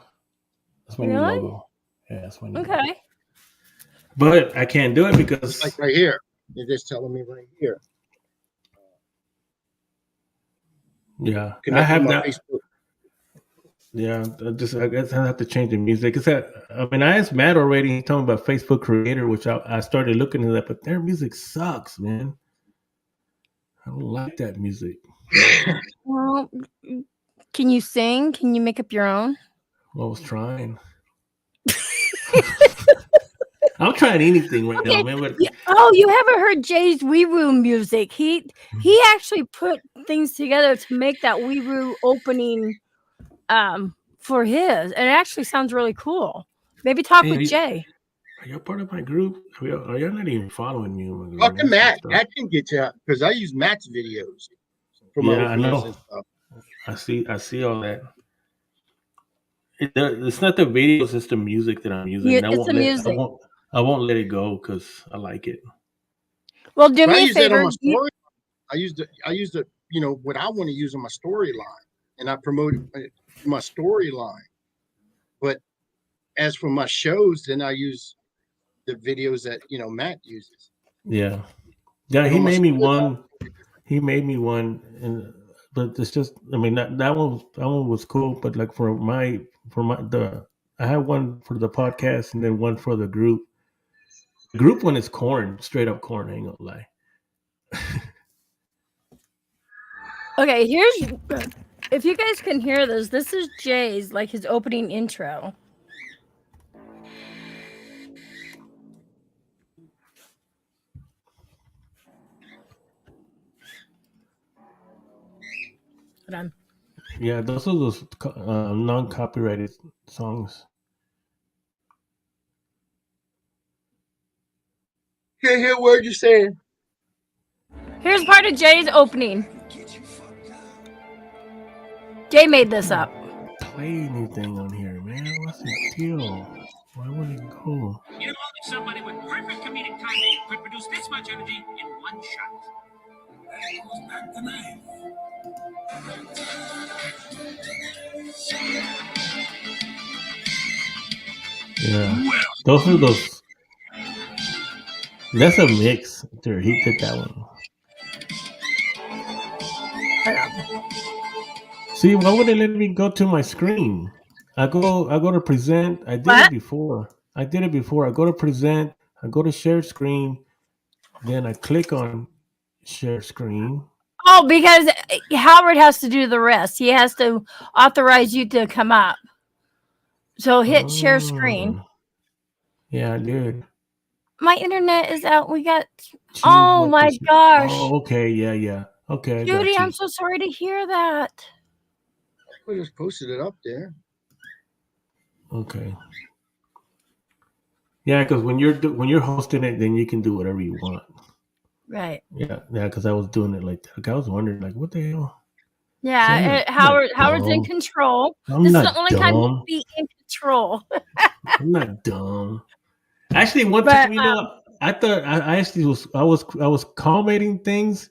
That's my new Really? logo. Yeah, that's my new logo. Okay. But I can't do it because It's like right here. They're just telling me right here. yeah, I Connect have with my that. Facebook. Yeah, I guess I have to change the music. I asked Matt already. He told me about Facebook Creator, which I started looking at that, but their music sucks, man. I don't like that music. Well, can you sing? Can you make up your own? I was trying. I'm trying anything right now, man. But Oh, you haven't heard Jay's Wee Woo music. He actually put things together to make that Wee Woo opening for his, and it actually sounds really cool. Maybe talk Hey, with Jay. Are y'all part of my group? Are y'all not even following me? On my group? Talk to That's Matt. messed up. Matt can get you because I use Matt's videos for my Yeah, I openings know. and stuff. I see all that. It's not the videos; it's the music that I'm using. And It's the music. I won't let it go because I like it. Well, do But I me a use that on favor. my story. I used the you know what I want to use on my storyline, and I promote my storyline. But as for my shows, then I use the videos that Matt uses. Yeah, yeah. But He on my made me storyline, one. He made me one, and but it's just. I mean, that one was cool. But like I have one for the podcast and then one for the group. The group one is corn, straight up corn. I ain't gonna lie. Okay, if you guys can hear this, this is Jay's, like his opening intro. Hold on. Yeah, those are those non-copyrighted songs. can't hear a word you're saying. Here's part of Jay's opening. Jay made this up. Play anything on here, man. What's the deal? Why would it go? You know, only somebody with perfect comedic timing could produce this much energy in one shot. There goes back the knife. Yeah, those are those. That's a mix. Dude, he did that one. See, why would it let me go to my screen? I go to present. I did it before. I go to present. I go to share screen. Then I click on share screen. Oh, because Howard has to do the rest. He has to authorize you to come up. So hit share screen. Yeah, I did. My internet is out. We got. Choose Oh what my to- gosh. Oh, okay, yeah. Okay, I got Judy, you. I'm so sorry to hear that. We just posted it up there. Okay. Yeah, because when you're hosting it, then you can do whatever you want. Right. Yeah. Because I was doing it like that. Like, I was wondering, like, what the hell? Yeah, Howard's in control. I'm This is not the only time dumb. he'd be in control. I'm not dumb. Actually, one But, time, I thought I actually was commenting things,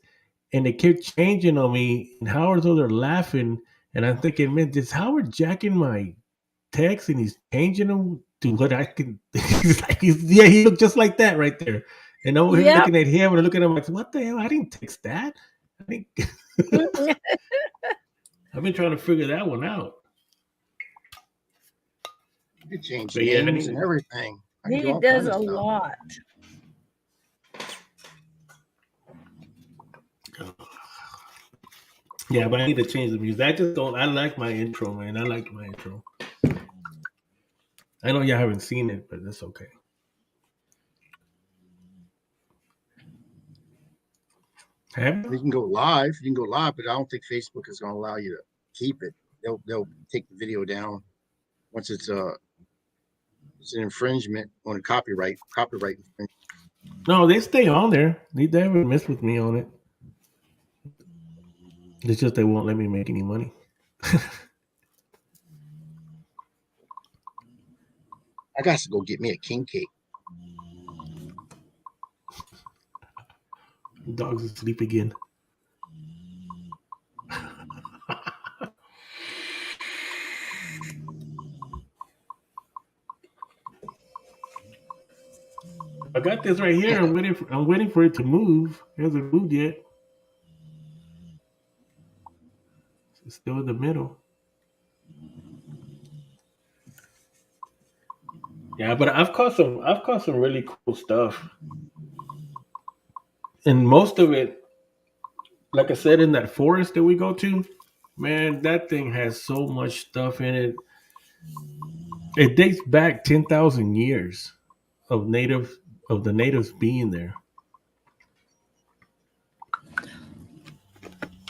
and it kept changing on me. And Howard's over there laughing, and I'm thinking, man, is Howard jacking my text, and he's changing them to what I can? He looked just like that right there. And over here looking at him and looking at him like, what the hell? I didn't text that. I've been trying to figure that one out. You could change But yeah, names and everything. he does a lot. Yeah, but I need to change the music. I like my intro, man. I like my intro. I know y'all haven't seen it, but that's okay. You can go live. But I don't think Facebook is going to allow you to keep it. They'll take the video down once it's an infringement on a copyright infringement. No, they stay on there. They haven't messed with me on it. It's just they won't let me make any money. I got to go get me a king cake. Dog's asleep again. I got this right here. I'm waiting for it to move. It hasn't moved yet. It's still in the middle. Yeah, but I've caught some really cool stuff. And most of it, like I said, in that forest that we go to, man, that thing has so much stuff in it. It dates back 10,000 years of the natives being there.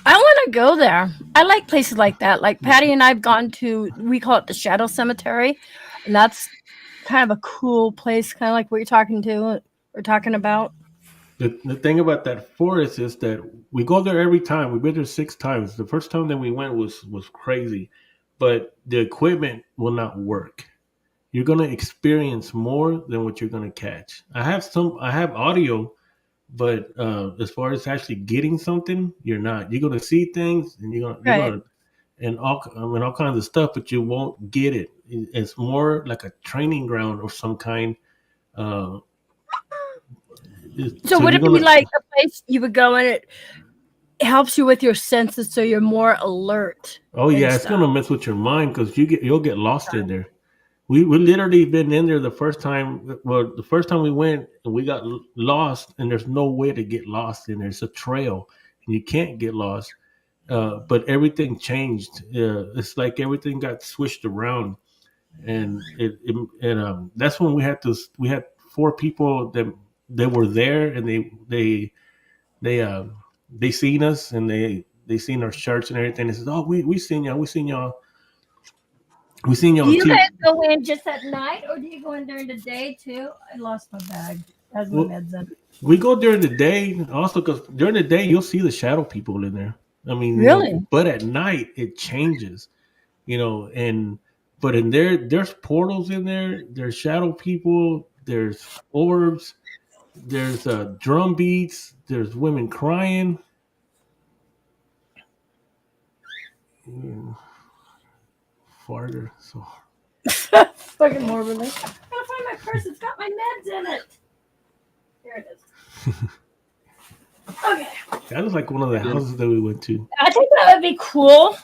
I want to go there. I like places like that. Like Patty and I've gone to, we call it the Shadow Cemetery, and that's kind of a cool place, kind of like what you're talking about. The thing about that forest is that we go there every time. We've been there 6 times. The first time that we went was crazy, but the equipment will not work. You're gonna experience more than what you're gonna catch. I have audio, but as far as actually getting something, you're not. You're gonna see things, and you're Right. gonna and all kinds of stuff, but you won't get it. It's more like a training ground of some kind. Uh, So would you're it be gonna. like a place you would go and it helps you with your senses, so you're more alert? Oh and yeah, it's stuff? gonna mess with your mind because you'll get lost in there. We literally been in there the first time. Well, the first time we went, and we got lost, and there's no way to get lost in there. It's a trail, and you can't get lost. But everything changed. It's like everything got switched around, and that's when we had 4 people that were there, and they they seen us, and they seen our shirts and everything. They says, "Oh, we seen y'all. We seen y'all. We seen y'all Do on you TV." guys go in just at night, or do you go in during the day too? I lost my bag. Has my Well, meds in. we go during the day also because during the day you'll see the shadow people in there. I mean, Really? but at night it changes, and but in there's portals in there. There's shadow people. There's orbs. There's drum beats. There's women crying. Mm, farther. So Fucking morbidly. I gotta find my purse. It's got my meds in it. Here it is. Okay. that was like one of the houses that we went to. I think that would be cool.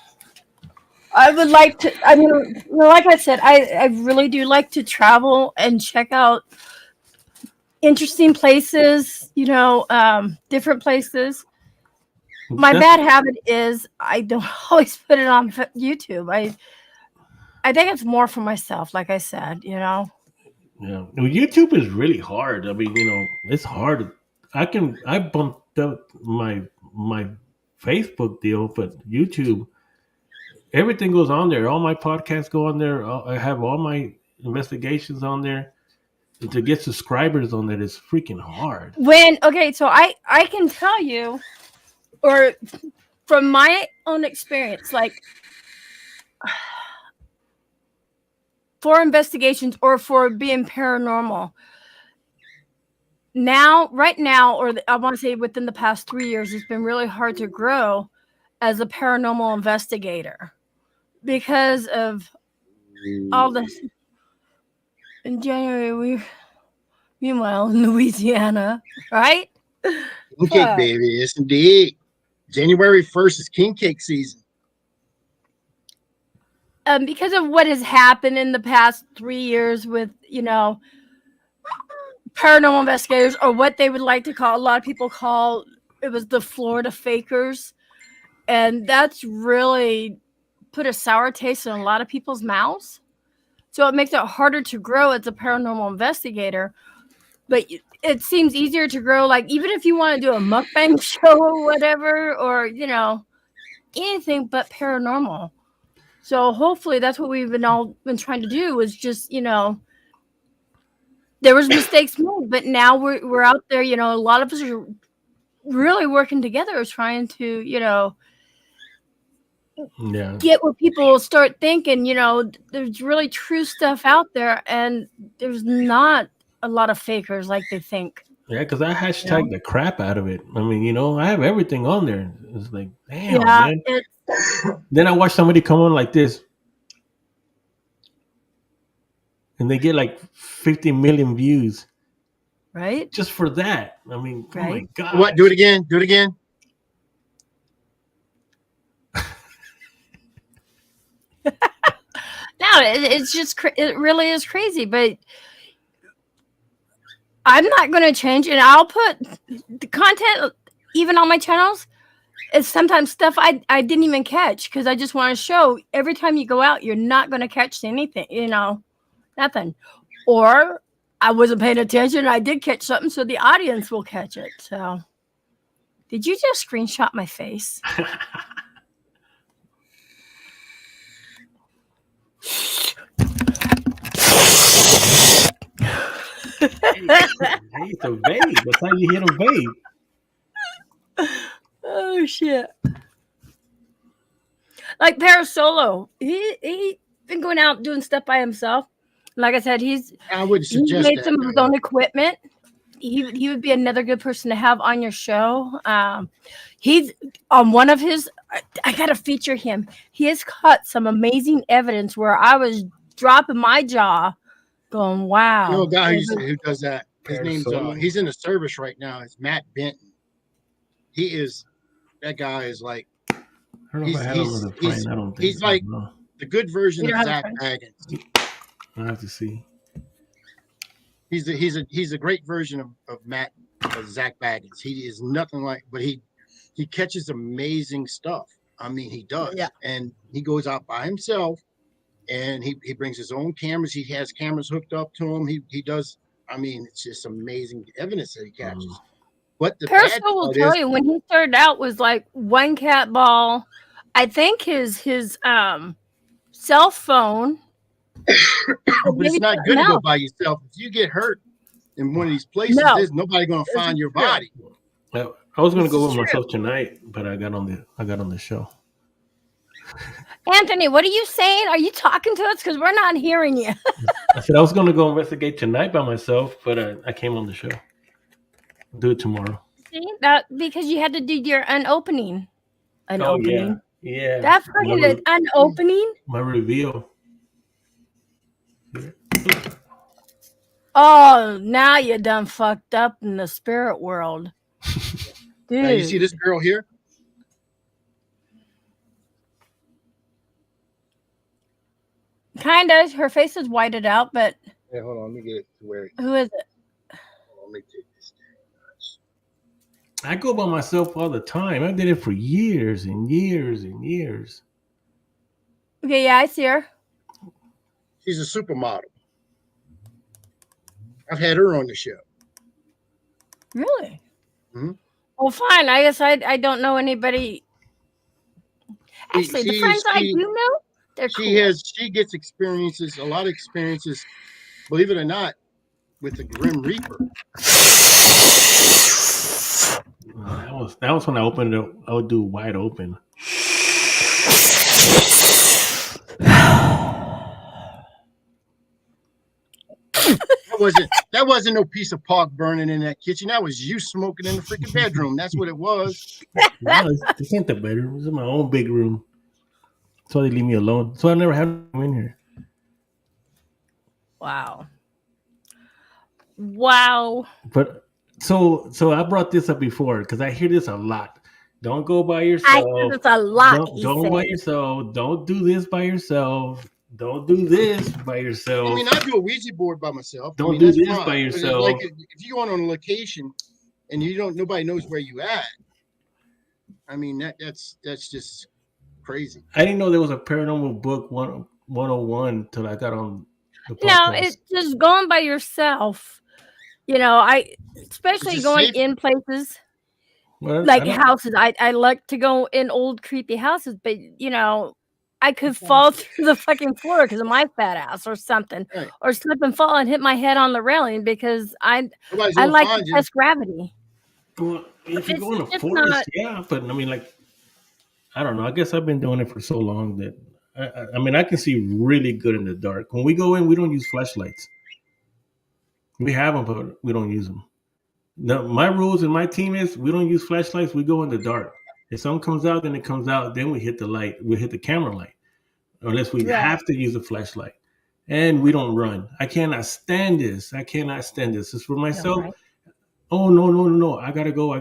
I would like to. I mean, like I said, I really do like to travel and check out interesting places. Different places. My That's- bad habit is I don't always put it on YouTube. I think it's more for myself. Like I said, Yeah. Well, YouTube is really hard. I mean, it's hard. I bumped up my Facebook deal, but YouTube, everything goes on there. All my podcasts go on there. I have all my investigations on there. To get subscribers on that is freaking hard. So I can tell you, or from my own experience, like for investigations or for being paranormal. Right now, or I want to say within the past 3 years, it's been really hard to grow as a paranormal investigator because of all this. In January, meanwhile, in Louisiana, right? King cake, baby. Yes, indeed. January 1st is king cake season. Because of what has happened in the past 3 years with, paranormal investigators, or what they would like to call, a lot of people call it was the Florida fakers. And that's really put a sour taste in a lot of people's mouths. So it makes it harder to grow as a paranormal investigator. But it seems easier to grow, like, even if you want to do a mukbang show or whatever, or, anything but paranormal. So hopefully that's what we've all been trying to do, is just, there was mistakes made, but now we're out there, a lot of us are really working together, trying to, get where people start thinking, there's really true stuff out there, and there's not a lot of fakers like they think. Yeah, because I hashtag the crap out of it. I mean, I have everything on there. It's like, damn, man. Then I watch somebody come on like this, and they get like 50 million views. Right? Just for that. I mean, right? Oh my God. What? Do it again. Do it again. No, it's just, it really is crazy, but I'm not going to change, and I'll put the content, even on my channels, it's sometimes stuff I didn't even catch, because I just want to show every time you go out, you're not going to catch anything, nothing. Or I wasn't paying attention, I did catch something, so the audience will catch it. So, did you just screenshot my face? They used to vape. That's how you hit them vape. Oh shit! Like Parasolo, he been going out doing stuff by himself. Like I said, I would he's suggest made that. some of his own equipment. He would be another good person to have on your show. He's on one of his. I gotta feature him. He has caught some amazing evidence where I was dropping my jaw, going, "Wow!" You know, a guy who does that. His name's Parasolo? he's in the service right now. It's Matt Benton. He is. That guy is like. I don't know if I had him as a friend. I don't think He's like the good version You of don't have a Zach friend? Baggins. I have to see. He's a great version of Zach Baggins. He is nothing like, but he catches amazing stuff. I mean, he does. Yeah. And he goes out by himself, and he brings his own cameras. He has cameras hooked up to him. He does. I mean, it's just amazing evidence that he catches. But the bad Parasol will part tell is, you when he started out was like one cat ball. I think his cell phone. but it's maybe not something good to go else. by yourself. If you get hurt in one of these places, No. there's nobody going to find your body. I was gonna This go is with myself tonight, but I got on the show. Anthony, what are you saying? Are you talking to us? Because we're not hearing you. I said I was gonna go investigate tonight by myself, but I came on the show. I'll do it tomorrow. See that because you had to do your unopening. Unopening. Yeah. That fucking unopening. My reveal. Oh, now you done fucked up in the spirit world, dude. Now, you see this girl here? Kind of. Her face is whited out, but Hey, hold on. Let me get it to where. who is it? Let me take this down. I go by myself all the time. I did it for years and years and years. Okay, yeah, I see her. She's a supermodel. I've had her on the show. Really? Mhm. Well, fine. I guess I don't know anybody. Actually, the friends I do know, they're cool. She gets experiences, a lot of experiences, believe it or not, with the Grim Reaper. That was when I opened it. I would do wide open. That wasn't no piece of pork burning in that kitchen. That was you smoking in the freaking bedroom. That's what it was. No, this ain't the bedroom. This is my own big room. That's why they leave me alone. So I never had them in here. Wow. Wow. But so I brought this up before because I hear this a lot. Don't go by I yourself. hear this a lot. Don't go by yourself. Don't do this by yourself. Don't do this by yourself. I mean, I do a Ouija board by myself. Don't I mean, do that's this fine. by But it's yourself. like if you go on a location and nobody knows where you at. I mean, that's just crazy. I didn't know there was a paranormal book 101 till I got on the podcast. No, it's just going by yourself. You know, especially going safe? in places Well, like houses. I like to go in old creepy houses, but you know, I could fall through the fucking floor because of my fat ass or something, Right. or slip and fall and hit my head on the railing because I Nobody's I gonna like find to you. test gravity. Well, if you go in a It's forest, not- yeah, but I mean, like, I don't know. I guess I've been doing it for so long that I mean, I can see really good in the dark. When we go in, we don't use flashlights. We have them, but we don't use them. No, my rules and my team is we don't use flashlights. We go in the dark. If something comes out, then it comes out. Then we hit the light. We hit the camera light, unless we Right. have to use a flashlight. And we don't run. I cannot stand this. It's for myself. right. Oh no! I gotta go.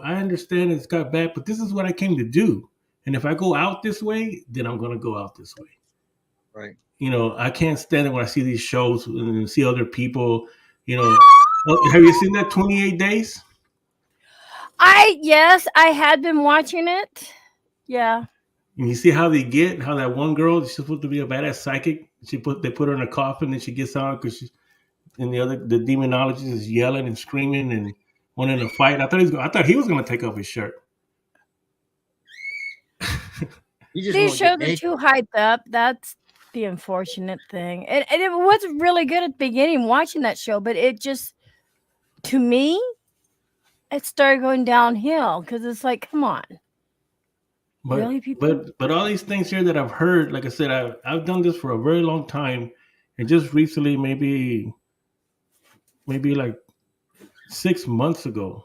I understand it's got bad, but this is what I came to do. And if I go out this way, then I'm gonna go out this way. Right. You know, I can't stand it when I see these shows and see other people. You know, have you seen that 28 Days? Yes, I had been watching it. Yeah. And you see how that one girl, she's supposed to be a badass psychic. They put her in a coffin and she gets out because she's, and the demonologist is yelling and screaming and wanting to fight. I thought he was going to take off his shirt. These shows are too hyped up. That's the unfortunate thing. And it was really good at the beginning watching that show, but it just to me, it started going downhill because it's like, come on. But, Really, people? but all these things here that I've heard, like I said, I've done this for a very long time, and just recently, maybe like 6 months ago,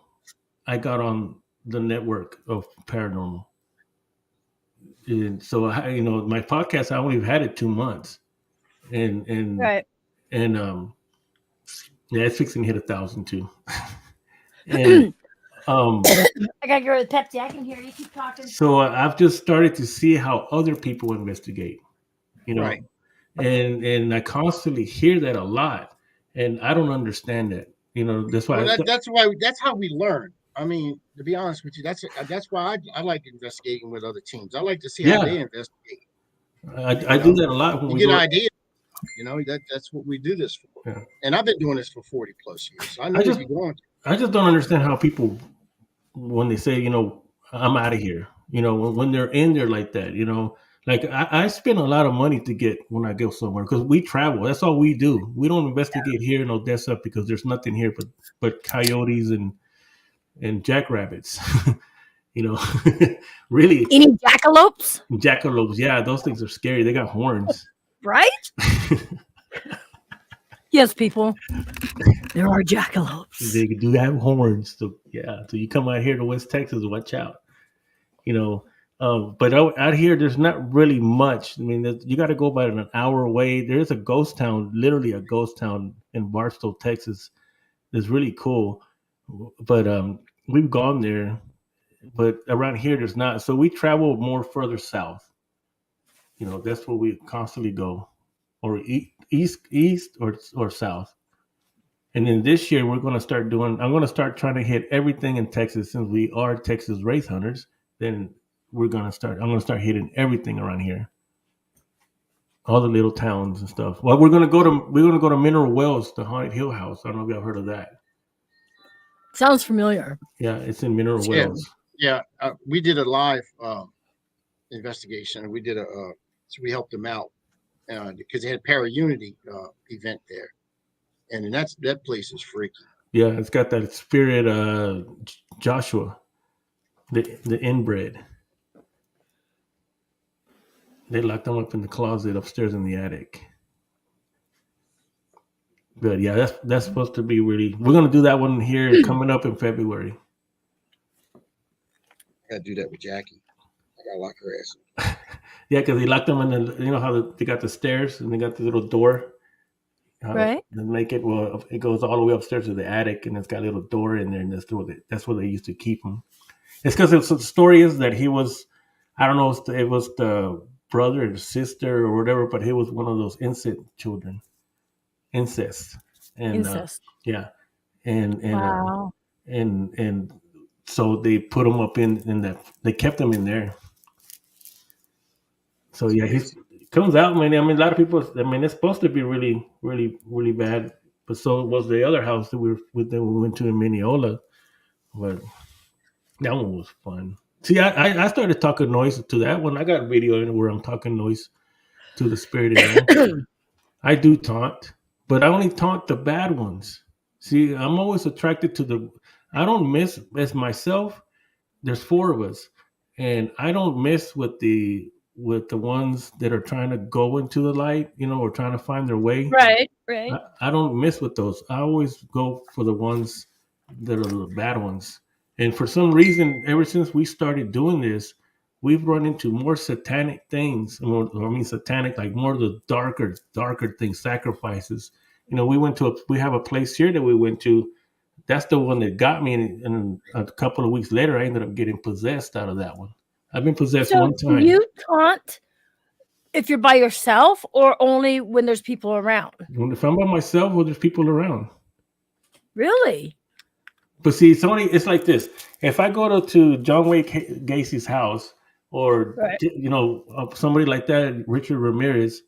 I got on the network of paranormal, and so my podcast, I only had it 2 months, and Right. yeah, it's fixing to hit 1,000 too, and I gotta go to the Pepsi. I can hear you keep talking. so I've just started to see how other people investigate, Right. and I constantly hear that a lot, and I don't understand that. That's why. Well, that's how we learn. I mean, to be honest with you, that's why I like investigating with other teams. I like to see how Yeah, they investigate. I do that a lot when You we get go. ideas. That's what we do this for. Yeah. And I've been doing this for 40 plus years. So I know I what just you're going through. I just don't understand how people, when they say, I'm out of here, when they're in there like that, like I spend a lot of money to get when I go somewhere because we travel. That's all we do. We don't investigate here in Odessa because there's nothing here but coyotes and jackrabbits. Really, Any jackalopes? jackalopes. Yeah, those things are scary. They got horns. Right? Yes, people. There are jackalopes. They do have horns. So yeah, so you come out here to West Texas, watch out. But out here, there's not really much. I mean, you got to go about an hour away. There is a ghost town, literally a ghost town in Barstow, Texas. It's really cool, but we've gone there. But around here, there's not. So we travel more further south. That's where we constantly go, or east or south. And then this year we're going to start doing. I'm going to start trying to hit everything in Texas since we are Texas race hunters. Then I'm going to start hitting everything around here, all the little towns and stuff. Well, we're going to go to Mineral Wells, the haunted hill house. I don't know if y'all heard of that. Sounds familiar. Yeah, it's in Mineral Yeah. Wells. Yeah, we did a live investigation. We did so we helped them out because they had Para-Unity event there, and that place is freaky. Yeah, it's got that spirit, Joshua, the inbred. They locked them up in the closet upstairs in the attic. But yeah, that's supposed to be really. We're gonna do that one here coming up in February. I gotta do that with Jackie. I gotta lock her ass. Yeah, because they locked them in the. You know how they got the stairs and they got the little door. Right. They make it it goes all the way upstairs to the attic, and it's got a little door in there, and that's where they used to keep them. It's because the story is that he was, I don't know, it was the brother or sister or whatever, but he was one of those incest children. Incest. And Incest. yeah. And Wow. and so they put him up in that, they kept him in there. So yeah, he comes out, man. I mean, a lot of people, I mean, it's supposed to be really, really, really bad. But so was the other house that we went to in Mineola. But that one was fun. See, I started talking noise to that one. I got a video in where I'm talking noise to the spirit in there. I do taunt, but I only taunt the bad ones. See, I'm always attracted to I don't miss as myself. There's 4 of us, and I don't mess with the ones that are trying to go into the light, or trying to find their way. Right. I don't mess with those. I always go for the ones that are the bad ones. And for some reason, ever since we started doing this, we've run into more satanic things. Satanic, like more of the darker things, sacrifices. We have a place here that we went to. That's the one that got me. And a couple of weeks later, I ended up getting possessed out of that one. I've been possessed one time. You taunt if you're by yourself or only when there's people around? If I'm by myself or there's people around. Really? But see, it's like this. If I go to John Wayne Gacy's house or, somebody like that, Richard Ramirez,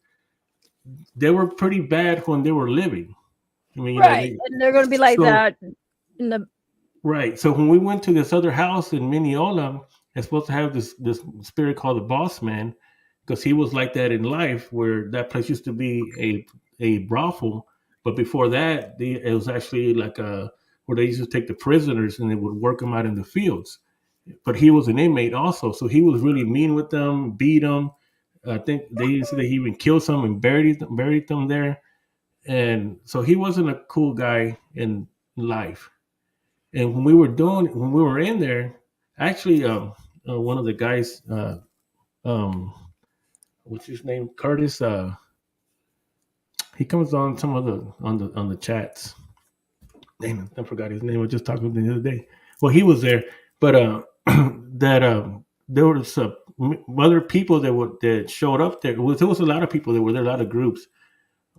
they were pretty bad when they were living. I mean, and they're going to be like that in the. Right. So when we went to this other house in Mineola, it's supposed to have this spirit called the Boss Man, because he was like that in life, where that place used to be a brothel. But before that, it was actually like where where they used to take the prisoners and they would work them out in the fields. But he was an inmate also, so he was really mean with them, beat them. I think they said that he even killed some and buried them there. And so he wasn't a cool guy in life. And when we were in there, actually, one of the guys, um, what's his name, Curtis, he comes on some of the on the chats. Damn, I forgot his name. I was just talking to him the other day. Well, he was there, but that there was other people that showed up there. There was a lot of people that were there, a lot of groups.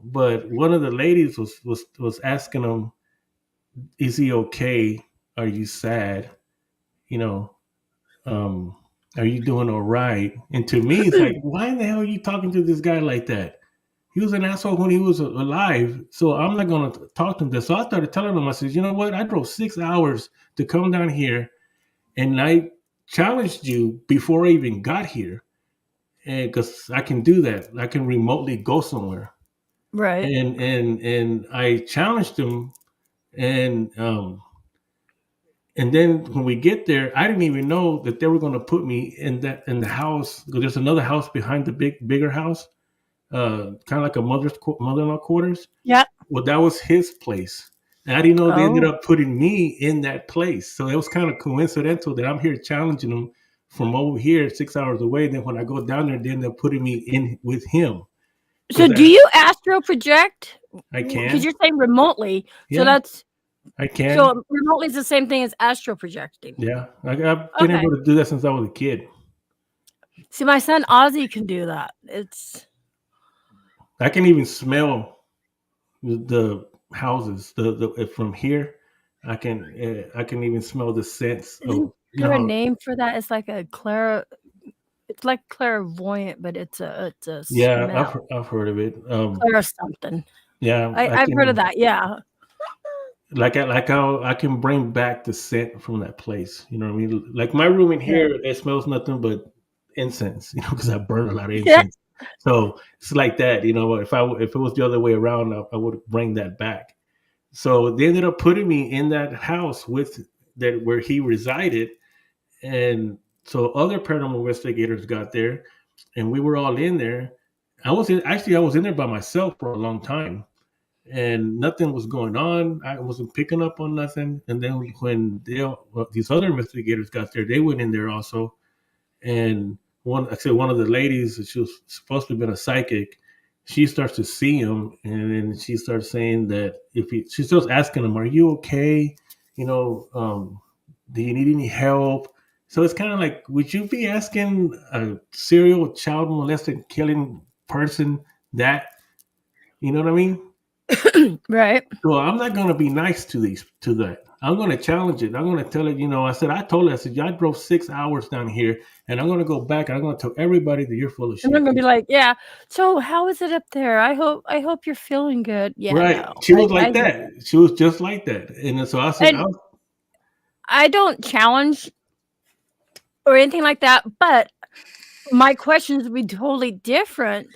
But one of the ladies was asking him, "Is he okay? Are you sad? You know, are you doing all right?" And to me, it's like, why in the hell are you talking to this guy like that? He was an asshole when he was alive, so I'm not going to talk to him. So I started telling him, I said, you know what? I drove 6 hours to come down here, and I challenged you before I even got here, and because I can do that, I can remotely go somewhere, Right. and I challenged him, and then when we get there, I didn't even know that they were going to put me in the house. There's another house behind the bigger house, kind of like a mother-in-law quarters. Yeah. Well, that was his place. And I didn't know they ended Oh. up putting me in that place. So it was kind of coincidental that I'm here challenging them from over here 6 hours away. And then when I go down there, then they're putting me in with him. So do you astral project? I can. Because you're saying remotely. Yeah, So that's I can. so remotely is the same thing as astral projecting. Yeah. I've been able to do that since I was a kid. See, my son Ozzy can do that. I can even smell the houses. The from here, I can even smell the scents. Isn't there a name for that? It's like it's like clairvoyant, but it's a Yeah, smell. I've heard of it. Clair something. Yeah, I've heard of that. Yeah. Like I can bring back the scent from that place. You know what I mean? Like my room in here, it smells nothing but incense. You know, because I burn a lot of incense. So it's like that. You know, if it was the other way around, I would bring that back. So they ended up putting me in that house where he resided, and so other paranormal investigators got there, and we were all in there. I was in there by myself for a long time, and nothing was going on. I wasn't picking up on nothing. And then when these other investigators got there, they went in there also. And one of the ladies, she was supposed to have been a psychic. She starts to see him, and then she starts saying that she starts asking him, "Are you okay? You know, do you need any help?" So it's kind of like, would you be asking a serial child molested killing person that? You know what I mean? Right. So I'm not going to be nice to that. I'm going to challenge it. I'm going to tell it, I told her, I drove 6 hours down here, and I'm going to go back and I'm going to tell everybody that you're full of shit. And I'm going to be like, yeah. So how is it up there? I hope you're feeling good. Yeah. Right. No, she was like that. She was just like that. And so I said, I don't challenge or anything like that, but my questions would be totally different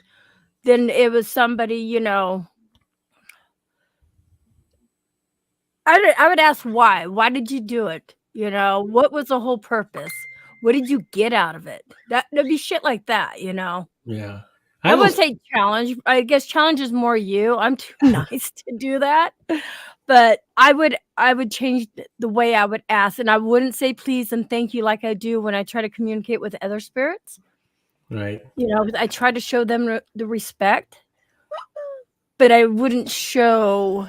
than it was somebody, I would ask why. Why did you do it? What was the whole purpose? What did you get out of it? There'd be shit like that, Yeah. I wouldn't say challenge. I guess challenge is more you. I'm too nice to do that. But I would change the way I would ask, and I wouldn't say please and thank you like I do when I try to communicate with other spirits. Right. I try to show them the respect, but I wouldn't show,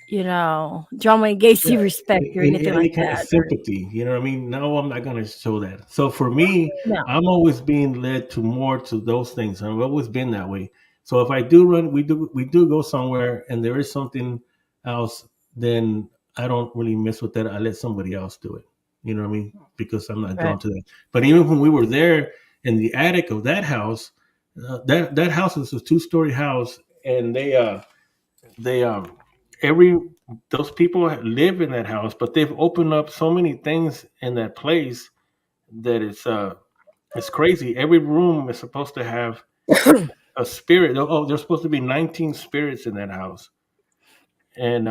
John Wayne Gacy respect or anything like kind that. Of sympathy, you know what I mean? No, I'm not going to show that. So for me, I'm always being led to those things. I've always been that way. So if I do we do go somewhere and there is something else, then I don't really mess with that. I let somebody else do it. You know what I mean? Because I'm not drawn to that. But even when we were there in the attic of that house, that house is a 2-story house, and those people live in that house, but they've opened up so many things in that place that it's crazy. Every room is supposed to have a spirit. Oh, there's supposed to be 19 spirits in that house, and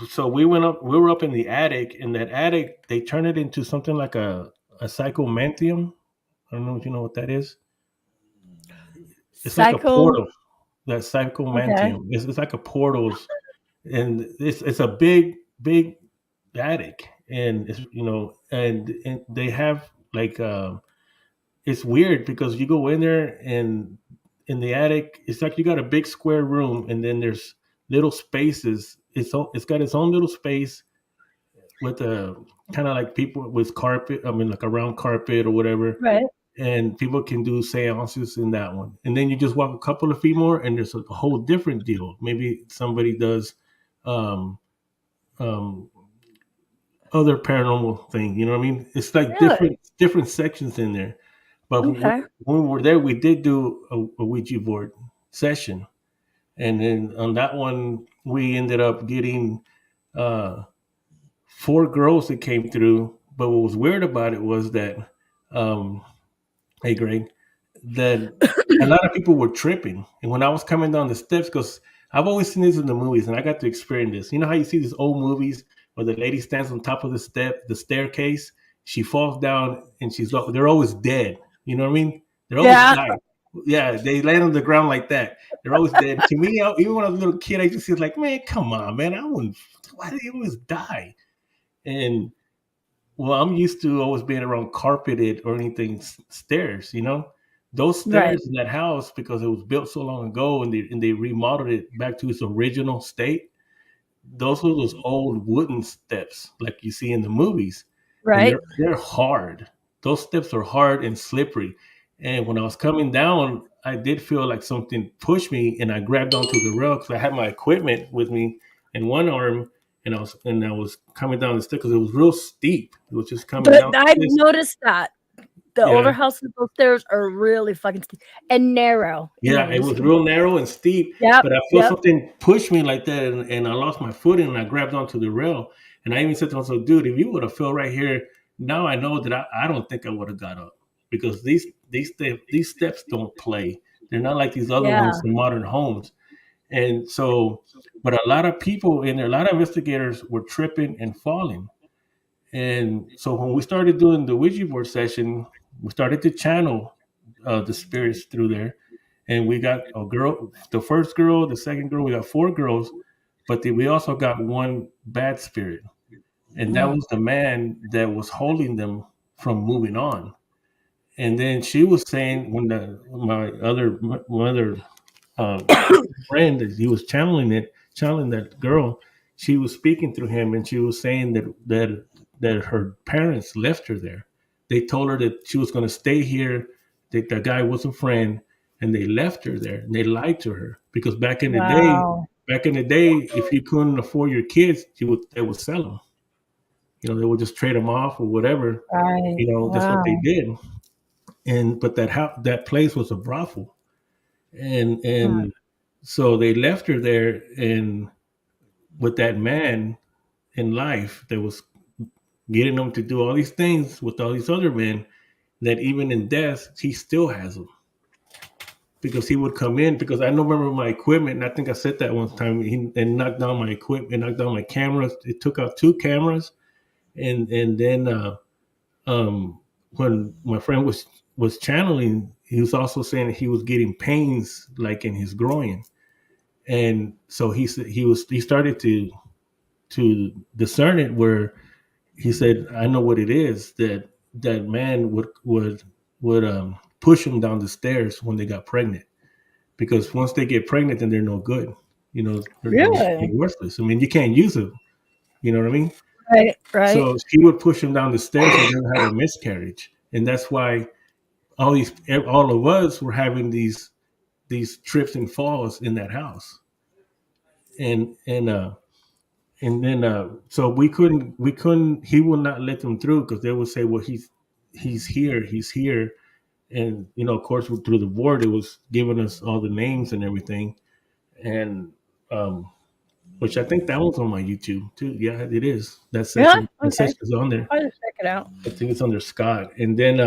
so we went up. We were up in the attic. In that attic, they turned it into something like a psychomantium. I don't know if you know what that is. It's like a Psycho. portal. That Okay. psychomantium. It's like a portals, and it's a big attic, and it's and they have like it's weird because you go in there and in the attic, it's like you got a big square room, and then there's little spaces. It's got its own little space with a kind of like people with carpet. I mean, like a round carpet or whatever, Right. and people can do seances in that one. And then you just walk a couple of feet more, and there's a whole different deal. Maybe somebody does um, um, other paranormal thing. You know what I mean? It's like Really? different sections in there. But Okay. when we were there, we did do a Ouija board session, and then on that one, we ended up getting uh, 4 girls that came through. But what was weird about it was that, hey Greg, that a lot of people were tripping. And when I was coming down the steps, because I've always seen this in the movies, and I got to experience this. You know how you see these old movies where the lady stands on top of the staircase, she falls down, and they're always dead. You know what I mean? They're always Yeah. died. Yeah, they land on the ground like that. They're always dead. To me, even when I was a little kid, I just was like, man, come on, man, I wouldn't. Why do they always die? And well, I'm used to always being around carpeted or anything stairs, you know. Those Right. stairs in that house, because it was built so long ago and they remodeled it back to its original state. Those were those old wooden steps like you see in the movies, and Right. they're hard. Those steps are hard and slippery. And when I was coming down, I did feel like something pushed me, and I grabbed onto the rail because I had my equipment with me in one arm, and I was coming down the stairs because it was real steep. It was just coming But down. I've noticed that the Yeah, older houses, those stairs are really fucking steep and narrow. yeah, it was real narrow and steep, Yep. but I felt Yep. something push me like that, and I lost my footing, and I grabbed onto the rail, and I even said to myself, "Dude, if you would have fell right here, now I know that I don't think I would have got up because these steps don't play. They're not like these other Yeah. ones in modern homes." And so, but a lot of people in there, a lot of investigators were tripping and falling. And so when we started doing the Ouija board session, we started to channel the spirits through there. And we got a girl, the first girl, the second girl, we got 4 girls, but then we also got one bad spirit. And that was the man that was holding them from moving on. And then she was saying when my other uh, friend, as he was channeling that girl, she was speaking through him, and she was saying that her parents left her there. They told her that she was going to stay here, that the guy was a friend, and they left her there. And they lied to her because Wow. back in the day, if you couldn't afford your kids, they would sell them. You know, they would just trade them off or whatever. Right. You know, that's what they Wow. did. And but that place was a brothel, and Hmm. so they left her there, and with that man in life that was getting them to do all these things with all these other men, that even in death he still has them because he would come in, because I don't remember my equipment, and I think I said that one time, and knocked down my equipment, knocked down my cameras. It took out 2 cameras, and then when my friend was channeling, he was also saying that he was getting pains like in his groin. And so he started to discern it, where he said, I know what it is, that man would push them down the stairs when they got pregnant, because once they get pregnant, then they're no good. You know, they're Really? worthless. I mean, you can't use them. You know what I mean? Right. Right. So he would push them down the stairs and then have a miscarriage, and that's why all of us were having these trips and falls in that house. And then so we couldn't he would not let them through, because they would say, well, he's here. And of course, through the board, it was giving us all the names and everything. And which I think that was on my YouTube too. Yeah, it is. That Yeah. Okay. session is on there. I'll just check it out. I think it's under Scott. And then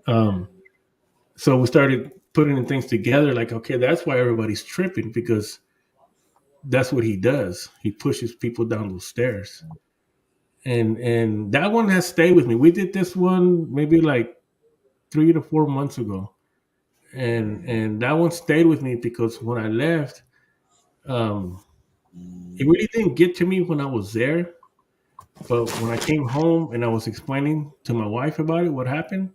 um so we started putting things together, like, okay, that's why everybody's tripping, because that's what he does. He pushes people down those stairs. And that one has stayed with me. We did this one maybe like 3 to 4 months ago. And that one stayed with me because when I left, um, it really didn't get to me when I was there. But when I came home and I was explaining to my wife about it, what happened,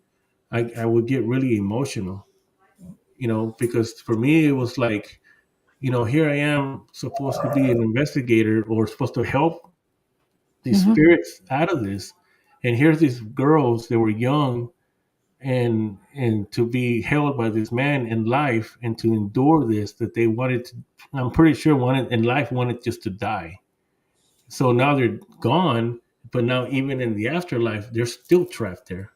I would get really emotional, because for me, it was like, here I am supposed to be an investigator or supposed to help these Mhm. spirits out of this. And here's these girls that were young and to be held by this man in life and to endure this that they wanted to, I'm pretty sure wanted just to die. So now they're gone, but now even in the afterlife, they're still trapped there.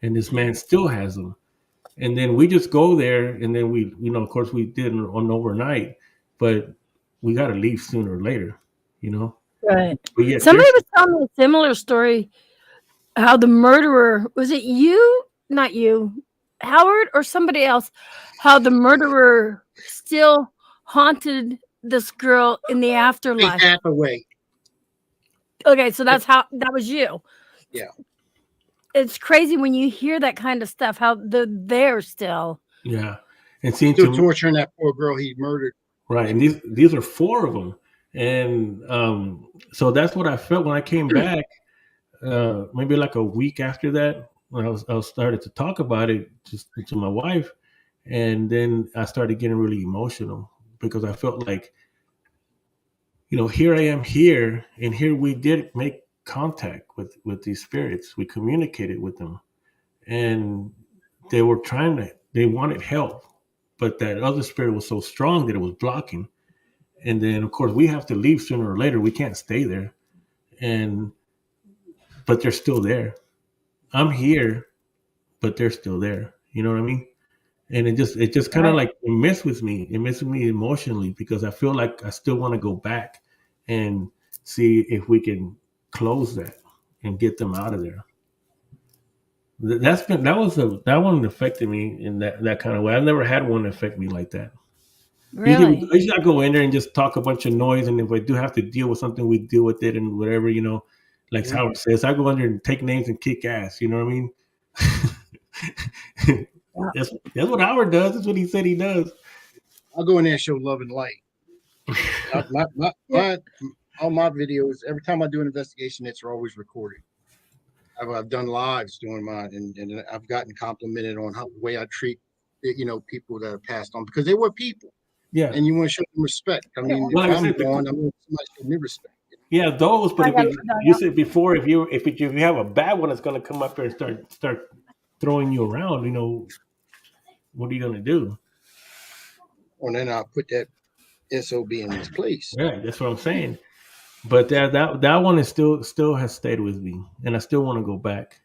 And this man still has them. And then we just go there and then we, of course we did on overnight, but we got to leave sooner or later, you know? Right. But yet Somebody there's, was telling me a similar story. How the murderer, was it you? Not you, Howard, or somebody else? How the murderer still haunted this girl in the Big afterlife. Hathaway. Okay, so that's how that was you. Yeah. It's crazy when you hear that kind of stuff. How they're there still. yeah. And see, Still torturing that poor girl he murdered. right. And these are four of them. And so that's what I felt when I came back. Maybe like a week after that, when I was started to talk about it just to my wife, and then I started getting really emotional because I felt like, here I am here, and here we did make contact with these spirits. We communicated with them, and they were they wanted help, but that other spirit was so strong that it was blocking. And then of course we have to leave sooner or later. We can't stay there, and but they're still there. I'm here, but they're still there. You know what I mean? And it just kind of Right. like it messes with me. It messes with me emotionally because I feel like I still want to go back and see if we can close that and get them out of there. That one affected me in that kind of way. I've never had one affect me like that. Really? Usually I go in there and just talk a bunch of noise, and if I do have to deal with something, we deal with it and whatever. Like Mhm. Howard says, I go in there and take names and kick ass. You know what I mean? Yeah. That's what Howard does. That's what he said he does. I'll go in there and show love and light. All my videos, every time I do an investigation, it's always recorded. I've done lives doing mine, and I've gotten complimented on the way I treat, people that have passed on because they were people, Yeah. and you want to show them respect. I mean, Well, if like I I'm said, gone, I want somebody to show me respect. yeah, those. But I if gotta you, put that you out. said before, if you have a bad one, it's going to come up here and start throwing you around. What are you going to do? And then I'll put that SOB in its place. Yeah, that's what I'm saying. But that one is still has stayed with me, and I still want to go back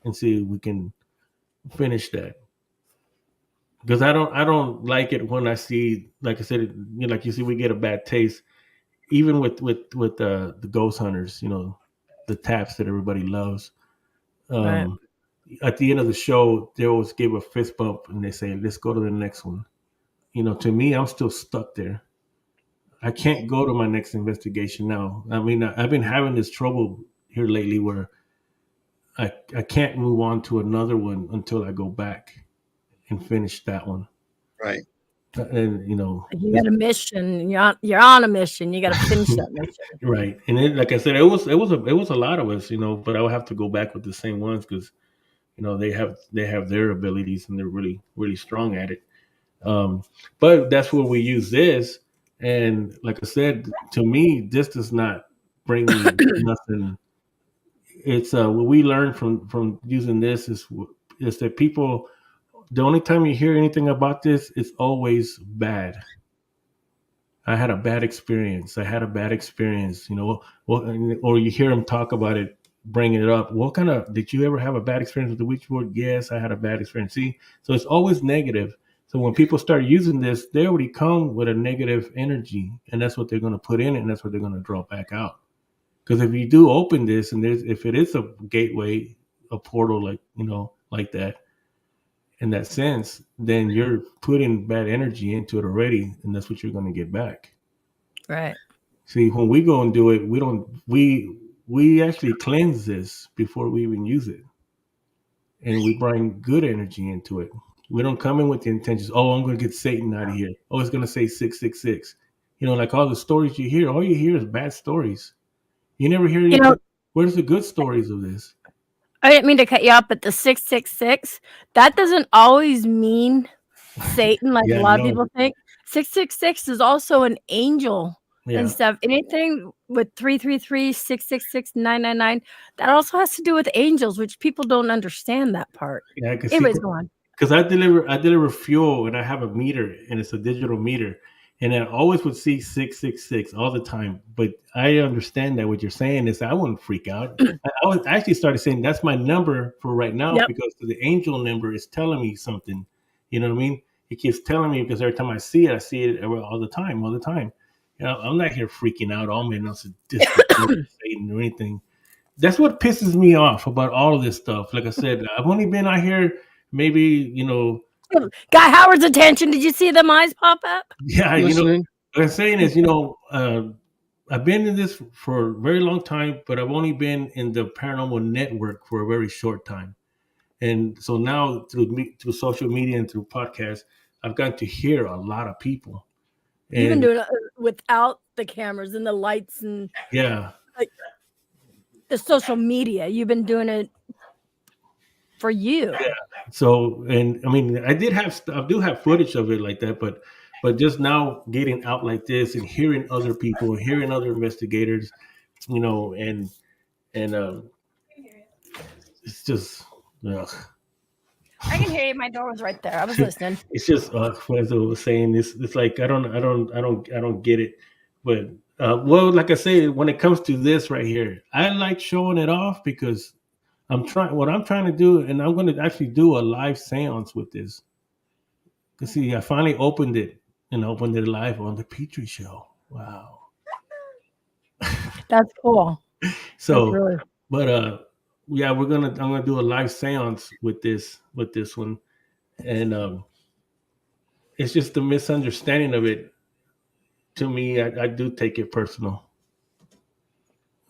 and see if we can finish that. Because I don't like it when I see, like I said, like you see, we get a bad taste, even with the ghost hunters, the taps that everybody loves. Right. Um, at the end of the show, they always give a fist bump and they say, "Let's go to the next one." To me, I'm still stuck there. I can't go to my next investigation now. I mean, I've been having this trouble here lately where I can't move on to another one until I go back and finish that one. Right. And You got a mission. You're on a mission. You got to finish that mission. right. And then, like I said, it was a lot of us, but I would have to go back with the same ones because they have their abilities and they're really really strong at it. But that's where we use this, and like I said, to me, this does not bring me nothing. It's what we learned from using this is that people, the only time you hear anything about this, it's always bad. I had a bad experience. I had a bad experience. Well, or you hear them talk about it, bring it up. What kind of did you ever have a bad experience with the witch board? Yes, I had a bad experience. See, so it's always negative. So when people start using this, they already come with a negative energy, and that's what they're going to put in it, and that's what they're going to draw back out. Because if you do open this, and if it is a gateway, a portal, like that, in that sense, then you're putting bad energy into it already, and that's what you're going to get back. Right. See, when we go and do it, we actually cleanse this before we even use it, and we bring good energy into it. We don't come in with the intentions. Oh, I'm going to get Satan out of here. Oh, it's going to say 666. Like all the stories you hear, all you hear is bad stories. You never hear any You know, good. Where's the good stories of this? I didn't mean to cut you off, but the 666, that doesn't always mean Satan like a Yeah, lot of no, people think. 666 is also an angel and yeah, stuff. Anything with 333, 666, 999, that also has to do with angels, which people don't understand that part. yeah. I can see. Anyways, go on. Because I deliver fuel, and I have a meter, and it's a digital meter, and I always would see 666 all the time. But I understand that what you're saying is I wouldn't freak out. I actually started saying that's my number for right now Yep. because the angel number is telling me something. You know what I mean? It keeps telling me because every time I see it all the time, all the time. I'm not here freaking out. Oh man, that's a Satan or anything. That's what pisses me off about all of this stuff. Like I said, I've only been out here maybe, Got Howard's attention. Did you see them eyes pop up? yeah, Listening. what I'm saying is, I've been in this for a very long time, but I've only been in the paranormal network for a very short time. And so now through social media and through podcasts, I've gotten to hear a lot of people. You've been And doing it without the cameras and the lights and yeah, the social media. You've been doing it for you. so, and I mean, I do have footage of it like that, but just now getting out like this and hearing other people, hearing other investigators, and it's just, ugh. I can hear you. My door was right there. I was listening. It's just, as I was saying, it's like I don't get it, but well, like I say, when it comes to this right here, I like showing it off because what I'm trying to do, and I'm going to actually do a live seance with this. Cause see, I finally opened it live on the Pitre show. Wow. That's cool. So, That's really but yeah, I'm gonna do a live seance with this one, and it's just the misunderstanding of it. To me, I do take it personal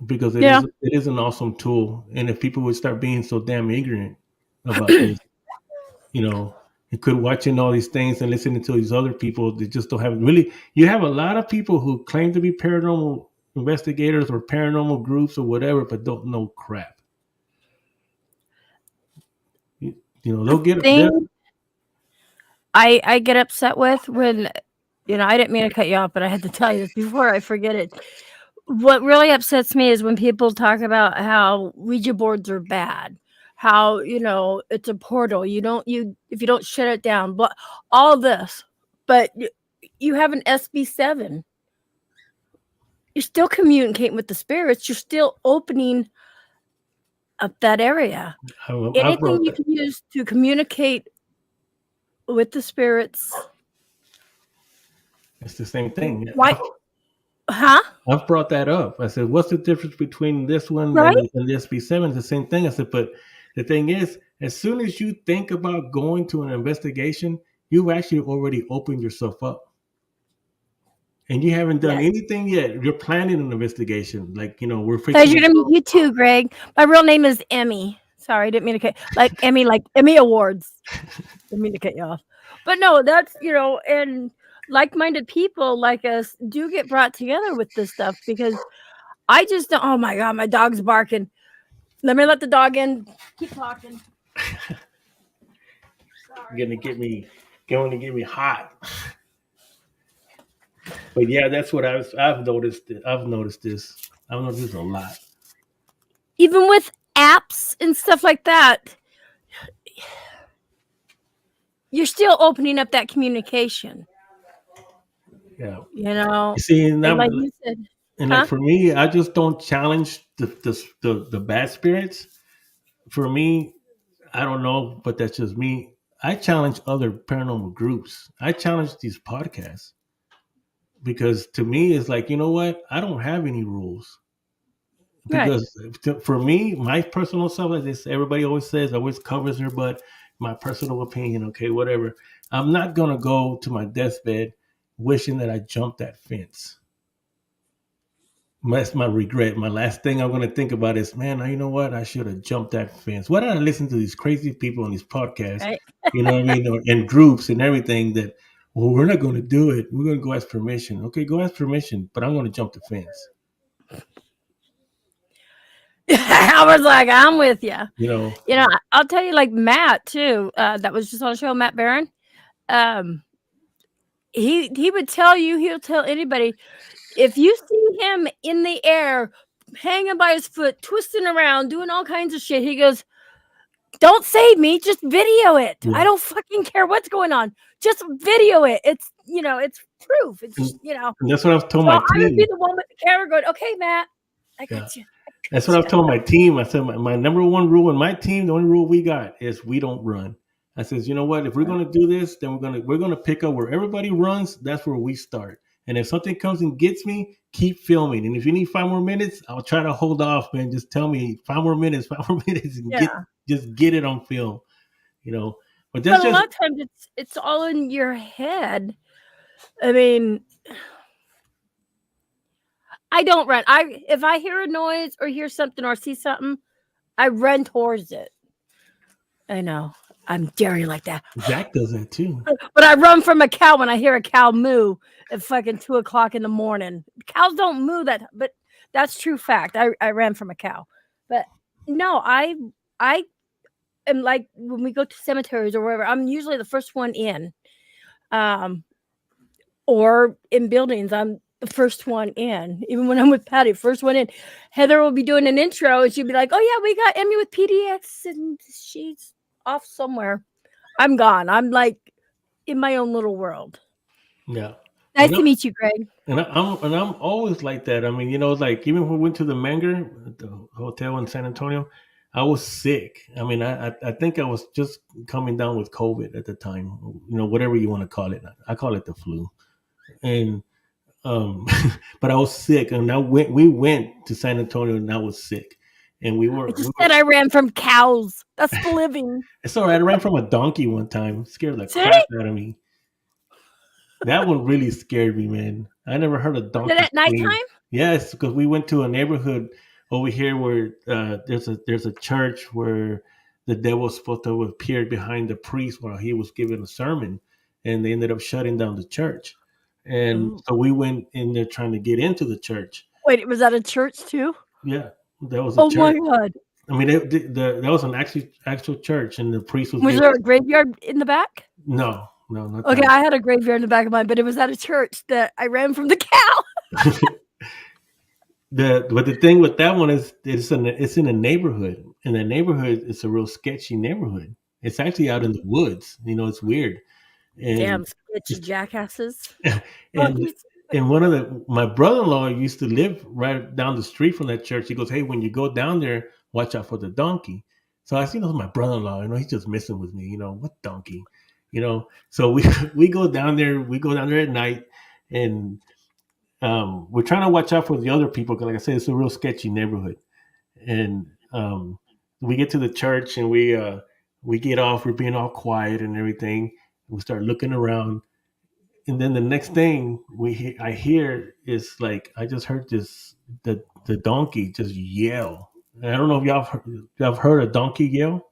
because Yeah. it is an awesome tool, and if people would start being so damn ignorant about this, you could watching all these things and listening to these other people that just don't have really. You have a lot of people who claim to be paranormal investigators or paranormal groups or whatever, but don't know crap. They'll get thing I get upset with when I didn't mean to cut you off, but I had to tell you this before I forget it. What really upsets me is when people talk about how Ouija boards are bad, how it's a portal. If you don't shut it down, but all this, but you have an SB7. You're still communicating with the spirits. You're still opening up that area. Anything you can use to communicate with the spirits. It's the same thing. Why? Huh? I've brought that up. I said, what's the difference between this one Right? and the SB7? It's the same thing. I said, but the thing is, as soon as you think about going to an investigation, you've actually already opened yourself up. And you haven't done anything yet. You're planning an investigation. Like, we're Pleasure to meet you too, Greg. My real name is Emmy. Sorry, I didn't mean to cut like Emmy Awards. Didn't mean to cut you off. But no, that's and like-minded people like us do get brought together with this stuff because I just don't. Oh my God, my dog's barking. Let me let the dog in. Keep talking. Going to get me hot. But yeah, that's what I've noticed. I've noticed this a lot. Even with apps and stuff like that, you're still opening up that communication. Yeah. You see, and like you said, like for me, I just don't challenge the bad spirits. For me, I don't know, but that's just me. I challenge other paranormal groups. I challenge these podcasts because to me, it's like, you know what? I don't have any rules. Because for me, my personal self, like this, everybody always says, always covers their butt. My personal opinion, okay, whatever. I'm not gonna go to my deathbed wishing that I jumped that fence. That's my regret. My last thing I'm going to think about is, man, you know what? I should have jumped that fence. Why did I listen to these crazy people on these podcasts? Right. You know what I mean? Or in groups and everything that, well, we're not going to do it. We're going to go ask permission. Okay, go ask permission, but I'm going to jump the fence. I was like, I'm with you. You know, I'll tell you, like Matt too. That was just on the show, Matt Barron. He would tell you, he'll tell anybody, if you see him in the air, hanging by his foot, twisting around, doing all kinds of shit, he goes, "Don't save me, just video it. Yeah. I don't fucking care what's going on. Just video it. It's it's proof. It's and that's what I've told So my I would team. be the one with the camera going, "Okay, Matt, I Yeah. got you." That's what I've told my team. I said my number one rule in my team, the only rule we got is we don't run. I says, you know what? If we're gonna do this, then we're gonna pick up where everybody runs. That's where we start. And if something comes and gets me, keep filming. And if you need 5 more minutes, I'll try to hold off, man. Just tell me 5 more minutes, and just get it on film. But that's But a lot of times it's all in your head. I mean, I don't run. If I hear a noise or hear something or see something, I run towards it. I know. I'm daring like that. Zach does that too. But I run from a cow when I hear a cow moo at fucking 2:00 in the morning. Cows don't moo that, but that's true fact. I ran from a cow. But no, I am like when we go to cemeteries or wherever, I'm usually the first one in. Or in buildings, I'm the first one in. Even when I'm with Patty, first one in. Heather will be doing an intro and she'll be like, "Oh yeah, we got Emmy with PDX and she's off somewhere." I'm gone. I'm like in my own little world. Yeah. Nice to meet you, Greg. And I'm always like that. I mean, like even when we went to the Manger, the hotel in San Antonio, I was sick. I mean, I think I was just coming down with COVID at the time. Whatever you want to call it. I call it the flu. And but I was sick, and we went to San Antonio, and I was sick, and I just said I ran from cows. That's the living. It's all right. I ran from a donkey one time. It scared the crap out of me. That one really scared me, man. I never heard a donkey. Was it at nighttime? Yes, because we went to a neighborhood over here where there's a church where the devil was supposed to have appeared behind the priest while he was giving a sermon, and they ended up shutting down the church. And so we went in there trying to get into the church. Wait, was that a church too? Yeah, that was a church. Oh my God. I mean, that was an actual church, and the priest was. Was there a graveyard in the back? No, not okay, that. I had a graveyard in the back of mine, but it was at a church that I ran from the cow. But the thing with that one is it's in a neighborhood. In the neighborhood, it's a real sketchy neighborhood. It's actually out in the woods. It's weird. And damn sketchy jackasses. and my brother-in-law used to live right down the street from that church. He goes, "Hey, when you go down there, watch out for the donkey." So I see, my brother-in-law, he's just messing with me, what donkey, So we go down there. We go down there at night, and we're trying to watch out for the other people because, like I said, it's a real sketchy neighborhood. And we get to the church, and we get off. We're being all quiet and everything. We start looking around, and then the next thing I hear is like I just heard the donkey just yell. And I don't know if y'all have heard a donkey yell.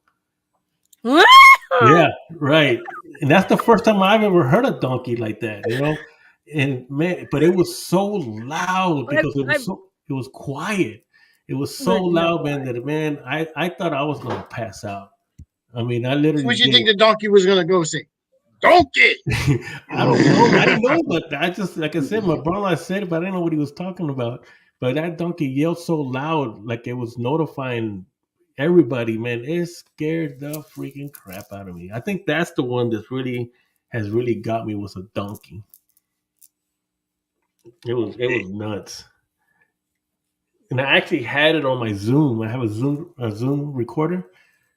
Yeah, right. And that's the first time I've ever heard a donkey like that. And man, but it was so loud because it was quiet. It was so loud, man, that I thought I was gonna pass out. I mean, I literally. What you think the donkey was gonna go say? Donkey. I don't know. I didn't know about that. I just, like I said, my brother said it, but I didn't know what he was talking about. But that donkey yelled so loud, like it was notifying everybody. Man, it scared the freaking crap out of me. I think that's the one that has really got me, was a donkey. It was nuts. And I actually had it on my Zoom. I have a Zoom recorder,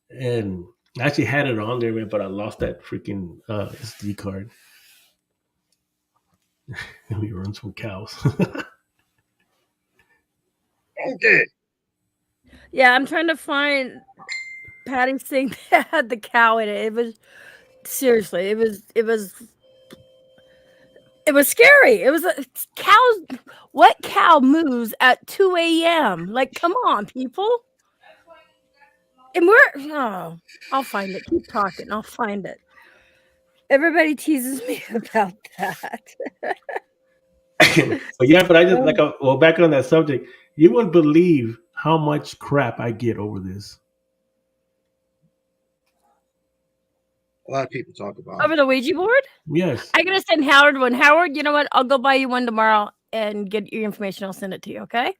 and I actually had it on there, man, but I lost that freaking SD card. And we run some cows. Okay. Yeah, I'm trying to find Patty's thing that had the cow in it. It was seriously, it was It was scary. It was cows. What cow moves at 2 a.m.? Like, come on, people. And I'll find it. Keep talking. I'll find it. Everybody teases me about that. But yeah, but I just well, back on that subject, you wouldn't believe how much crap I get over this. A lot of people talk about Over it. the Ouija board? Yes. I'm going to send Howard one. Howard, you know what? I'll go buy you one tomorrow and get your information. I'll send it to you, okay?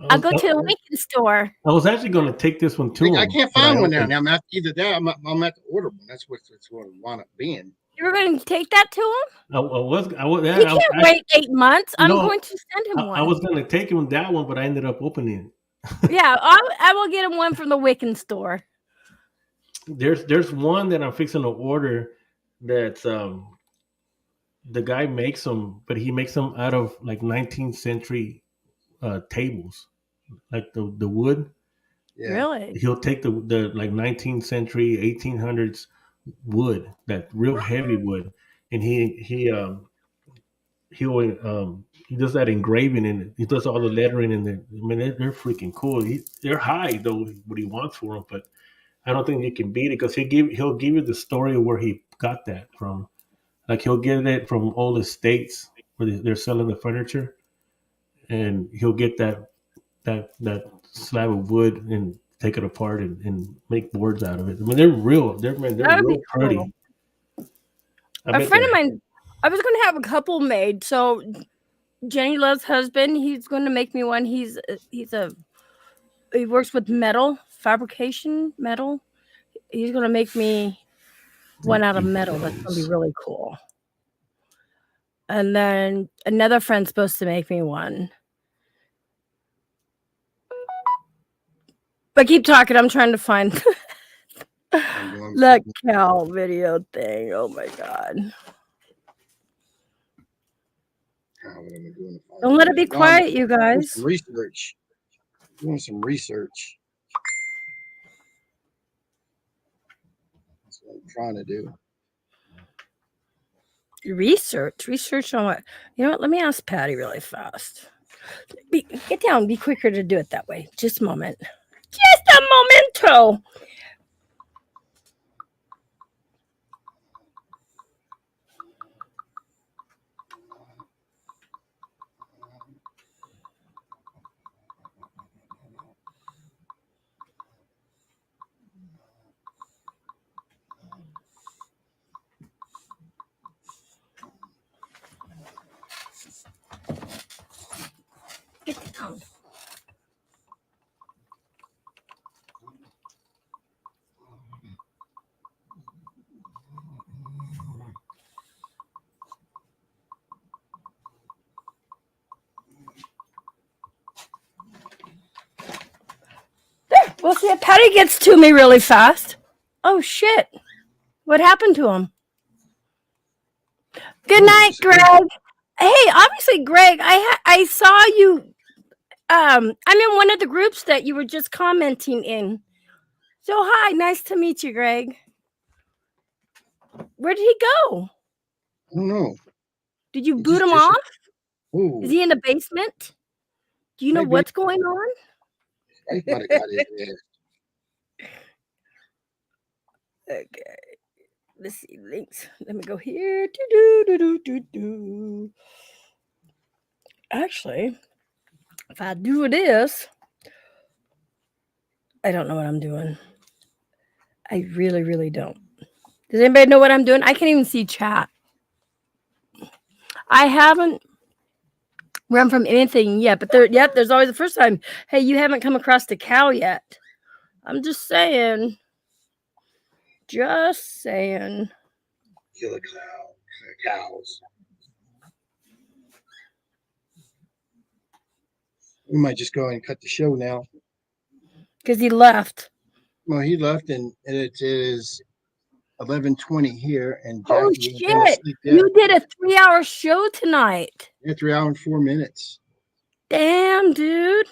I'll go to the Lincoln store. I was actually going to take this one to I him. can't find one now. I'm at either that. I'm at the order one. That's what I wound up being. You were going to take that to him? I was. He can't wait 8 months. I'm going to send him one. I was going to take him that one, but I ended up opening it. Yeah, I will get him one from the Wiccan store. There's one that I'm fixing to order. That's the guy makes them, but he makes them out of like 19th century tables, like the wood. Yeah. Really? He'll take the like 19th century 1800s wood, that real heavy wood, and he does that engraving and he does all the lettering and I mean they're freaking cool. They're high though what he wants for them, but I don't think you can beat it because he'll give you the story of where he got that from. Like he'll get it from all the states where they're selling the furniture, and he'll get that slab of wood and take it apart and make boards out of it. I mean, they're real. They're real pretty. Cool. A friend of mine, I was going to have a couple made. So Jenny Love's husband, he's going to make me one. He works with metal fabrication, metal. He's going to make me one out of metal. That's going to be really cool. And then another friend's supposed to make me one. But keep talking. I'm trying to find that cow video thing. Oh my God. Don't let it be quiet, you guys. Research. Doing some research. That's what I'm trying to do. Research on what? You know what? Let me ask Patty really fast. Get down. Be quicker to do it that way. Just a moment. Just a momento. Get down. There. We'll see if Patty gets to me really fast. Oh, shit. What happened to him? Good night, Greg. Hey, obviously, Greg, I saw you. I'm in one of the groups that you were just commenting in. So, hi. Nice to meet you, Greg. Where did he go? I don't know. Did you boot him off? Ooh. Is he in the basement? Do you know what's going on? I might have got it there. Okay. Let's see links. Let me go here. Actually, if I do this, I don't know what I'm doing. I really, really don't. Does anybody know what I'm doing? I can't even see chat. I haven't run from anything yet, but there's always the first time. Hey, you haven't come across the cow yet. I'm just saying. Just saying. Kill a cows. We might just go ahead and cut the show now. Because he left. Well, he left, and it is 11:20 here. And oh shit! You did a 3-hour show tonight. Yeah, 3 hours and 4 minutes. Damn, dude.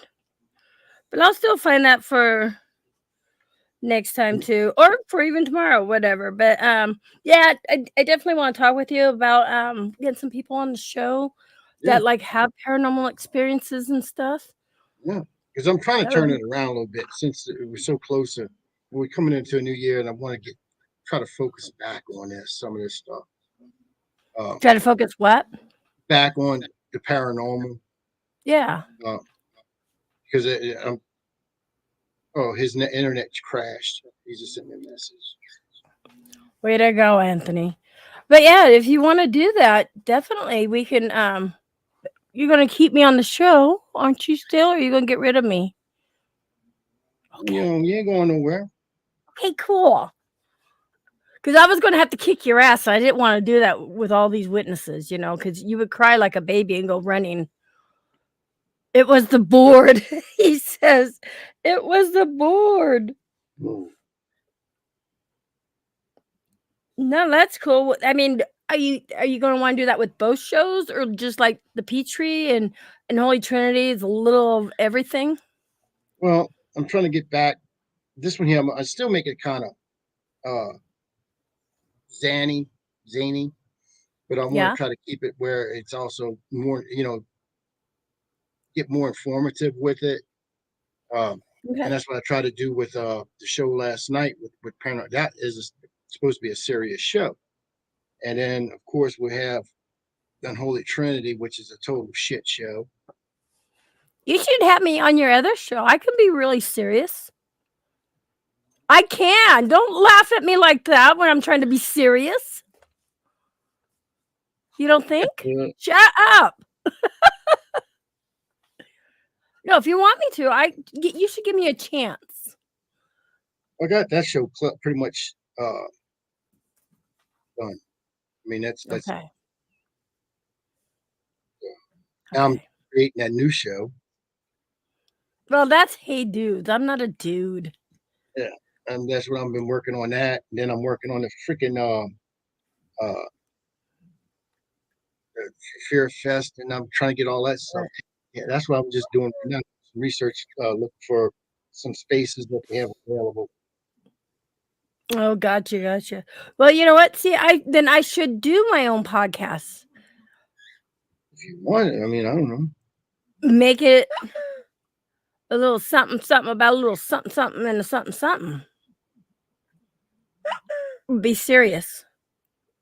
But I'll still find that for next time too, or for even tomorrow, whatever. But yeah, I definitely want to talk with you about getting some people on the show Yeah. that like have paranormal experiences and stuff. Yeah, because I'm trying to That turn would it around a little bit since we're so close to we're coming into a new year, and I want to try to focus back on some of this stuff. try to focus what? Back on the paranormal. Yeah. Because his internet crashed. He just sent me a message. Way to go, Anthony. But yeah, if you want to do that, definitely we can. You're gonna keep me on the show, aren't you? Still, or are you gonna get rid of me? Okay. You ain't going nowhere. Okay, cool. Because I was gonna have to kick your ass. I didn't want to do that with all these witnesses, because you would cry like a baby and go running. It was the board. He says it was the board. Ooh. No, that's cool. I mean, are you going to want to do that with both shows, or just like the Pitre and Holy Trinity is a little of everything? Well, I'm trying to get back. This one here, I still make it kind of zany, but I want Yeah. to try to keep it where it's also more, get more informative with it. And Okay. that's what I tried to do with the show last night with Paranormal. That is supposed to be a serious show. And then, of course, we have Unholy Trinity, which is a total shit show. You should have me on your other show. I can be really serious. I can. Don't laugh at me like that when I'm trying to be serious. You don't think? Shut up. No, if you want me to, you should give me a chance. I got that show pretty much done. I mean, that's okay. Now I'm creating that new show. Well, that's Hey Dudes. I'm not a dude. Yeah, and that's what I've been working on. That, and then I'm working on the freaking Fear Fest, and I'm trying to get all that stuff. Yeah, that's what I'm just doing right now. Some research, looking for some spaces that they have available. Oh, gotcha. Well, you know what? See, I should do my own podcast. If you want it, I mean, I don't know. Make it a little something about a little something and a something. Be serious,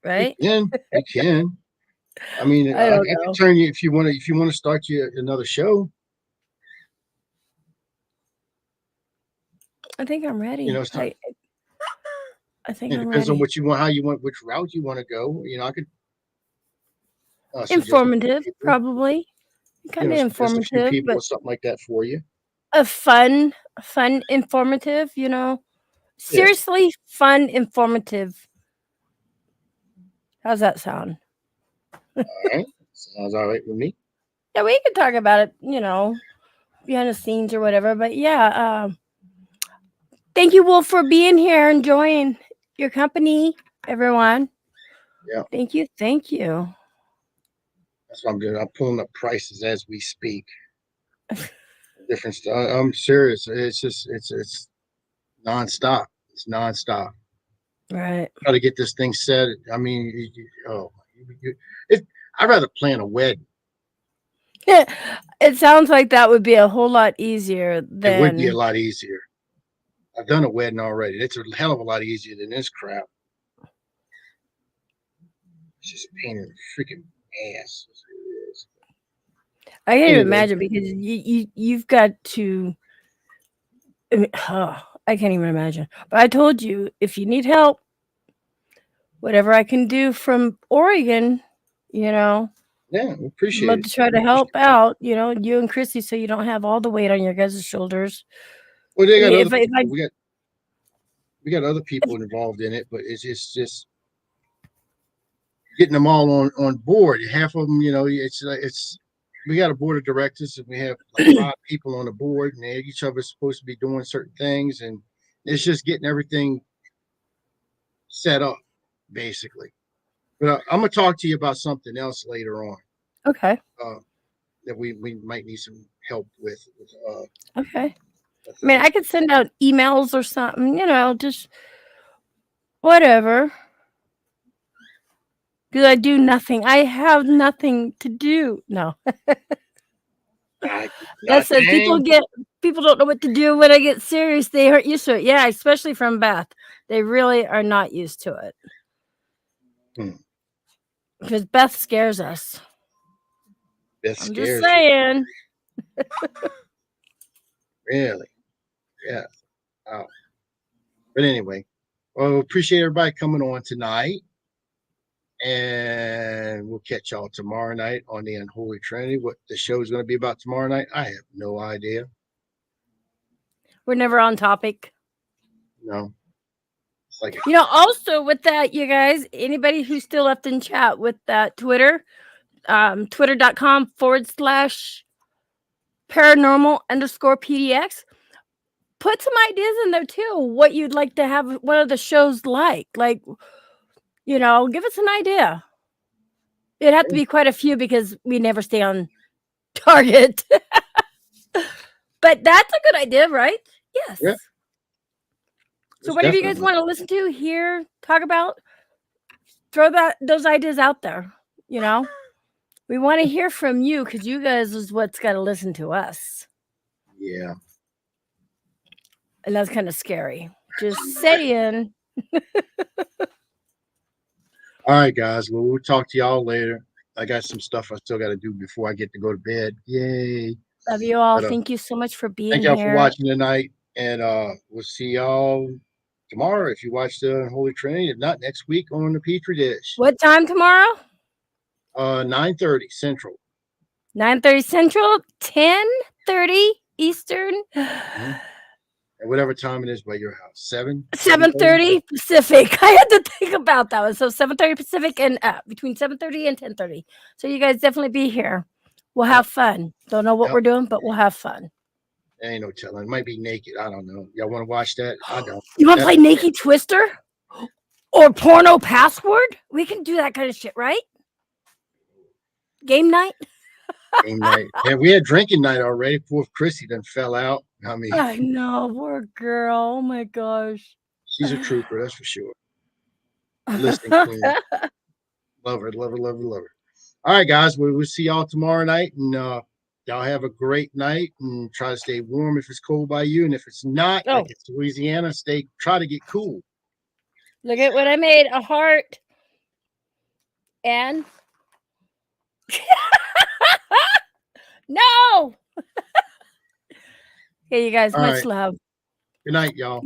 right? You can. I mean, I can turn you if you want to start another show. I think I'm ready. I think it I'm depends ready. on what you want, which route you want to go. I could informative, probably kind of informative, a few people but or something like that for you. A fun, informative. Seriously, fun, informative. How's that sound? All right, sounds all right with me. Yeah, we could talk about it, behind the scenes or whatever. But yeah, thank you, Wolf, for being here, enjoying your company, everyone. Yeah. Thank you. That's what I'm doing. I'm pulling up prices as we speak. Different stuff. I'm serious. It's just it's nonstop. It's nonstop. Right. Try to get this thing set. I mean, I'd rather plan a wedding. It sounds like that would be a whole lot easier than. It would be a lot easier. I've done a wedding already. It's a hell of a lot easier than this crap. It's just a pain in the freaking ass. I can't even imagine, because you've got to. I mean, I can't even imagine. But I told you, if you need help, whatever I can do from Oregon, Yeah, appreciate it. Love to try to help out, you and Chrissy, so you don't have all the weight on your guys' shoulders. Well, they got we got other people involved in it, but it's just getting them all on board. Half of them, it's we got a board of directors, and we have like 5 people on the board, and each of us supposed to be doing certain things, and it's just getting everything set up, basically. But I'm gonna talk to you about something else later on. Okay. That we might need some help with. Okay. I mean, I could send out emails or something, just whatever. Because I do nothing. I have nothing to do. No. That's it. People don't know what to do when I get serious. They aren't used to it. Yeah, especially from Beth. They really are not used to it. Because Beth scares us. I'm just saying. Really? Yeah. Wow. But anyway, well, appreciate everybody coming on tonight. And we'll catch y'all tomorrow night on the Unholy Trinity. What the show is going to be about tomorrow night, I have no idea. We're never on topic. No. It's like also with that, you guys, anybody who's still left in chat with that Twitter, twitter.com/paranormal_PDX. Put some ideas in there too. What you'd like to have one of the shows like. Like, give us an idea. It'd have to be quite a few because we never stay on target. But that's a good idea, right? Yes. Yeah. So whatever you guys want to listen to, hear, talk about, throw those ideas out there. We want to hear from you because you guys is what's got to listen to us. Yeah. And that's kind of scary. Just saying. All right, guys. Well, we'll talk to y'all later. I got some stuff I still got to do before I get to go to bed. Yay. Love you all. Thank you so much for being here. Thank y'all for watching tonight. And we'll see y'all tomorrow if you watch the Holy Trinity. If not, next week on the Pitre Dish. What time tomorrow? 9:30 Central. 9:30 Central, 10:30 Eastern. And whatever time it is by your house. 7:30 Pacific. I had to think about that one. So 7:30 Pacific and between 7:30 and 10:30. So you guys definitely be here. We'll have fun. Don't know what we're doing, but we'll have fun. There ain't no telling. It might be naked. I don't know. Y'all want to watch that? I don't. You want to play Naked Twister? Or Porno Password? We can do that kind of shit, right? Game night? Game night. Yeah, we had drinking night already. Poor Chrissy done fell out. I know, poor girl. Oh my gosh. She's a trooper, that's for sure. Listening queen. Love her. All right, guys. We'll see y'all tomorrow night. And y'all have a great night and try to stay warm if it's cold by you. And if it's not, like it's Louisiana, try to get cool. Look at what I made. A heart. And no. Hey, you guys, much love. Good night, y'all.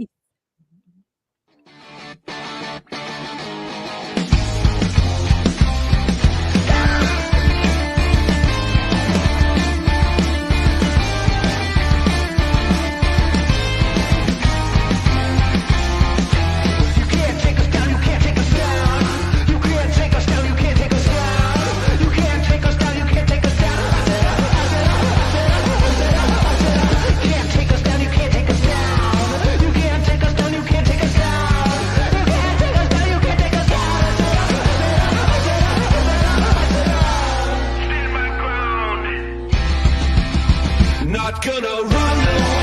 Not gonna run away.